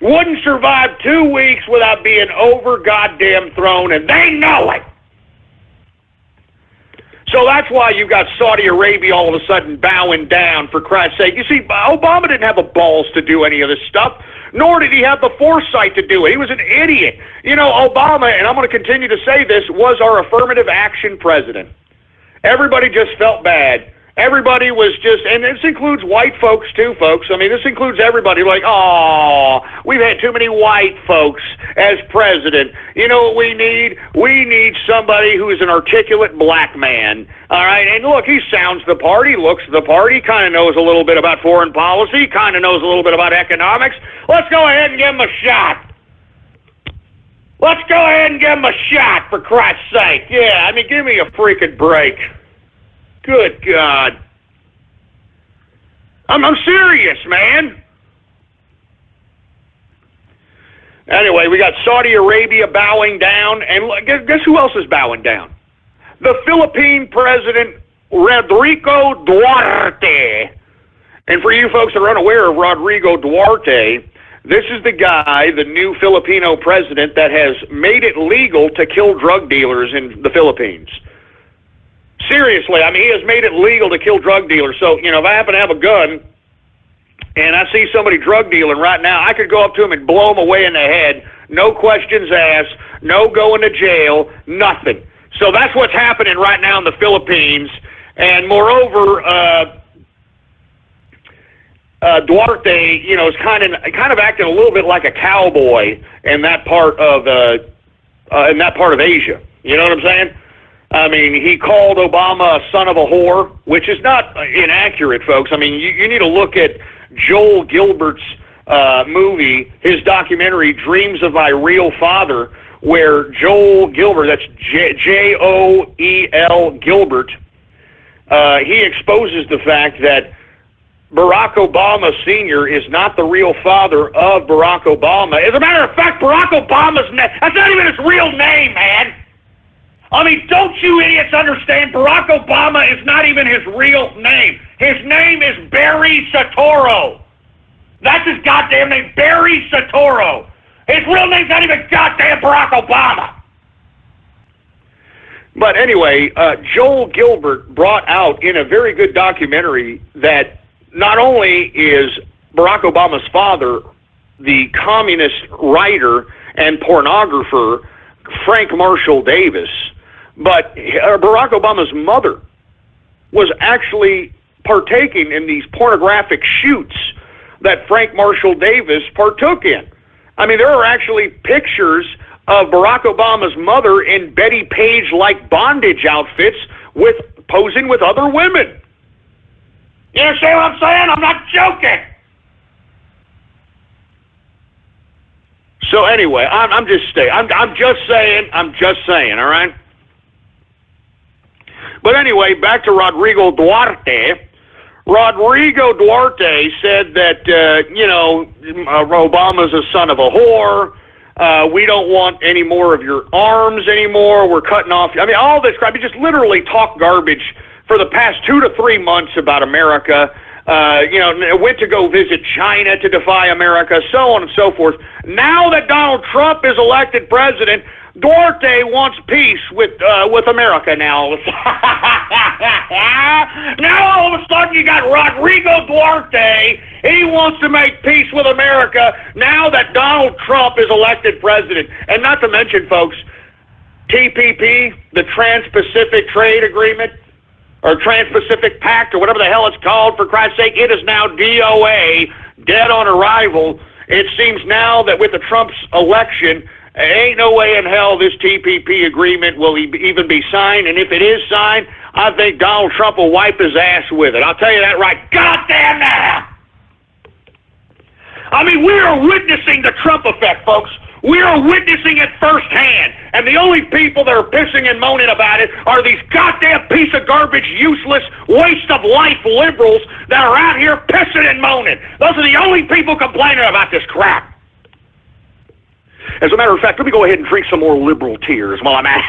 Wouldn't survive 2 weeks without being over-goddamn thrown, and they know it. So that's why you got Saudi Arabia all of a sudden bowing down, for Christ's sake. You see, Obama didn't have the balls to do any of this stuff, nor did he have the foresight to do it. He was an idiot. You know, Obama, and I'm going to continue to say this, was our affirmative action president. Everybody just felt bad. Everybody was just, and this includes white folks too, folks. I mean, this includes everybody. Like, oh, we've had too many white folks as president. You know what we need? We need somebody who is an articulate black man. All right, and look, he sounds the part, he looks the part, he kind of knows a little bit about foreign policy, kind of knows a little bit about economics. Let's go ahead and give him a shot. Let's go ahead and give him a shot, for Christ's sake. Yeah, I mean, give me a freaking break. Good God. I'm serious, man. Anyway, we got Saudi Arabia bowing down, and guess who else is bowing down? The Philippine president, Rodrigo Duterte. And for you folks that are unaware of Rodrigo Duterte, this is the guy, the new Filipino president, that has made it legal to kill drug dealers in the Philippines. Seriously, I mean, he has made it legal to kill drug dealers. So, you know, if I happen to have a gun and I see somebody drug dealing right now, I could go up to him and blow him away in the head. No questions asked, no going to jail, nothing. So that's what's happening right now in the Philippines. And moreover, Duarte, you know, is kind of acting a little bit like a cowboy in that part of Asia. You know what I'm saying? I mean, he called Obama a son of a whore, which is not inaccurate, folks. I mean, you need to look at Joel Gilbert's movie, his documentary, Dreams of My Real Father, where Joel Gilbert, that's Joel Gilbert, he exposes the fact that Barack Obama Sr. is not the real father of Barack Obama. As a matter of fact, Barack Obama's name, that's not even his real name, man. I mean, don't you idiots understand? Barack Obama is not even his real name. His name is Barry Soetoro. That's his goddamn name, Barry Soetoro. His real name's not even goddamn Barack Obama. But anyway, Joel Gilbert brought out in a very good documentary that not only is Barack Obama's father the communist writer and pornographer Frank Marshall Davis, but Barack Obama's mother was actually partaking in these pornographic shoots that Frank Marshall Davis partook in. I mean, there are actually pictures of Barack Obama's mother in Betty Page-like bondage outfits posing with other women. You understand what I'm saying? I'm not joking. So anyway, I'm just saying, all right? But anyway, back to Rodrigo Duarte. Rodrigo Duarte said that, Obama's a son of a whore. We don't want any more of your arms anymore. We're cutting off. I mean, all this crap. He just literally talked garbage for the past 2 to 3 months about America. Went to go visit China to defy America, so on and so forth. Now that Donald Trump is elected president, Duarte wants peace with America now. Now all of a sudden you got Rodrigo Duarte. He wants to make peace with America now that Donald Trump is elected president. And not to mention, folks, TPP, the Trans-Pacific Trade Agreement, or Trans-Pacific Pact, or whatever the hell it's called, for Christ's sake, it is now DOA, dead on arrival. It seems now that with the Trump's election, ain't no way in hell this TPP agreement will even be signed, and if it is signed, I think Donald Trump will wipe his ass with it. I'll tell you that right goddamn now! I mean, we are witnessing the Trump effect, folks. We are witnessing it firsthand, and the only people that are pissing and moaning about it are these goddamn piece of garbage, useless, waste of life liberals that are out here pissing and moaning. Those are the only people complaining about this crap. As a matter of fact, let me go ahead and drink some more liberal tears while I'm at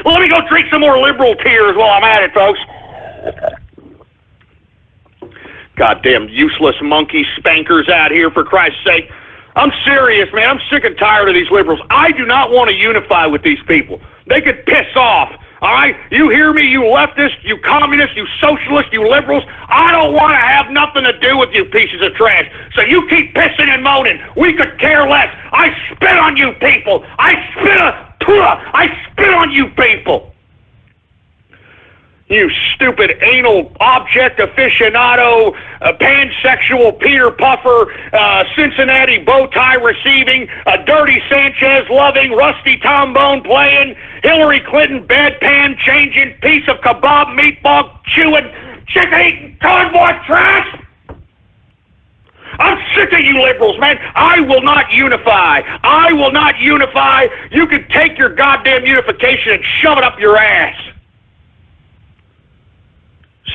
it. Let me go drink some more liberal tears while I'm at it, folks. Goddamn useless monkey spankers out here, for Christ's sake. I'm serious, man. I'm sick and tired of these liberals. I do not want to unify with these people. They could piss off, all right? You hear me, you leftists, you communists, you socialists, you liberals? I don't want to have nothing to do with you pieces of trash. So you keep pissing and moaning. We could care less. I spit on you people. I spit on you people. You stupid anal object aficionado, pansexual Peter Puffer, Cincinnati bow tie receiving, dirty Sanchez loving, rusty trombone playing, Hillary Clinton bedpan changing, piece of kebab meatball chewing, chicken eating, cardboard trash. I'm sick of you liberals, man. I will not unify. I will not unify. You can take your goddamn unification and shove it up your ass.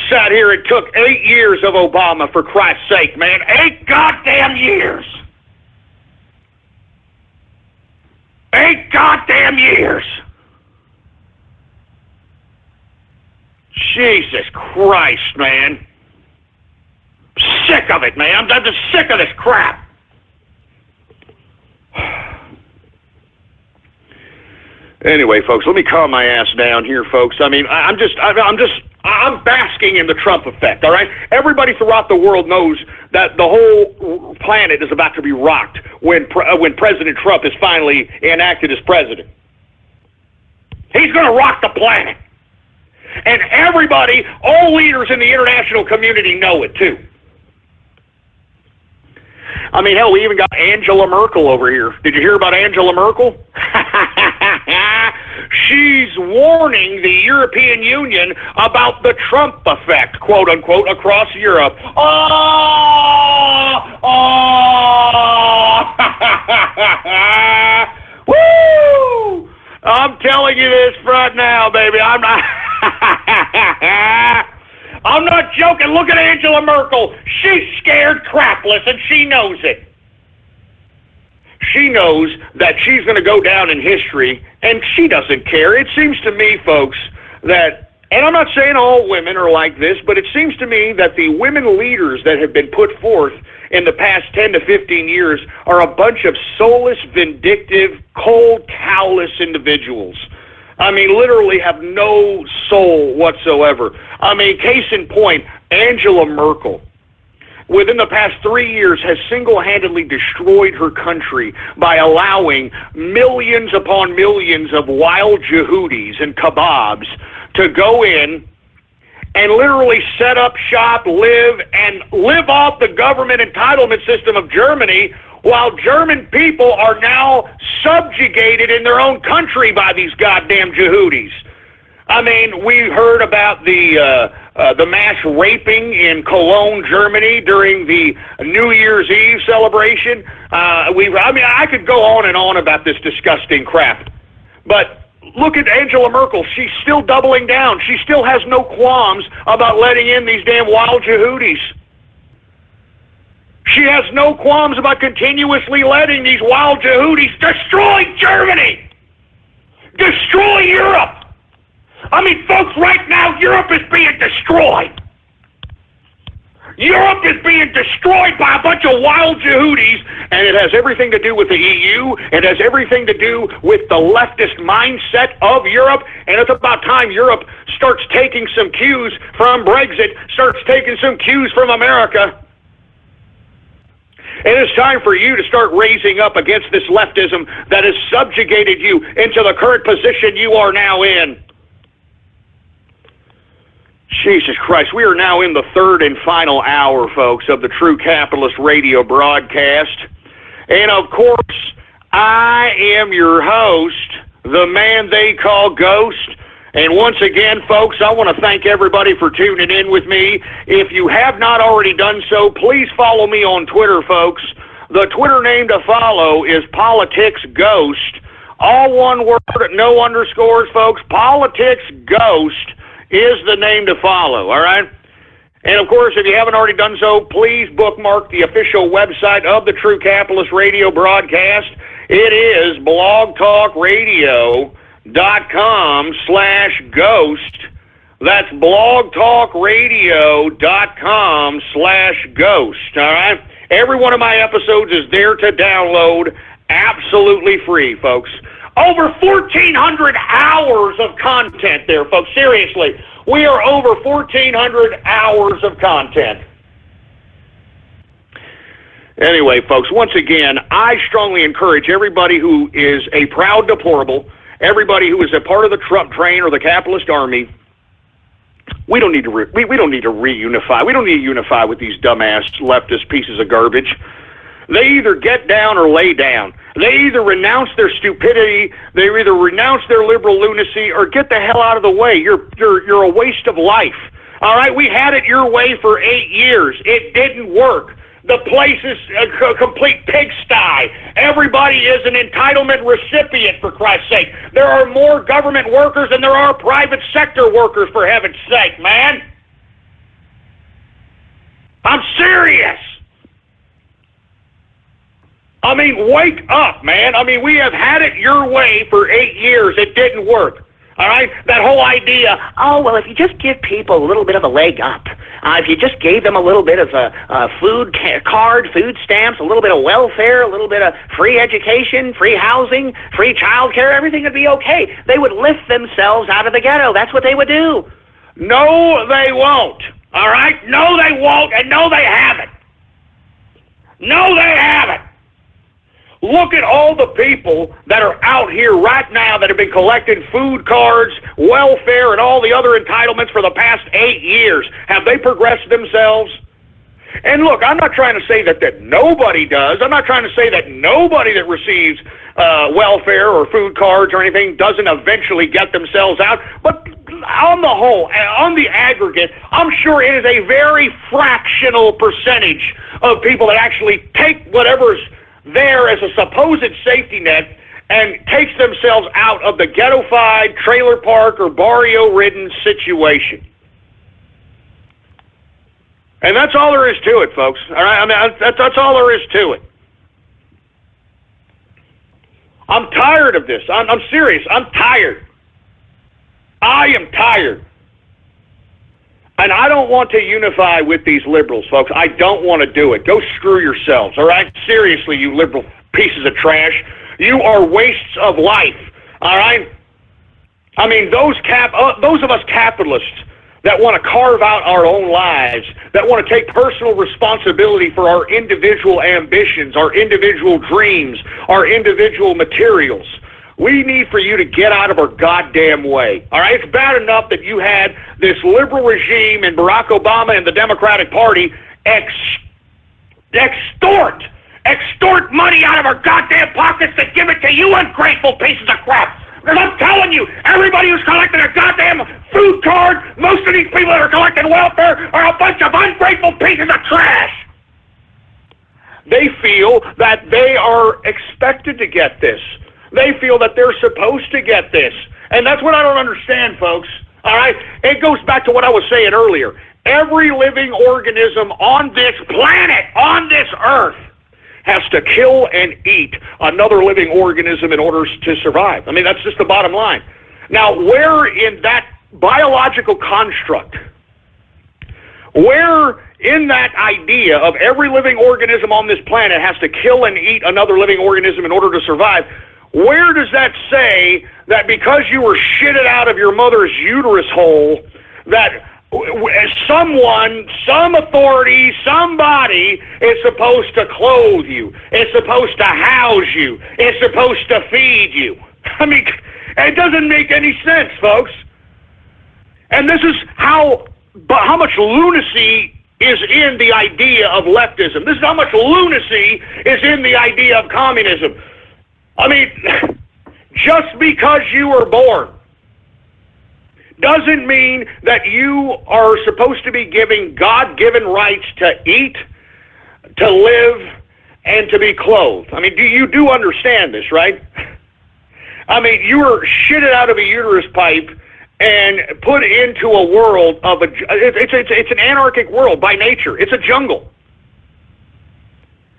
Sat here, it took 8 years of Obama, for Christ's sake, man. 8 goddamn years. 8 goddamn years. Jesus Christ, man. Sick of it, man. I'm just sick of this crap. Anyway, folks, let me calm my ass down here, folks. I mean, I'm basking in the Trump effect, all right? Everybody throughout the world knows that the whole planet is about to be rocked when President Trump is finally enacted as president. He's going to rock the planet. And everybody, all leaders in the international community know it, too. I mean, hell, we even got Angela Merkel over here. Did you hear about Angela Merkel? She's warning the European Union about the Trump effect, quote unquote, across Europe. Woo! I'm telling you this right now, baby. I'm not joking. Look at Angela Merkel. She's scared crapless, and she knows it. She knows that she's going to go down in history, and she doesn't care. It seems to me, folks, that, and I'm not saying all women are like this, but it seems to me that the women leaders that have been put forth in the past 10 to 15 years are a bunch of soulless, vindictive, cold, callous individuals. I mean, literally have no soul whatsoever. I mean, case in point, Angela Merkel, within the past 3 years, has single-handedly destroyed her country by allowing millions upon millions of wild Yehudis and kebabs to go in and literally set up shop, live off the government entitlement system of Germany, while German people are now subjugated in their own country by these goddamn Yehudis. I mean, we heard about the mass raping in Cologne, Germany during the New Year's Eve celebration. I could go on and on about this disgusting crap, but look at Angela Merkel. She's still doubling down. She still has no qualms about letting in these damn wild Yehudis. She has no qualms about continuously letting these wild Yehudis destroy Germany, destroy Europe. I mean, folks, right now, Europe is being destroyed. Europe is being destroyed by a bunch of wild Yehudis, and it has everything to do with the EU. It has everything to do with the leftist mindset of Europe, and it's about time Europe starts taking some cues from Brexit, starts taking some cues from America. It is time for you to start raising up against this leftism that has subjugated you into the current position you are now in. Jesus Christ, we are now in the third and final hour, folks, of the True Capitalist Radio broadcast. And, of course, I am your host, the man they call Ghost. And once again, folks, I want to thank everybody for tuning in with me. If you have not already done so, please follow me on Twitter, folks. The Twitter name to follow is Politics Ghost. All one word, no underscores, folks. Politics Ghost is the name to follow, all right? And, of course, if you haven't already done so, please bookmark the official website of the True Capitalist Radio broadcast. It is blogtalkradio.com/ghost. That's blogtalkradio.com/ghost, all right? Every one of my episodes is there to download absolutely free, folks. Over 1,400 hours of content there, folks. Seriously, we are over 1,400 hours of content. Anyway, folks, once again, I strongly encourage everybody who is a proud deplorable, everybody who is a part of the Trump train or the capitalist army, we don't need to reunify. We don't need to unify with these dumbass leftist pieces of garbage. They either get down or lay down. They either renounce their stupidity, they either renounce their liberal lunacy, or get the hell out of the way. You're a waste of life. All right, we had it your way for 8 years. It didn't work. The place is a complete pigsty. Everybody is an entitlement recipient, for Christ's sake. There are more government workers than there are private sector workers, for heaven's sake, man. I'm serious. I mean, wake up, man. I mean, we have had it your way for 8 years. It didn't work. All right? That whole idea, oh, well, if you just give people a little bit of a leg up, if you just gave them a little bit of a food card, food stamps, a little bit of welfare, a little bit of free education, free housing, free child care, everything would be okay. They would lift themselves out of the ghetto. That's what they would do. No, they won't. All right? No, they won't, and no, they haven't. No, they haven't. Look at all the people that are out here right now that have been collecting food cards, welfare, and all the other entitlements for the past 8 years. Have they progressed themselves? And look, I'm not trying to say that nobody does. I'm not trying to say that nobody that receives welfare or food cards or anything doesn't eventually get themselves out. But on the whole, on the aggregate, I'm sure it is a very fractional percentage of people that actually take whatever's there as a supposed safety net and takes themselves out of the ghettofied, trailer park, or barrio-ridden situation. And that's all there is to it, folks. All right? I mean, that's all there is to it. I'm tired of this. I'm serious. I'm tired. I am tired. And I don't want to unify with these liberals, folks. I don't want to do it. Go screw yourselves, all right? Seriously, you liberal pieces of trash. You are wastes of life, all right? I mean, those of us capitalists that want to carve out our own lives, that want to take personal responsibility for our individual ambitions, our individual dreams, our individual materials. We need for you to get out of our goddamn way. All right? It's bad enough that you had this liberal regime and Barack Obama and the Democratic Party extort money out of our goddamn pockets to give it to you ungrateful pieces of crap. Because I'm telling you, everybody who's collecting a goddamn food card, most of these people that are collecting welfare are a bunch of ungrateful pieces of trash. They feel that they are expected to get this. They feel that they're supposed to get this. And that's what I don't understand, folks. All right? It goes back to what I was saying earlier. Every living organism on this planet, on this earth, has to kill and eat another living organism in order to survive. I mean, that's just the bottom line. Now, where in that biological construct, where in that idea of every living organism on this planet has to kill and eat another living organism in order to survive, where does that say that because you were shitted out of your mother's uterus hole, that someone, some authority, somebody is supposed to clothe you, is supposed to house you, is supposed to feed you? I mean, it doesn't make any sense, folks. And this is how much lunacy is in the idea of leftism. This is how much lunacy is in the idea of communism. I mean, just because you were born doesn't mean that you are supposed to be giving God-given rights to eat, to live, and to be clothed. I mean, you do understand this, right? I mean, you were shitted out of a uterus pipe and put into a world of it's an anarchic world by nature. It's a jungle.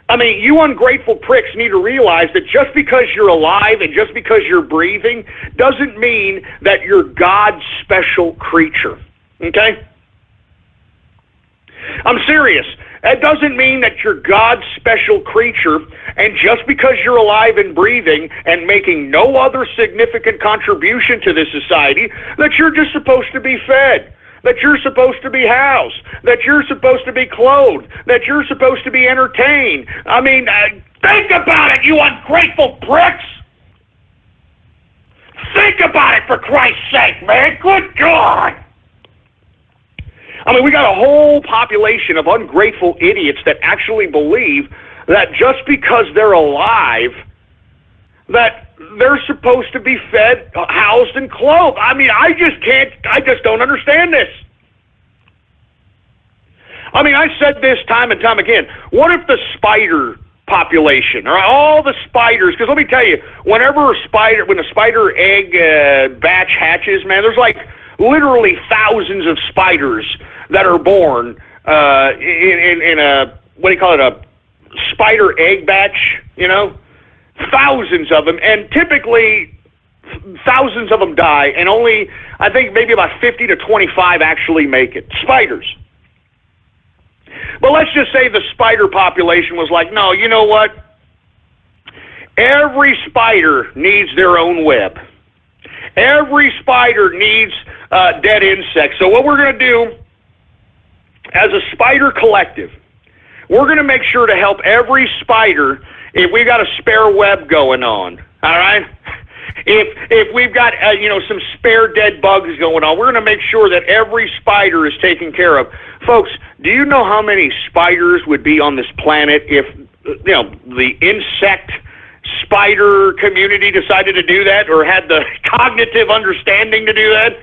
I mean, you ungrateful pricks need to realize that just because you're alive and just because you're breathing doesn't mean that you're God's special creature, okay? I'm serious. That doesn't mean that you're God's special creature, and just because you're alive and breathing and making no other significant contribution to this society, that you're just supposed to be fed, that you're supposed to be housed, that you're supposed to be clothed, that you're supposed to be entertained. I mean, think about it, you ungrateful pricks! Think about it, for Christ's sake, man! Good God! I mean, we got a whole population of ungrateful idiots that actually believe that just because they're alive, that they're supposed to be fed, housed, and clothed. I mean, I just don't understand this. I mean, I said this time and time again. What if the spider population, all right, all the spiders, because let me tell you, when the spider egg batch hatches, man, there's like literally thousands of spiders that are born in a, what do you call it, a spider egg batch, you know? Thousands of them, and typically thousands of them die, and only, I think, maybe about 50 to 25 actually make it. Spiders. But let's just say the spider population was like, no, you know what? Every spider needs their own web. Every spider needs dead insects. So what we're going to do as a spider collective, we're going to make sure to help every spider if we got a spare web going on, all right? If we've got, some spare dead bugs going on, we're going to make sure that every spider is taken care of. Folks, do you know how many spiders would be on this planet if, the insect spider community decided to do that or had the cognitive understanding to do that?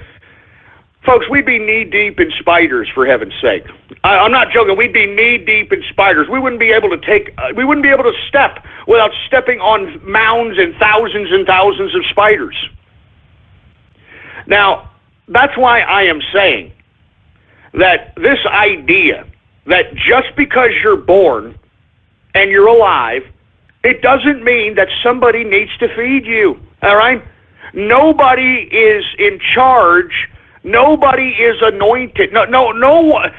Folks, we'd be knee-deep in spiders, for heaven's sake. I'm not joking. We'd be knee-deep in spiders. We wouldn't be able to step without stepping on mounds and thousands of spiders. Now, that's why I am saying that this idea that just because you're born and you're alive, it doesn't mean that somebody needs to feed you, all right? Nobody is in charge. Nobody is anointed. No.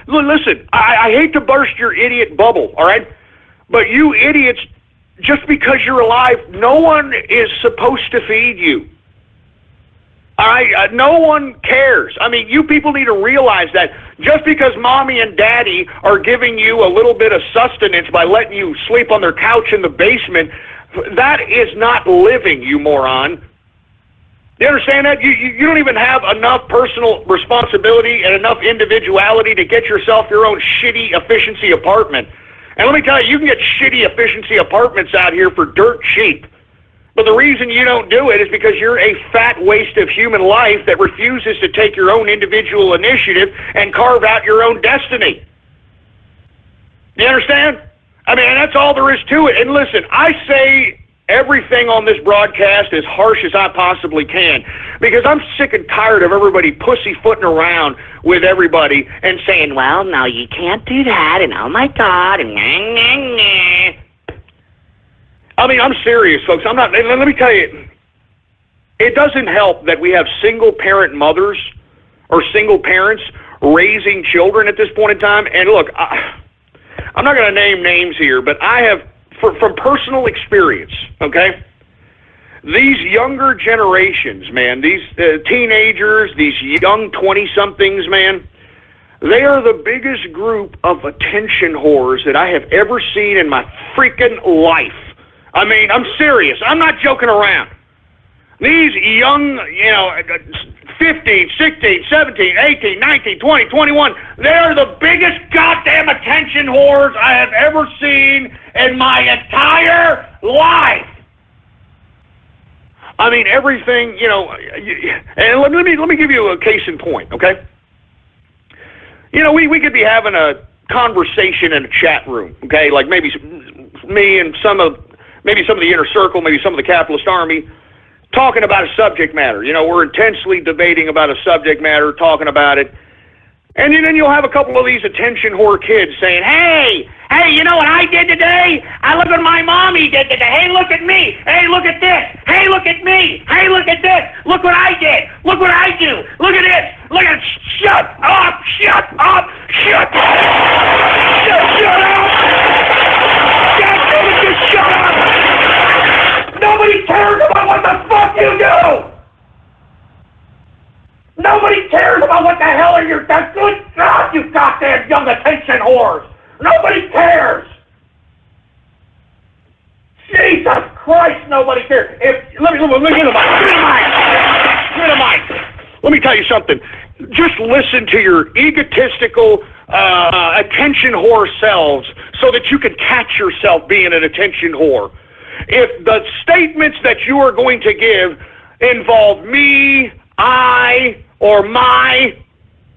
Listen, I hate to burst your idiot bubble, all right? But you idiots, just because you're alive, no one is supposed to feed you. No one cares. I mean, you people need to realize that just because mommy and daddy are giving you a little bit of sustenance by letting you sleep on their couch in the basement, that is not living, you moron. You understand that? You don't even have enough personal responsibility and enough individuality to get yourself your own shitty efficiency apartment. And let me tell you, you can get shitty efficiency apartments out here for dirt cheap. But the reason you don't do it is because you're a fat waste of human life that refuses to take your own individual initiative and carve out your own destiny. You understand? I mean, that's all there is to it. And listen, I say everything on this broadcast as harsh as I possibly can because I'm sick and tired of everybody pussyfooting around with everybody and saying, well, no, you can't do that, and oh my God, and nah, nah, nah. I mean, I'm serious, folks. I'm not. Let me tell you, it doesn't help that we have single-parent mothers or single parents raising children at this point in time. And look, I'm not going to name names here, but I have, from personal experience, okay, these younger generations, man, these teenagers, these young 20-somethings, man, they are the biggest group of attention whores that I have ever seen in my freaking life. I mean, I'm serious. I'm not joking around. These young, 15, 16, 17, 18, 19, 20, 21, they're the biggest goddamn attention whores I have ever seen in my entire life. I mean, everything, and let me give you a case in point, okay? We could be having a conversation in a chat room, okay? Like maybe me and maybe some of the inner circle, maybe some of the capitalist army, talking about a subject matter. We're intensely debating about a subject matter, talking about it. And then you'll have a couple of these attention whore kids saying, hey, you know what I did today? I look what my mommy did today. Hey, look at me. Hey, look at this. Hey, look at me. Hey, look at this. Look what I did. Look what I do. Look at this. Look at it. Shut up. Shut up. Shut up. Shut up. Just shut up. Nobody cares about what the fuck you do. Nobody cares about what the hell are you doing. Good God, you goddamn young attention whores. Nobody cares. Jesus Christ, nobody cares. Let me give me the mic. Let me tell you something. Just listen to your egotistical attention whore selves so that you can catch yourself being an attention whore. If the statements that you are going to give involve me, I, or my,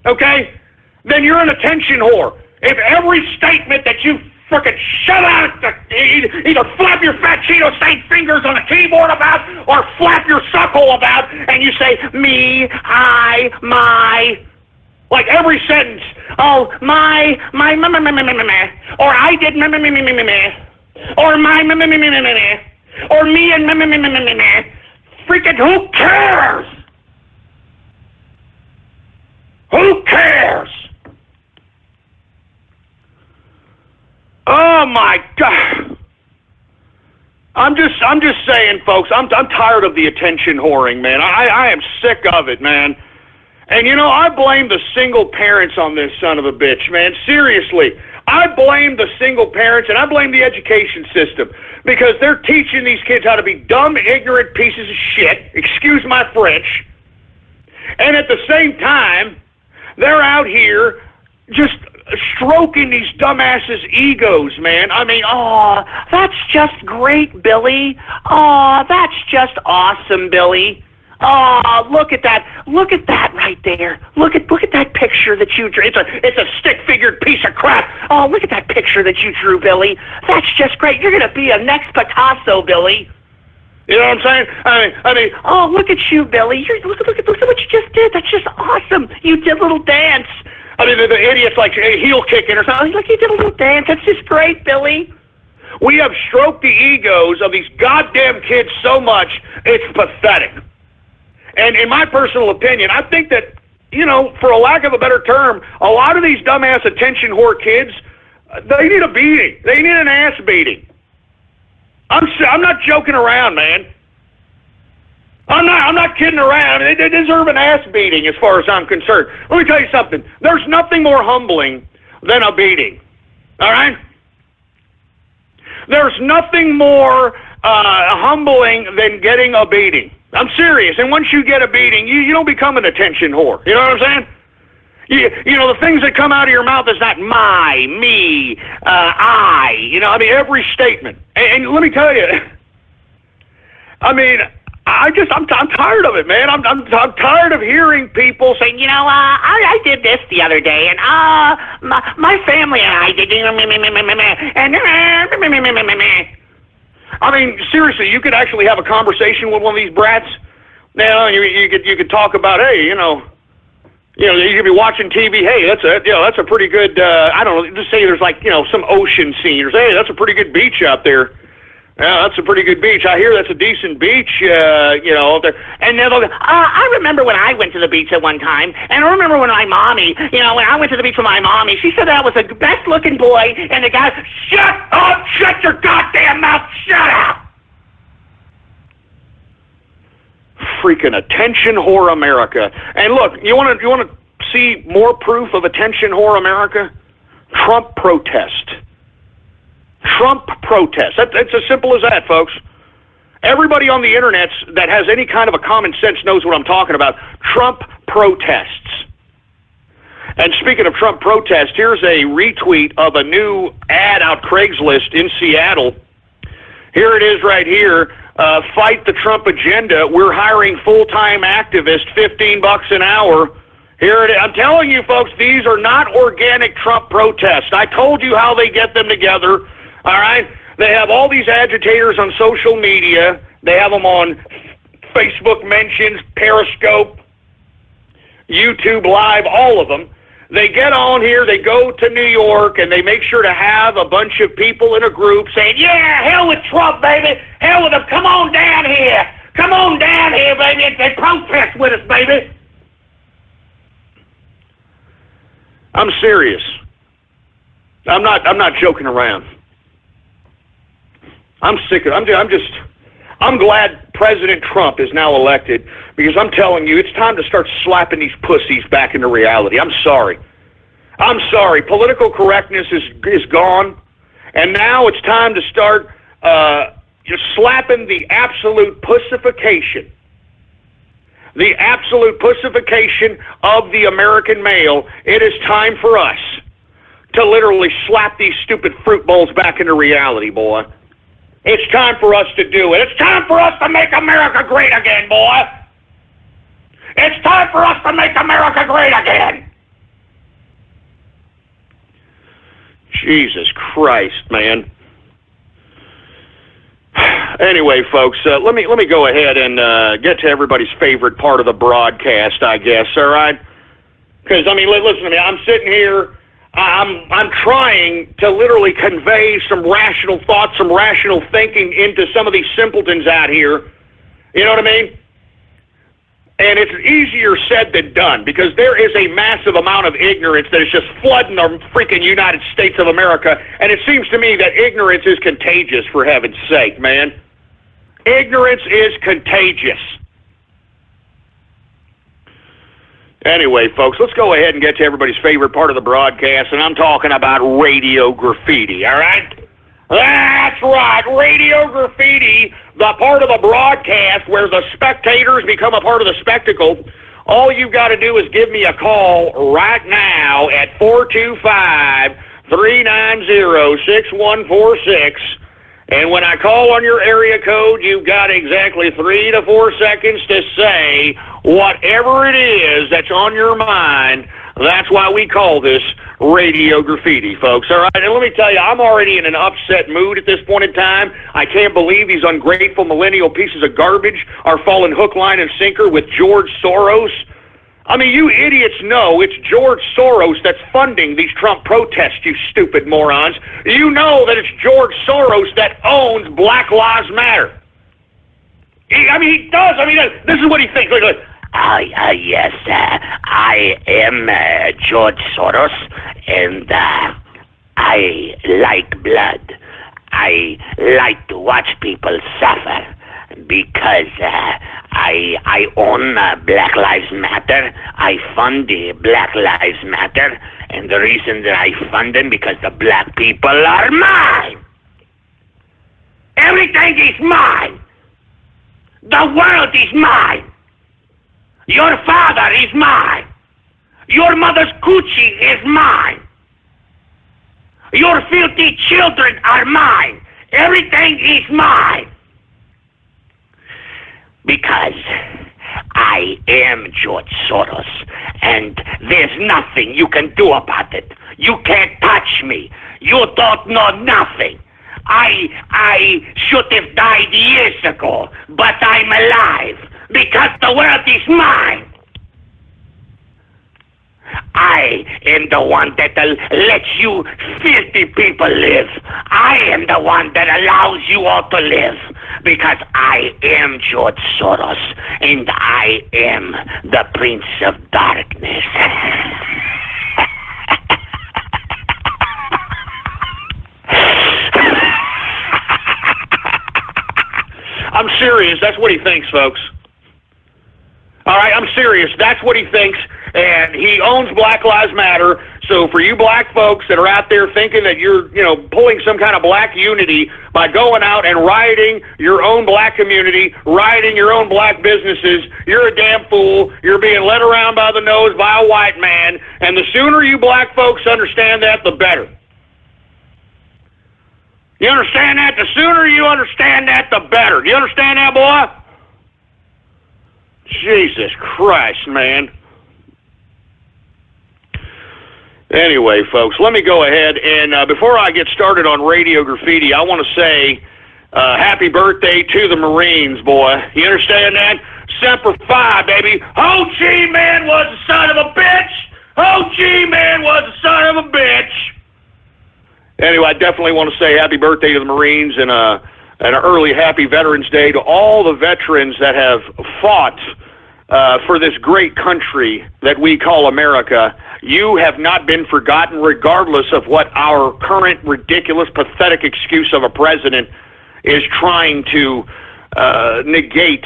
okay, then you're an attention whore. If every statement that you frickin' shut out, either flap your fat Cheeto-stained fingers on a keyboard about, or flap your suckhole about, and you say me, I, my, like every sentence, oh, my, or I did, or my, or me and freaking who cares? Who cares? Oh my God! I'm just saying, folks. I'm tired of the attention whoring, man. I am sick of it, man. And I blame the single parents on this son of a bitch, man. Seriously, I blame the single parents and I blame the education system because they're teaching these kids how to be dumb, ignorant pieces of shit. Excuse my French. And at the same time, they're out here just stroking these dumbasses' egos, man. I mean, oh, that's just great, Billy. Oh, that's just awesome, Billy. Oh, look at that! Look at that right there! Look at that picture that you drew. It's a stick-figured piece of crap. Oh, look at that picture that you drew, Billy. That's just great. You're gonna be a next Picasso, Billy. You know what I'm saying? I mean, oh, look at you, Billy. Look at what you just did. That's just awesome. You did a little dance. I mean, the idiot's like heel kicking or something. Look, you did a little dance. That's just great, Billy. We have stroked the egos of these goddamn kids so much, it's pathetic. And in my personal opinion, I think that, for a lack of a better term, a lot of these dumbass attention whore kids, they need a beating. They need an ass beating. I'm not joking around, man. I'm not kidding around. They deserve an ass beating as far as I'm concerned. Let me tell you something. There's nothing more humbling than a beating. All right? There's nothing more humbling than getting a beating. I'm serious. And once you get a beating, you don't become an attention whore. You know what I'm saying? You know, the things that come out of your mouth is not my, me, I. You know, I mean, every statement. And let me tell you, I mean, I'm tired of it, man. I'm tired of hearing people saying, you know, I did this the other day, and my family and I did, and I mean, seriously, you could actually have a conversation with one of these brats. Now, you could talk about, hey, you could be watching TV. Hey, that's a pretty good. I don't know. Just say there's like some ocean scene, or say, hey, that's a pretty good beach out there. Yeah, that's a pretty good beach. I hear that's a decent beach, out there. And then they'll go, I remember when I went to the beach at one time, and I remember when my mommy, when I went to the beach with my mommy, she said that I was the best-looking boy, and the guy, shut up, shut your goddamn mouth, shut up! Freaking attention whore America. And look, you want to see more proof of attention whore America? Trump protest. Trump protest. It's as simple as that, folks. Everybody on the internet that has any kind of a common sense knows what I'm talking about. Trump protests. And speaking of Trump protests, here's a retweet of a new ad out Craigslist in Seattle. Here it is right here. Fight the Trump agenda. We're hiring full-time activists, $15 an hour. Here it is. I'm telling you, folks, these are not organic Trump protests. I told you how they get them together. All right? They have all these agitators on social media. They have them on Facebook mentions, Periscope, YouTube Live, all of them. They get on here, they go to New York, and they make sure to have a bunch of people in a group saying, yeah, hell with Trump, baby. Hell with him. Come on down here. Come on down here, baby. They protest with us, baby. I'm serious. I'm not joking around. I'm sick of it. I'm glad President Trump is now elected, because I'm telling you, it's time to start slapping these pussies back into reality. I'm sorry. Political correctness is gone, and now it's time to start just slapping the absolute pussification. The absolute pussification of the American male. It is time for us to literally slap these stupid fruit bowls back into reality, boy. It's time for us to do it. It's time for us to make America great again, boy. It's time for us to make America great again. Jesus Christ, man. Anyway, folks, let me go ahead and get to everybody's favorite part of the broadcast, I guess, all right? Because, I mean, listen to me. I'm sitting here. I'm trying to literally convey some rational thoughts, some rational thinking into some of these simpletons out here. You know what I mean? And it's easier said than done, because there is a massive amount of ignorance that is just flooding the freaking United States of America. And it seems to me that ignorance is contagious, for heaven's sake, man. Ignorance is contagious. Anyway, folks, let's go ahead and get to everybody's favorite part of the broadcast, and I'm talking about Radio Graffiti, all right? That's right, Radio Graffiti, the part of the broadcast where the spectators become a part of the spectacle. All you've got to do is give me a call right now at 425-390-6146. And when I call on your area code, you've got exactly 3 to 4 seconds to say whatever it is that's on your mind. That's why we call this Radio Graffiti, folks. All right, and let me tell you, I'm already in an upset mood at this point in time. I can't believe these ungrateful millennial pieces of garbage are falling hook, line, and sinker with George Soros. I mean, you idiots know it's George Soros that's funding these Trump protests, you stupid morons. You know that it's George Soros that owns Black Lives Matter. He does. I mean, this is what he thinks. Look. Yes, I am George Soros, and I like blood. I like to watch people suffer. Because I own Black Lives Matter. I fund the Black Lives Matter. And the reason that I fund them because the black people are mine. Everything is mine. The world is mine. Your father is mine. Your mother's coochie is mine. Your filthy children are mine. Everything is mine. Because I am George Soros, and there's nothing you can do about it. You can't touch me. You don't know nothing. I should have died years ago, but I'm alive because the world is mine. I am the one that'll let you filthy people live. I am the one that allows you all to live because I am George Soros and I am the Prince of Darkness. I'm serious. That's what he thinks, folks. All right, I'm serious. That's what he thinks, and he owns Black Lives Matter. So for you black folks that are out there thinking that you're, pulling some kind of black unity by going out and rioting your own black community, rioting your own black businesses, you're a damn fool. You're being led around by the nose by a white man, and the sooner you black folks understand that, the better. You understand that? The sooner you understand that, the better. Do you understand that, boy? Jesus Christ, man. Anyway, folks, let me go ahead and before I get started on Radio Graffiti, I want to say happy birthday to the Marines, boy. You understand that? Semper Fi, baby. Ho Chi Minh was a son of a bitch. Ho Chi Minh was a son of a bitch. Anyway, I definitely want to say happy birthday to the Marines and an early happy Veterans Day to all the veterans that have fought for this great country that we call America. You have not been forgotten, regardless of what our current ridiculous, pathetic excuse of a president is trying to negate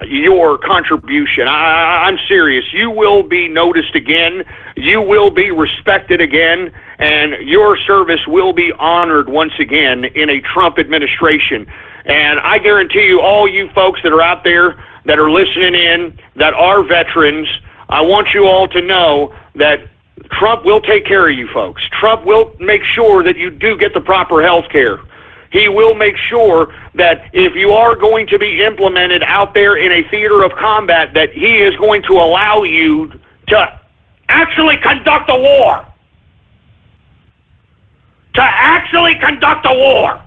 your contribution. I'm serious. You will be noticed again. You will be respected again. And your service will be honored once again in a Trump administration. And I guarantee you, all you folks that are out there that are listening in, that are veterans, I want you all to know that Trump will take care of you folks. Trump will make sure that you do get the proper health care. He will make sure that if you are going to be implemented out there in a theater of combat, that he is going to allow you to actually conduct a war. To actually conduct a war.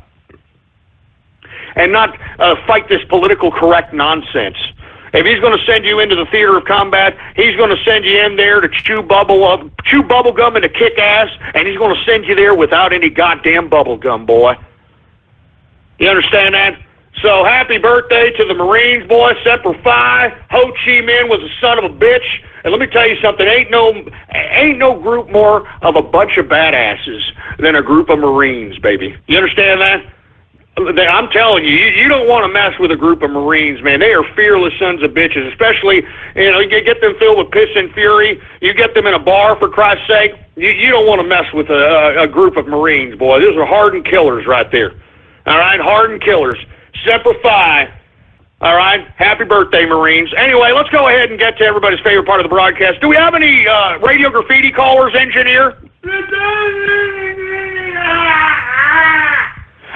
And not fight this political correct nonsense. If he's going to send you into the theater of combat, he's going to send you in there to chew bubble gum and to kick ass, and he's going to send you there without any goddamn bubble gum, boy. You understand that? So happy birthday to the Marines, boy. Semper Fi. Ho Chi Minh was a son of a bitch. And let me tell you something, ain't no group more of a bunch of badasses than a group of Marines, baby. You understand that? I'm telling you, you don't want to mess with a group of Marines, man. They are fearless sons of bitches, especially, you get them filled with piss and fury. You get them in a bar, for Christ's sake. You don't want to mess with a group of Marines, boy. Those are hardened killers right there. All right, hardened killers. Semper Fi. All right, happy birthday, Marines. Anyway, let's go ahead and get to everybody's favorite part of the broadcast. Do we have any Radio Graffiti callers, engineer?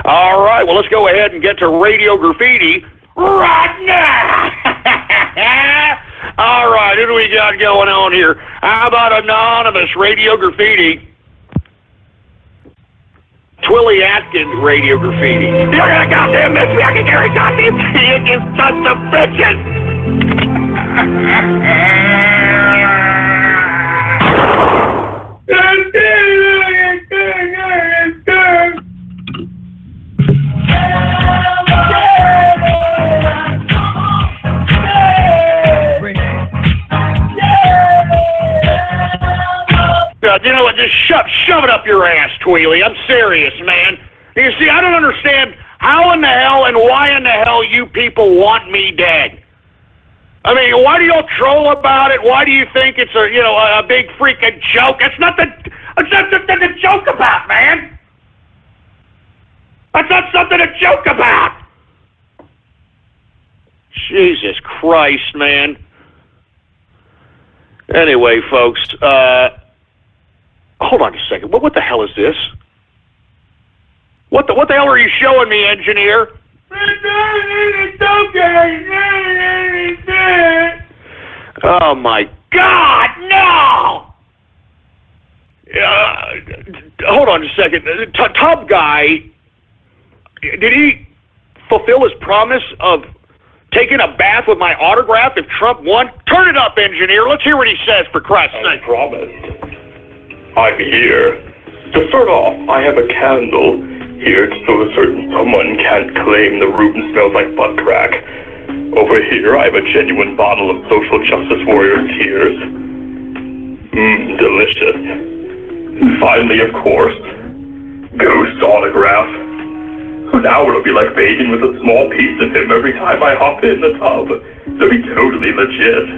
All right, well, let's go ahead and get to Radio Graffiti right now. All right, who do we got going on here? How about anonymous Radio Graffiti? Twilly Atkins Radio Graffiti. You're gonna goddamn miss me. I can carry goddamn you sons of bitches. You know what? Just shove it up your ass, Tweely. I'm serious, man. You see, I don't understand How in the hell and why in the hell you people want me dead? I mean, why do y'all troll about it? Why do you think it's a big freaking joke? It's nothing to joke about, man. That's not something to joke about. Jesus Christ, man. Anyway, folks, hold on a second. What the hell is this? What the hell are you showing me, engineer? Oh my God, no! Hold on a second. Tub guy, did he fulfill his promise of taking a bath with my autograph if Trump won? Turn it up, engineer. Let's hear what he says, for Christ's sake. I promised. I'm here. To start off, I have a candle here so a certain someone can't claim the room smells like butt crack. Over here, I have a genuine bottle of social justice warrior tears. Delicious. Finally, of course, ghost autograph. Now it'll be like bathing with a small piece of him every time I hop in the tub. It'll be totally legit.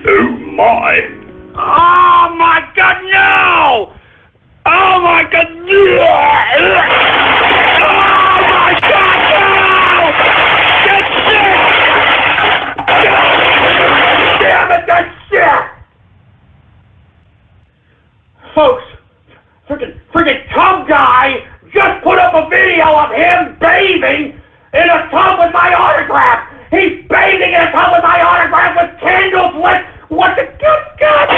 Oh my. Oh my God, no! Oh my God, no! Oh my God, no! That's sick! Damn it, that's sick! Folks, freaking tub guy just put up a video of him bathing in a tub with my autograph. He's bathing in a tub with my autograph with candles lit. What the God?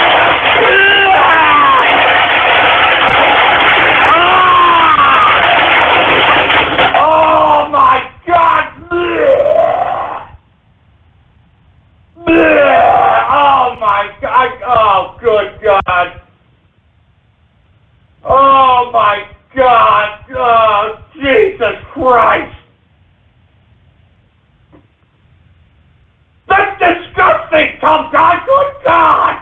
Oh my God! Oh my God! Oh good God! Oh my God! Oh Jesus Christ! That's disgusting, Tom God! Good God!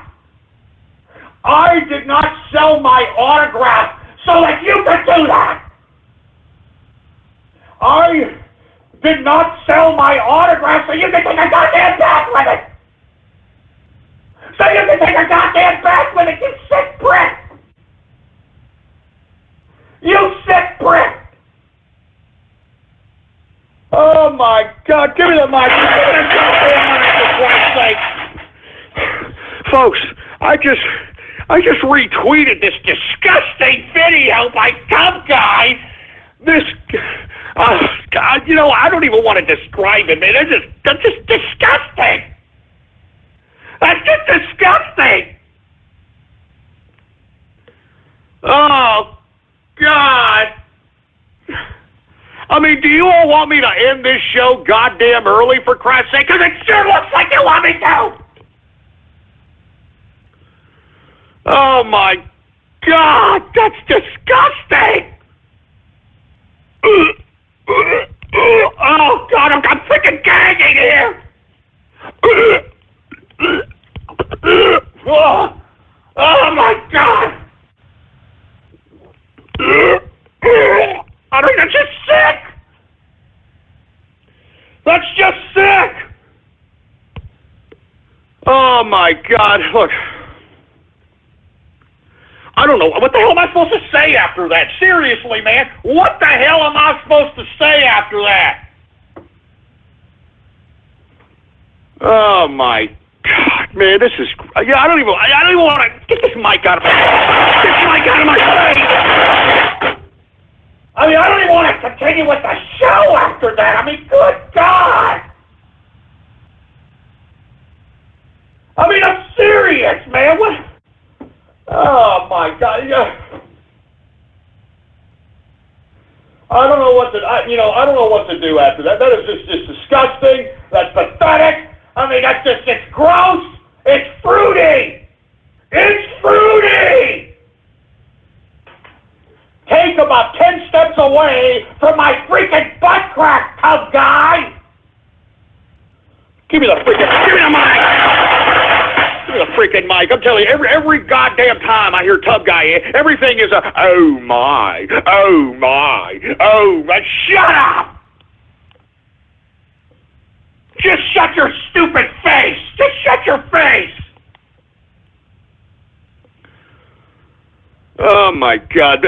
I did not sell my autograph so that you could do that! I did not sell my autograph so you could take a goddamn bath with it! So you can take a goddamn bath with it, you sick prick! You sick prick! Oh my God, give me the mic! Give me the goddamn mic, for Christ's sake! Folks, I just retweeted this disgusting video by Tub Guy. This, God, I don't even want to describe it, man. That's just disgusting. That's just disgusting. Oh, God. I mean, do you all want me to end this show goddamn early, for Christ's sake? Because it sure looks like you want me to. Oh, my God. That's disgusting. Oh, God, I'm freaking gagging here. Oh, my God. I mean, that's just sick. That's just sick. Oh, my God. Look. I don't know. What the hell am I supposed to say after that? Seriously, man. What the hell am I supposed to say after that? Oh, my God, man. This is... Yeah, I don't even want to... Get this mic out of my... Get this mic out of my face! I mean, I don't even want to continue with the show after that. I mean, good God! I mean, I'm serious, man. What... Oh my God! I don't know what to. I don't know what to do after that. That is just disgusting. That's pathetic. I mean, it's gross. It's fruity. It's fruity. Take about 10 steps away from my freaking butt crack, Tub Guy. Give me the mic. Give me the freaking mic. I'm telling you, every goddamn time I hear Tub Guy, everything is a, oh my, oh my, oh my. Shut up! Just shut your stupid face! Just shut your face! Oh my God!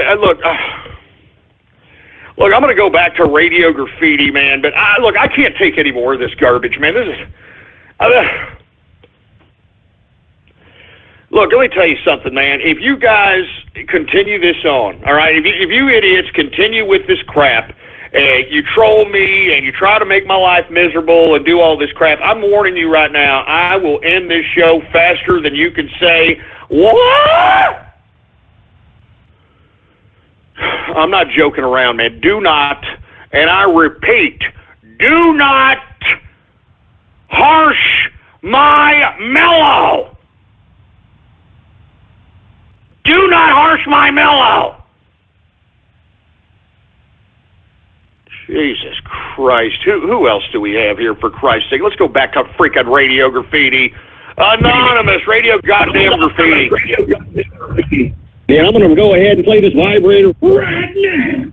Look, I'm going to go back to Radio Graffiti, man. But I can't take any more of this garbage, man. This is. Look, let me tell you something, man. If you guys continue this on, all right, if you idiots continue with this crap, and you troll me and you try to make my life miserable and do all this crap, I'm warning you right now, I will end this show faster than you can say, what? I'm not joking around, man. Do not, and I repeat, do not harsh my mellow. Do not harsh my mellow. Jesus Christ. Who else do we have here, for Christ's sake? Let's go back to freaking Radio Graffiti. Anonymous, Radio Goddamn Graffiti. Yeah, I'm going to go ahead and play this vibrator right now.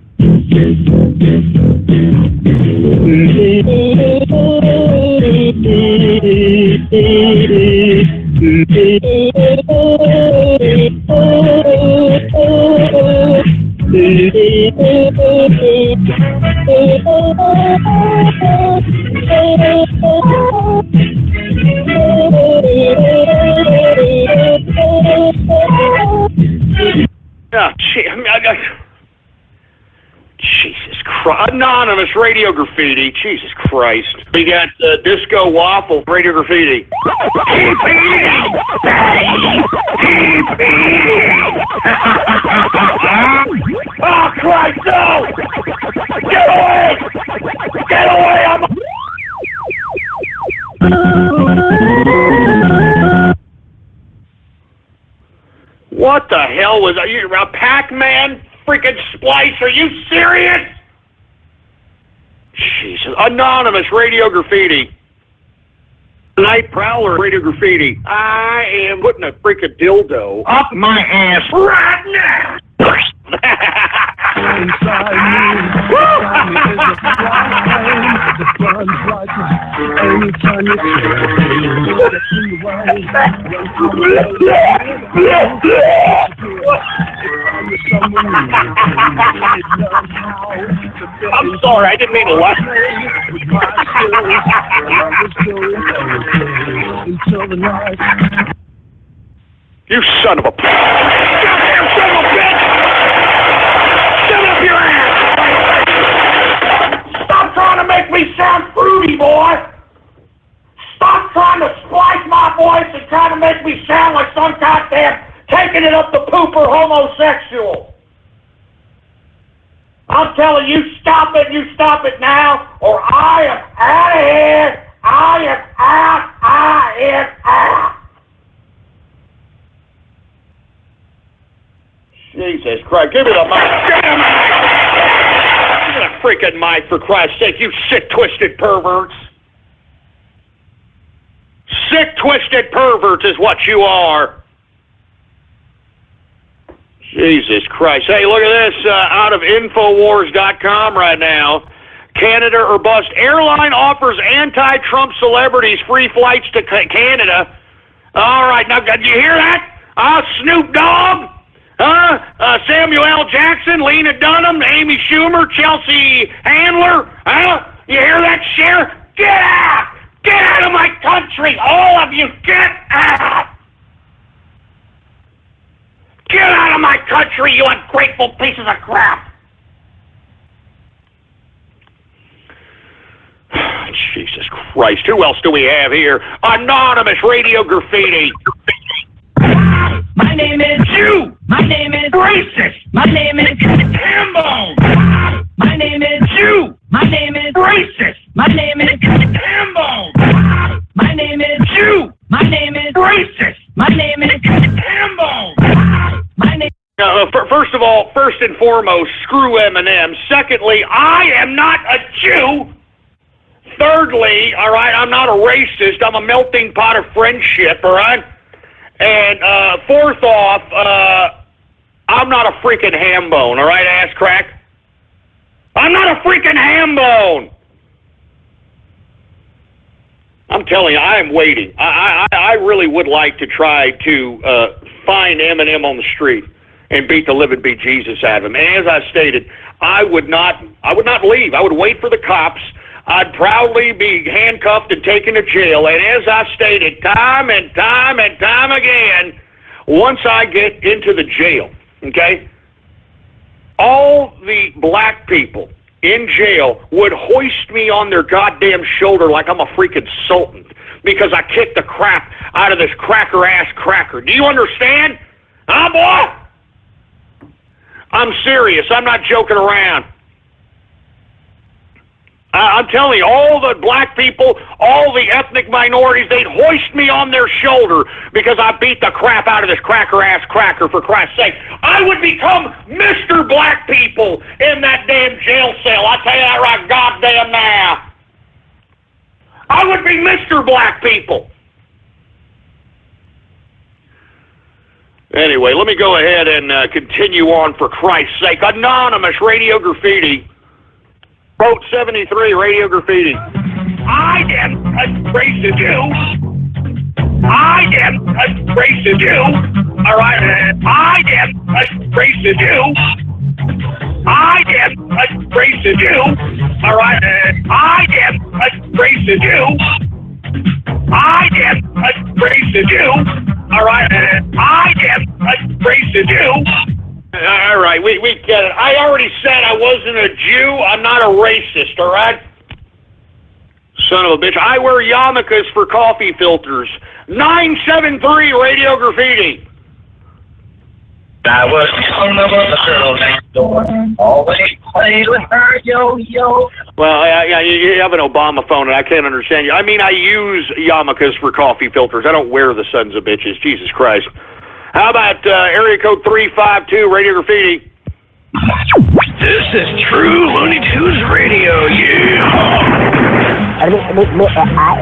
Jesus Christ. Anonymous Radio Graffiti. Jesus Christ. We got Disco Waffle, Radio Graffiti. Oh, Christ, no! Get away! Get away! What the hell was that? You a Pac-Man freaking splice? Are you serious? Jesus. Anonymous Radio Graffiti. Night Prowler Radio Graffiti. I am putting a freaking dildo up my ass right now. I'm sorry, I didn't mean to laugh. You son of a goddamn son of a bitch! Shut up your ass! Stop trying to make me sound fruity, boy! Stop trying to splice my voice and trying to make me sound like some goddamn taking it up the pooper homosexual. I'm telling you, stop it now, or I am out of here. I am out. Jesus Christ, give me the mic. Give me the mic. Give me the freaking mic, for Christ's sake, you sick, twisted perverts. Sick, twisted perverts is what you are. Jesus Christ. Hey, look at this out of Infowars.com right now. Canada or bust. Airline offers anti-Trump celebrities free flights to Canada. All right, now, did you hear that? Snoop Dogg? Samuel L. Jackson, Lena Dunham, Amy Schumer, Chelsea Handler? You hear that, Sheriff? Get out! Get out of my country! All of you, get out! Get out of my country, you ungrateful pieces of crap! Jesus Christ, who else do we have here? Anonymous Radio Graffiti. My name is Jew. My name is Racist. My name is Hambone. My name is Jew. My name is Racist. My name is Hambone. My name is Jew. My name is Racist. My name is Hambone. My name. First of all, first and foremost, screw Eminem. Secondly, I am not a Jew. Thirdly, all right, I'm not a racist. I'm a melting pot of friendship, all right? And fourth off, I'm not a freaking ham bone, all right, ass crack? I'm not a freaking ham bone! I'm telling you, I am waiting. I really would like to try to find Eminem on the street and beat the living bejesus out of him. And as I stated, I would not leave. I would wait for the cops. I'd proudly be handcuffed and taken to jail. And as I stated time and time and time again, once I get into the jail, okay, all the black people in jail would hoist me on their goddamn shoulder like I'm a freaking sultan because I kicked the crap out of this cracker-ass cracker. Do you understand? Huh, boy? I'm serious. I'm not joking around. I'm telling you, all the black people, all the ethnic minorities, they'd hoist me on their shoulder because I beat the crap out of this cracker-ass cracker, for Christ's sake. I would become Mr. Black People in that damn jail cell. I tell you that right goddamn now. I would be Mr. Black People. Anyway, let me go ahead and continue on, for Christ's sake. Anonymous Radio Graffiti. Vote 73, Radio Graffiti. I am a racist Jew. I am a racist Jew. All right. I am a racist Jew. I am a racist Jew. All right. I am a racist Jew. I am a racist Jew. All right. I am a racist Jew. All right, we get it. I already said I wasn't a Jew. I'm not a racist, all right? Son of a bitch. I wear yarmulkes for coffee filters. 973 Radio Graffiti. I was on the girl next door. Always played with her yo-yo. Well, you have an Obama phone, and I can't understand you. I mean, I use yarmulkes for coffee filters. I don't wear the sons of bitches. Jesus Christ. How about area code 352, Radio Graffiti? This is true Looney Tunes Radio, yeah. I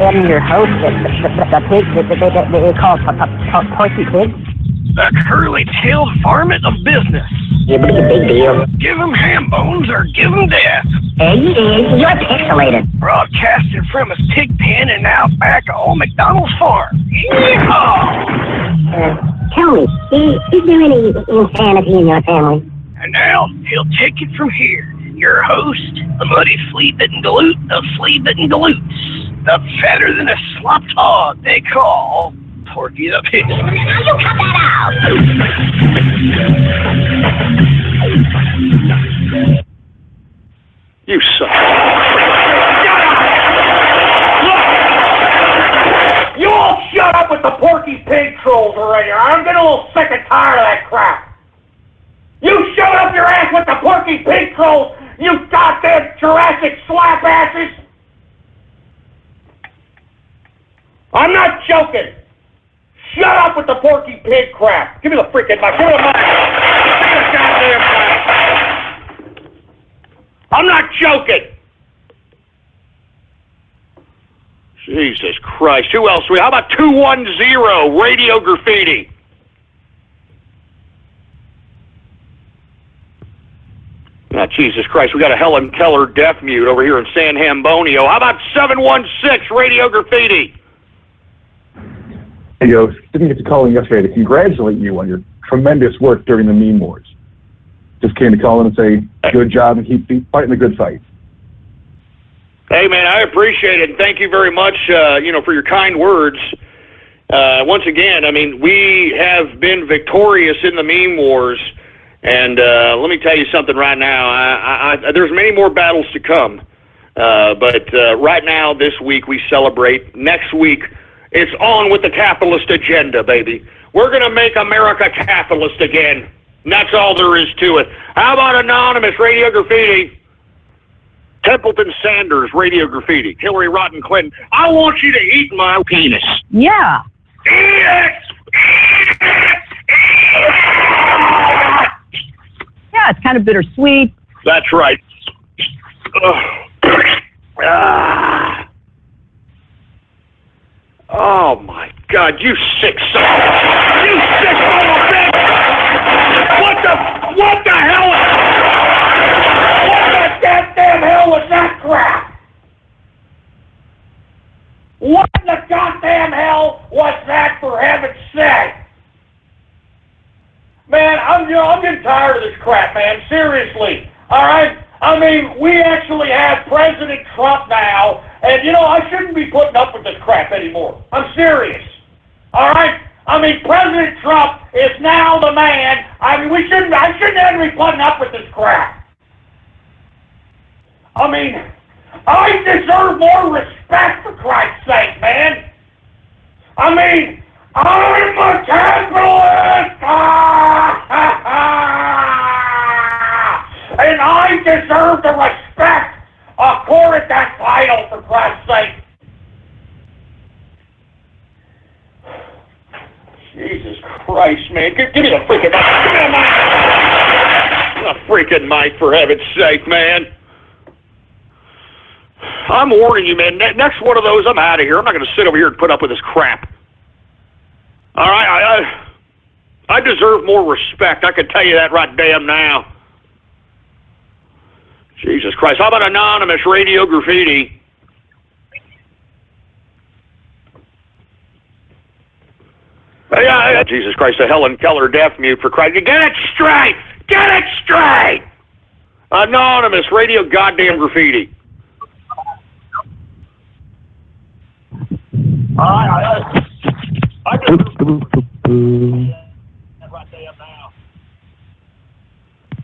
am your host, the pig that they call Porky Pig. The curly-tailed varmint of business. Yeah, big deal. Give them ham bones or give them death. Hey, you're pixelated. Broadcasting from his pig pen and out back of old McDonald's farm. Yeehaw! Tell me, is there any insanity in your family? And now, he'll take it from here. Your host, the muddy flea-bitten galoot of flea-bitten galoots. The fatter than a slopped hog they call Porky the Pig. Now you cut that out! You suck. You all shut up with the Porky Pig trolls already. I'm getting a little sick and tired of that crap. You shut up your ass with the Porky Pig trolls, you goddamn Jurassic slap asses. I'm not joking. Shut up with the Porky Pig crap. Give me the freaking mic. Give me the mic. Give me the goddamn mic. I'm not joking. Jesus Christ. Who else? How about 210 Radio Graffiti? Oh, Jesus Christ. We got a Helen Keller deaf mute over here in San Hambonio. How about 716 Radio Graffiti? Hey, yo, didn't get to call in yesterday to congratulate you on your tremendous work during the meme wars. Just came to call in and say, good job and keep fighting the good fight. Hey, man, I appreciate it, and thank you very much, for your kind words. Once again, I mean, we have been victorious in the meme wars, and let me tell you something right now. There's many more battles to come, but right now, this week, we celebrate. Next week, it's on with the capitalist agenda, baby. We're going to make America capitalist again, and that's all there is to it. How about Anonymous Radio Graffiti? Templeton Sanders, Radio Graffiti. Hillary Rodham Clinton. I want you to eat my penis. Yeah. Eat it! Yeah, it's kind of bittersweet. That's right. Oh, my God, you sick son of a... You sick son of a bitch! What the hell? What the goddamn hell was that crap? What the goddamn hell was that, for heaven's sake? Man, I'm getting tired of this crap, man. Seriously. All right? I mean, we actually have President Trump now, and, I shouldn't be putting up with this crap anymore. I'm serious. All right? I mean, President Trump is now the man. I mean, I shouldn't have to be putting up with this crap. I mean, I deserve more respect, for Christ's sake, man. I mean, I'm a capitalist! And I deserve the respect accorded that title, for Christ's sake. Jesus Christ, man. Give me the freaking mic. Give me the mic. The freaking mic, for heaven's sake, man. I'm warning you, man. Next one of those, I'm out of here. I'm not going to sit over here and put up with this crap. All right? I deserve more respect. I can tell you that right damn now. Jesus Christ. How about anonymous radio graffiti? Yeah, Jesus Christ, a Helen Keller deaf mute, for Christ. Get it straight! Get it straight! Anonymous radio goddamn graffiti.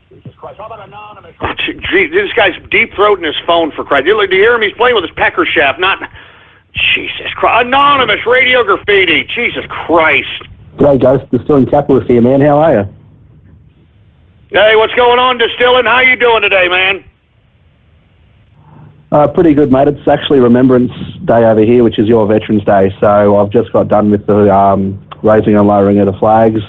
Jesus Christ, how about anonymous? Gee, this guy's deep-throating his phone, for Christ. Do you hear him? He's playing with his pecker shaft, not... Jesus Christ. Anonymous radio graffiti. Jesus Christ. G'day, Ghost. Distilling Capitalist here, man. How are you? Hey, what's going on, Distilling? How you doing today, man? Pretty good, mate. It's actually Remembrance Day over here, which is your Veterans Day. So I've just got done with the raising and lowering of the flags.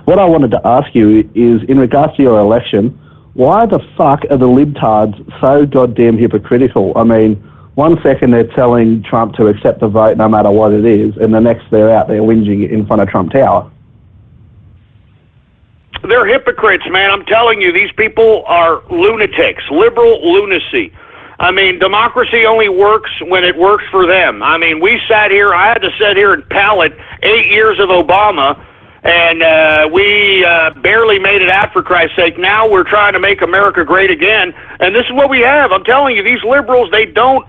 What I wanted to ask you is, in regards to your election, why the fuck are the libtards so goddamn hypocritical? I mean, one second they're telling Trump to accept the vote no matter what it is, and the next they're out there whinging in front of Trump Tower. They're hypocrites, man. I'm telling you, these people are lunatics, liberal lunacy. I mean, democracy only works when it works for them. I mean, I had to sit here and pallet 8 years of Obama, and we barely made it out, for Christ's sake. Now we're trying to make America great again, and this is what we have. I'm telling you, these liberals, they don't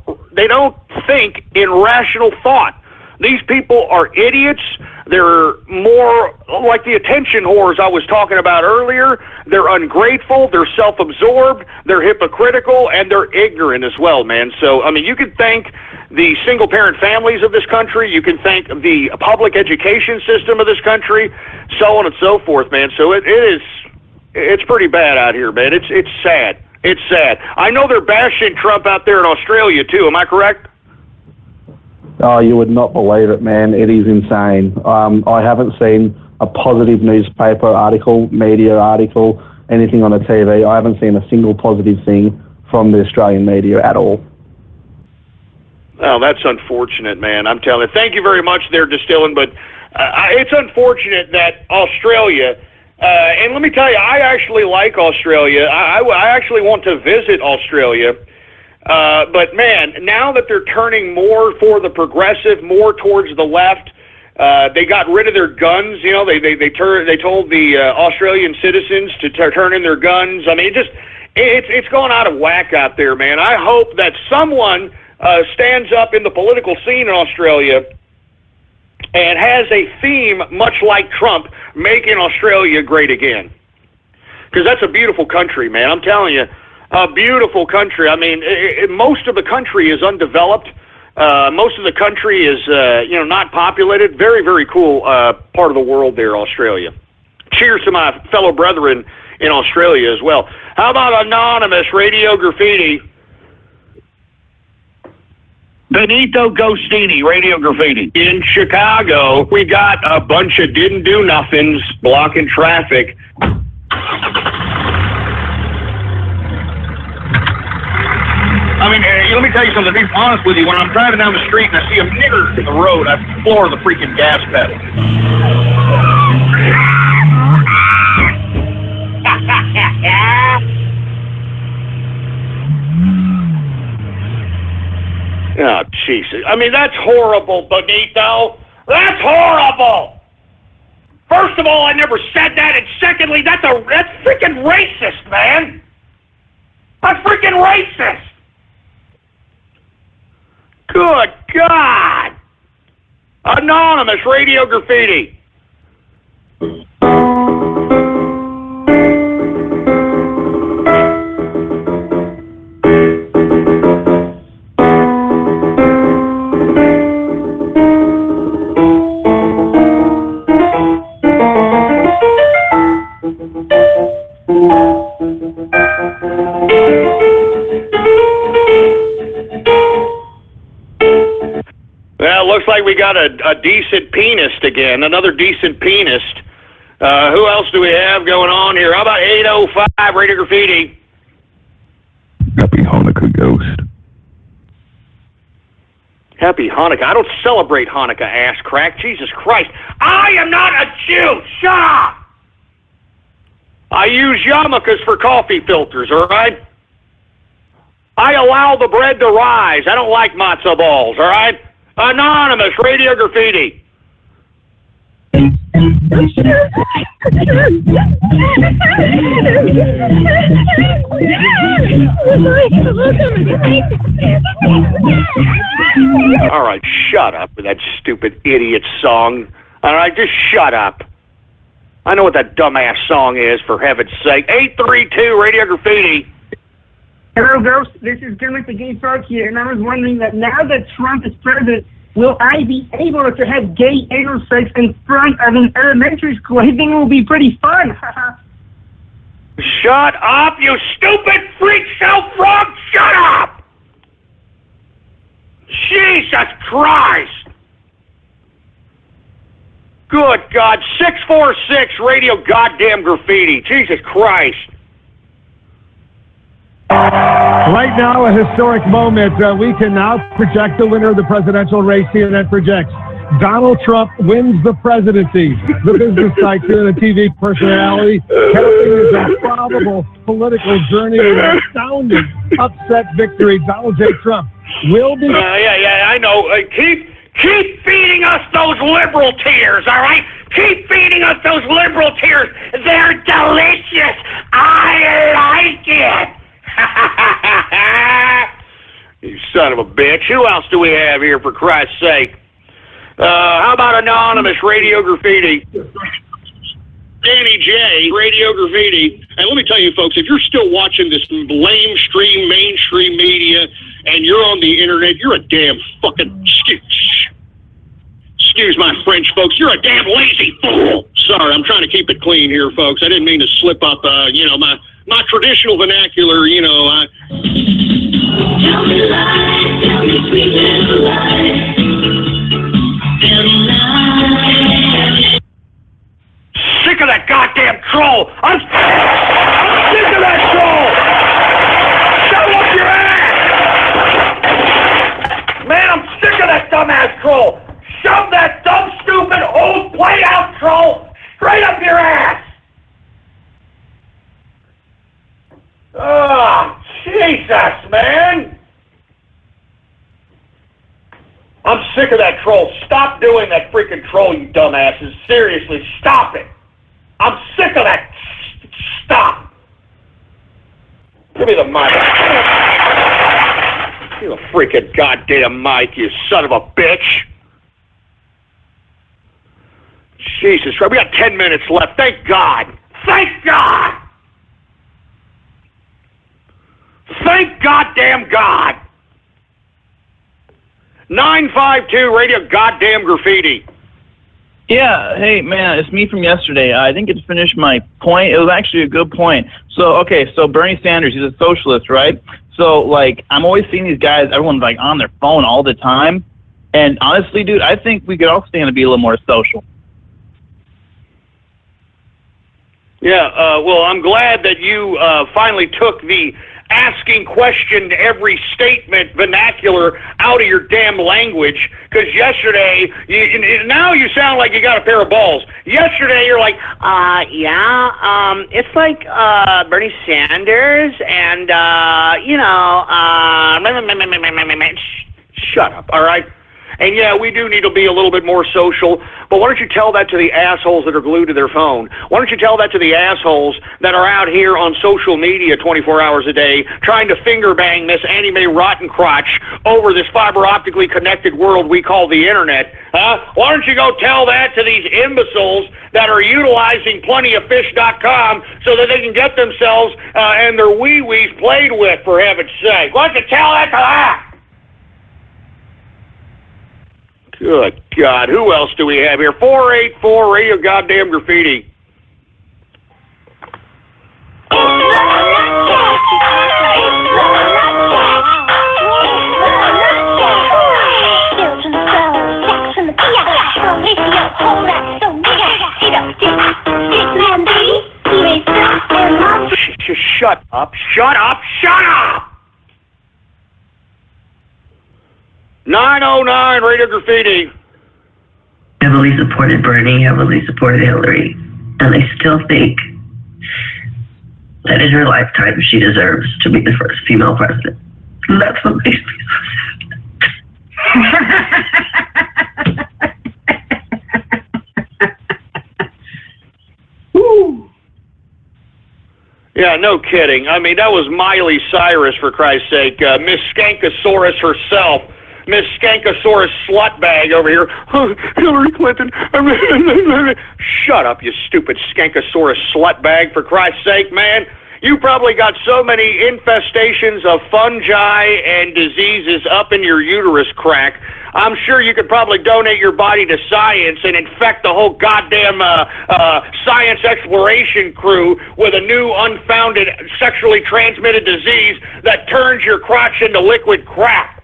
think in rational thought. These people are idiots. They're more like the attention whores I was talking about earlier. They're ungrateful, they're self-absorbed, they're hypocritical, and they're ignorant as well, man. So, I mean, you can thank the single-parent families of this country, you can thank the public education system of this country, so on and so forth, man. So it's pretty bad out here, man. It's sad. It's sad. I know they're bashing Trump out there in Australia, too. Am I correct? Oh, you would not believe it, man. It is insane. I haven't seen a positive newspaper article, media article, anything on the TV. I haven't seen a single positive thing from the Australian media at all. Oh, that's unfortunate, man. I'm telling you. Thank you very much there, Distilling, but it's unfortunate that Australia, and let me tell you, I actually like Australia. I actually want to visit Australia. But man, now that they're turning more for the progressive, more towards the left, they got rid of their guns. You know, they told the Australian citizens to turn in their guns. I mean, it's gone out of whack out there, man. I hope that someone stands up in the political scene in Australia and has a theme much like Trump, making Australia great again. Because that's a beautiful country, man. I'm telling you. A beautiful country. I mean, most of the country is undeveloped. Most of the country is, not populated. Very, very cool part of the world there, Australia. Cheers to my fellow brethren in Australia as well. How about anonymous radio graffiti? Benito Gostini, radio graffiti. In Chicago, we got a bunch of didn't-do-nothings blocking traffic. I mean, let me tell you something. To be honest with you, when I'm driving down the street and I see a nigger in the road, I floor the freaking gas pedal. Oh, Jesus. I mean, that's horrible, Benito. That's horrible. First of all, I never said that, and secondly, that's freaking racist, man. That's freaking racist. Good God. Anonymous Radio Graffiti. Well, looks like we got a decent pianist again, another decent pianist. Who else do we have going on here? How about 805 Radio Graffiti? Happy Hanukkah, Ghost. Happy Hanukkah. I don't celebrate Hanukkah, ass crack. Jesus Christ. I am not a Jew. Shut up. I use yarmulkes for coffee filters, all right? I allow the bread to rise. I don't like matzo balls, all right? Anonymous Radio Graffiti. All right, shut up with that stupid idiot song. All right, just shut up. I know what that dumbass song is, for heaven's sake. 832 Radio Graffiti. Hello, Ghost. This is Gilbert the Gay Folk here, and I was wondering that now that Trump is president, will I be able to have gay anal sex in front of an elementary school? I think it will be pretty fun. Shut up, you stupid freak show frog! Shut up! Jesus Christ! Good God, 646 Radio Goddamn Graffiti. Jesus Christ. Right now, a historic moment. We can now project the winner of the presidential race. CNN projects Donald Trump wins the presidency. The business tycoon and TV personality telling his improbable political journey with an astounding upset victory. Donald J. Trump will be... I know. Keep feeding us those liberal tears, all right? Keep feeding us those liberal tears. They're delicious. I like it. You son of a bitch. Who else do we have here, for Christ's sake? How about Anonymous Radio Graffiti? Danny J, Radio Graffiti. And let me tell you, folks, if you're still watching this lamestream, mainstream media, and you're on the internet, you're a damn fucking... Excuse my French, folks. You're a damn lazy fool. Sorry, I'm trying to keep it clean here, folks. I didn't mean to slip up, my traditional vernacular, Tell me lies, tell me sweet little lies. Tell me lies. Sick of that goddamn troll. I'm sick of that troll. Shut up your ass. Man, I'm sick of that dumbass troll. Shove that dumb, stupid, old, played-out troll straight up your ass. Oh, Jesus, man. I'm sick of that troll. Stop doing that freaking troll, you dumbasses. Seriously, stop it. I'm sick of that. Stop. Give me the mic. Give me the freaking goddamn mic, you son of a bitch. Jesus Christ, we got 10 minutes left. Thank God. Thank God. Thank goddamn God. 952 Radio Goddamn Graffiti. Yeah, hey, man, it's me from yesterday. I didn't get to finish my point. It was actually a good point. So Bernie Sanders, he's a socialist, right? So, I'm always seeing these guys, everyone's, on their phone all the time. And honestly, dude, I think we could all stand to be a little more social. Yeah, well, I'm glad that you finally took the asking question every statement vernacular out of your damn language. Because yesterday, now you sound like you got a pair of balls. Yesterday, you're like, it's like Bernie Sanders and, shut up, all right? And yeah, we do need to be a little bit more social, but why don't you tell that to the assholes that are glued to their phone? Why don't you tell that to the assholes that are out here on social media 24 hours a day trying to finger bang this anime rotten crotch over this fiber optically connected world we call the internet? Huh? Why don't you go tell that to these imbeciles that are utilizing plentyoffish.com so that they can get themselves and their wee-wees played with, for heaven's sake? Why don't you tell that to that? Good God, who else do we have here? 484 Radio Goddamn Graffiti. Shut up, shut up, shut up! 909 Radio Graffiti. Heavily supported Bernie, heavily supported Hillary, and I still think that in her lifetime she deserves to be the first female president. And that's what makes me so sad. Woo. Yeah, no kidding. I mean, that was Miley Cyrus, for Christ's sake. Miss Skankosaurus herself. Miss Skankosaurus slutbag over here. Oh, Hillary Clinton. Shut up, you stupid Skankosaurus slutbag, for Christ's sake, man. You probably got so many infestations of fungi and diseases up in your uterus crack. I'm sure you could probably donate your body to science and infect the whole goddamn science exploration crew with a new unfounded sexually transmitted disease that turns your crotch into liquid crap.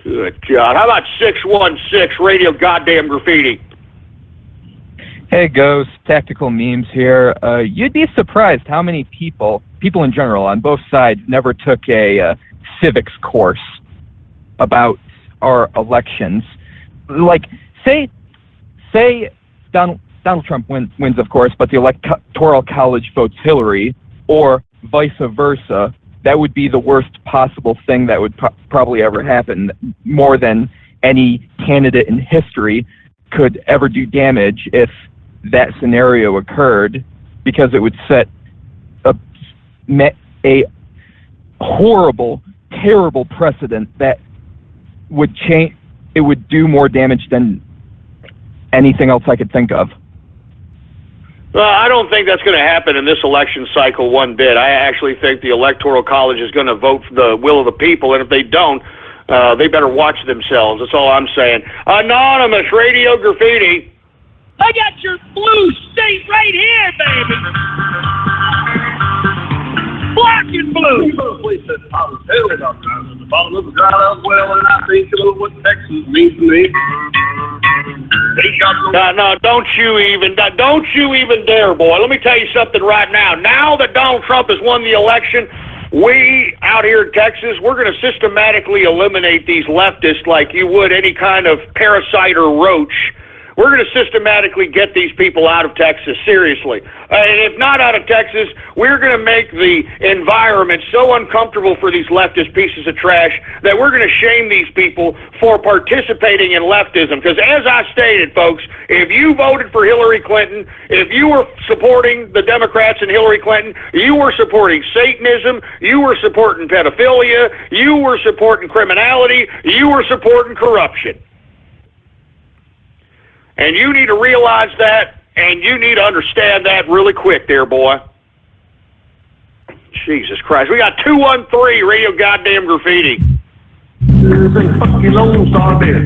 Good God. How about 616 Radio Goddamn Graffiti? Hey, Ghost. Tactical Memes here. You'd be surprised how many people in general, on both sides, never took a civics course about our elections. Like, say Donald Trump wins, of course, but the Electoral College votes Hillary, or vice versa. That would be the worst possible thing that would probably ever happen, more than any candidate in history could ever do damage if that scenario occurred, because it would set a horrible, terrible precedent that would change. It would do more damage than anything else I could think of. Well, I don't think that's going to happen in this election cycle one bit. I actually think the Electoral College is going to vote for the will of the people, and if they don't, they better watch themselves. That's all I'm saying. Anonymous Radio Graffiti. I got your blue state right here, baby. Black and blue. I think what Texas means to me. No, don't you even dare, boy. Let me tell you something right now. Now that Donald Trump has won the election, we out here in Texas, we're going to systematically eliminate these leftists like you would any kind of parasite or roach. We're going to systematically get these people out of Texas, seriously. And if not out of Texas, we're going to make the environment so uncomfortable for these leftist pieces of trash that we're going to shame these people for participating in leftism. Because as I stated, folks, if you voted for Hillary Clinton, if you were supporting the Democrats and Hillary Clinton, you were supporting Satanism, you were supporting pedophilia, you were supporting criminality, you were supporting corruption. And you need to realize that, and you need to understand that really quick there, boy. Jesus Christ. We got 213 Radio Goddamn Graffiti. There's a fucking Lone Star there.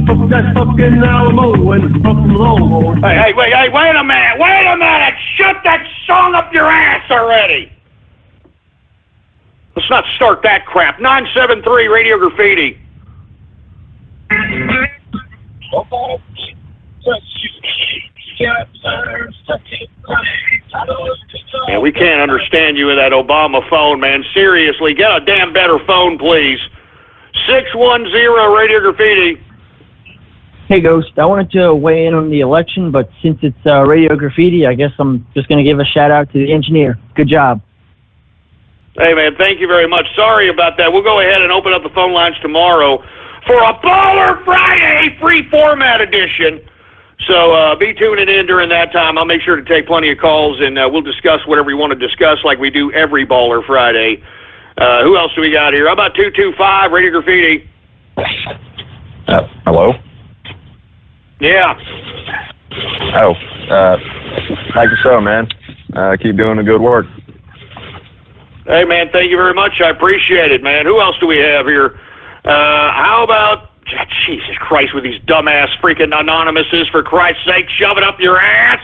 Fuck that fucking Alamo and fucking Longhorn. Hey, wait a minute. Shut that song up your ass already. Let's not start that crap. 973 Radio Graffiti. And man. We can't understand you with that Obama phone, man. Seriously, get a damn better phone, please. 610 Radio Graffiti. Hey, Ghost. I wanted to weigh in on the election, but since it's Radio Graffiti, I guess I'm just going to give a shout-out to the engineer. Good job. Hey, man, thank you very much. Sorry about that. We'll go ahead and open up the phone lines tomorrow for a Baller Friday free format edition. So be tuning in during that time. I'll make sure to take plenty of calls, and we'll discuss whatever you want to discuss like we do every Baller Friday. Who else do we got here? How about 225 Radio Graffiti? Hello? Yeah. Oh, like the show, man. Keep doing the good work. Hey, man, thank you very much. I appreciate it, man. Who else do we have here? How about, Jesus Christ, with these dumbass freaking anonymouses, for Christ's sake, shove it up your ass?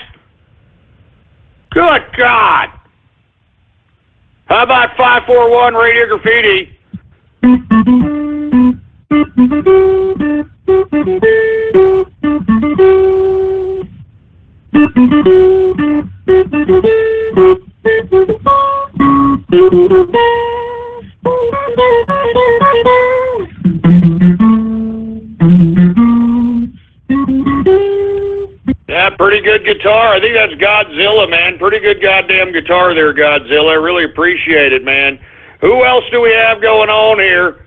Good God. How about 541 Radio Graffiti? Yeah, pretty good guitar. I think that's Godzilla, man. Pretty good goddamn guitar there, Godzilla. I really appreciate it, man. Who else do we have going on here?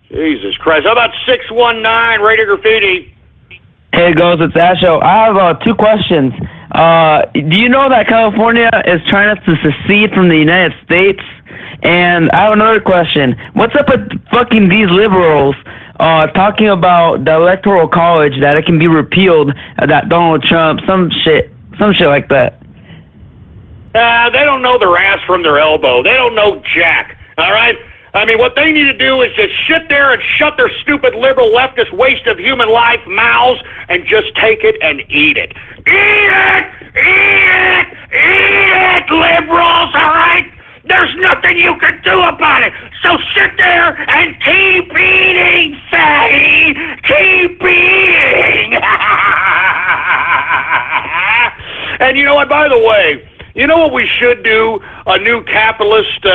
Jesus Christ. How about 619 Radio Graffiti? Hey, Ghost, it's Asho. I have 2 questions. Do you know that California is trying to secede from the United States? And I have another question. What's up with fucking these liberals talking about the Electoral College, that it can be repealed, that Donald Trump, some shit like that? They don't know their ass from their elbow. They don't know jack, all right? I mean, what they need to do is just sit there and shut their stupid liberal leftist waste of human life mouths and just take it and eat it. Eat it! Eat it! Eat it, liberals, all right? There's nothing you can do about it. So sit there and keep eating, fatty. Keep eating. And you know what, by the way, you know what we should do? A new capitalist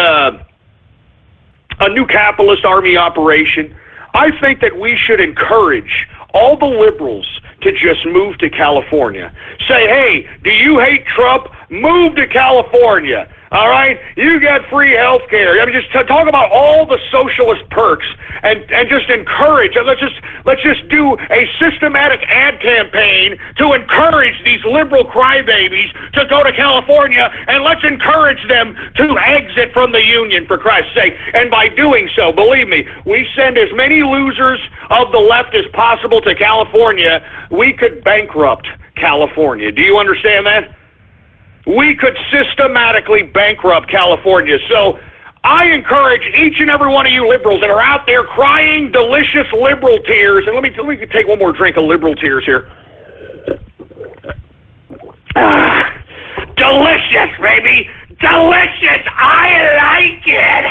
army operation. I think that we should encourage all the liberals to just move to California. Say, hey, do you hate Trump? Move to California. All right, you get free health care. I mean, just talk about all the socialist perks and just encourage. Let's just do a systematic ad campaign to encourage these liberal crybabies to go to California, and let's encourage them to exit from the union, for Christ's sake. And by doing so, believe me, we send as many losers of the left as possible to California. We could bankrupt California. Do you understand that? We could systematically bankrupt California. So I encourage each and every one of you liberals that are out there crying delicious liberal tears, and let me take one more drink of liberal tears here. Delicious, baby. Delicious. I like it.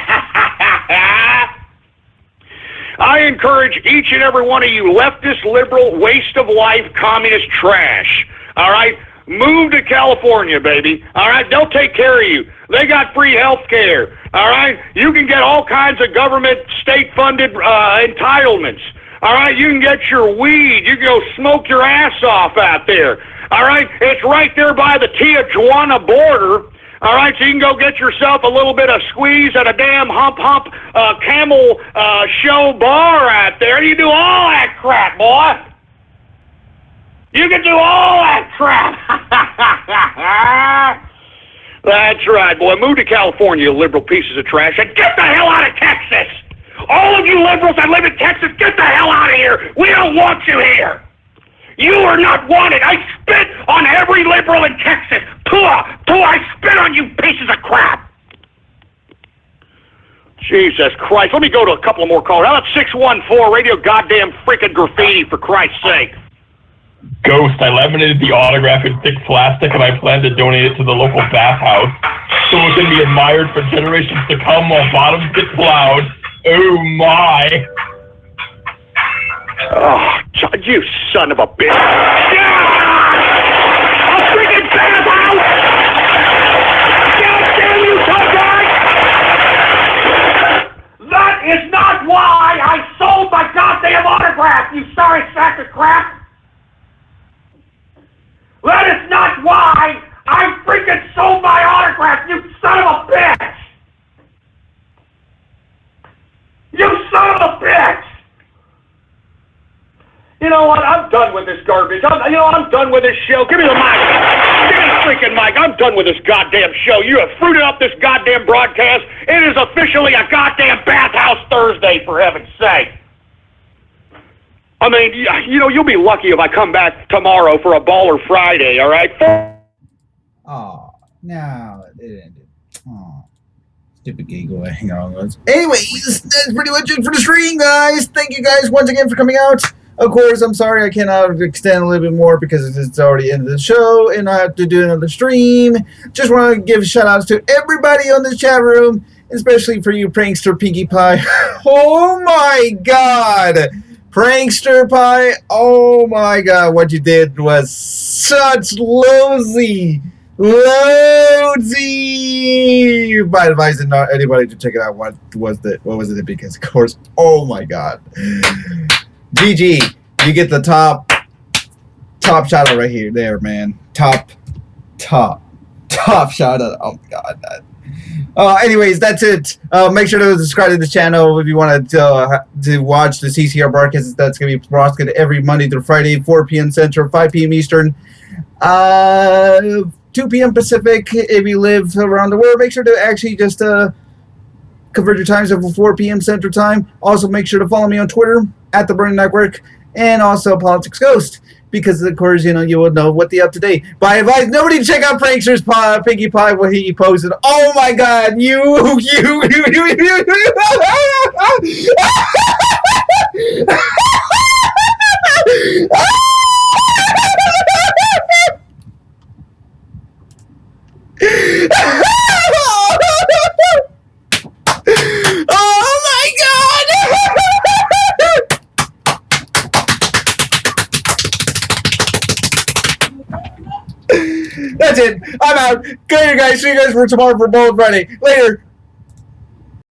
I encourage each and every one of you leftist, liberal, waste of life, communist trash, all right? Move to California, baby. All right, they'll take care of you. They got free health care. All right, you can get all kinds of government, state-funded entitlements. All right, you can get your weed. You can go smoke your ass off out there. All right, it's right there by the Tijuana border. All right, so you can go get yourself a little bit of squeeze at a damn hump camel show bar out there. You do all that crap, boy. You can do all that crap. That's right, boy. Move to California, you liberal pieces of trash, and get the hell out of Texas. All of you liberals that live in Texas, get the hell out of here. We don't want you here. You are not wanted. I spit on every liberal in Texas. I spit on you pieces of crap. Jesus Christ. Let me go to a couple of more callers. How about 614 Radio Goddamn Freaking Graffiti, for Christ's sake? Ghost, I laminated the autograph in thick plastic, and I plan to donate it to the local bathhouse so it can be admired for generations to come while bottoms get plowed. Oh, my. Oh, you son of a bitch. Yeah! A freaking bathhouse! crack of crap? That is not why I freaking sold my autograph, you son of a bitch! You son of a bitch! You know what? I'm done with this garbage. I'm done with this show. Give me the mic. Give me the freaking mic. I'm done with this goddamn show. You have fruited up this goddamn broadcast. It is officially a goddamn bathhouse Thursday, for heaven's sake. I mean, you'll be lucky if I come back tomorrow for a Baller Friday, all right? Oh, no, it ended. Oh, stupid giggle. Hang on, guys. Anyways, that's pretty much it for the stream, guys. Thank you guys once again for coming out. Of course, I'm sorry I cannot extend a little bit more because it's already ended the show and I have to do another stream. Just want to give shout outs to everybody on this chat room, especially for you, Prankster Pinkie Pie. Oh my god! Prankster Pie, oh my god, what you did was such lousy. My advice is not anybody to check it out. What was it? Because of course, oh my god. GG, you get the top shout out right here, there, man. Top shout out. Oh my god. Anyways, that's it. Make sure to subscribe to the channel if you want to watch the CCR broadcast. That's going to be broadcast every Monday through Friday, 4 p.m. Central, 5 p.m. Eastern, 2 p.m. Pacific. If you live around the world, make sure to actually just convert your times to 4 p.m. Central Time. Also, make sure to follow me on Twitter at The Burning Network and also Politics Ghost. Because, of course, you will know what the up-to-date. But I advise nobody check out Prankster's Pinkie Pie, what he posted. Oh, my God. You. Oh, my God. That's it. I'm out. Go, you guys. See you guys for tomorrow for Bold Friday. Later.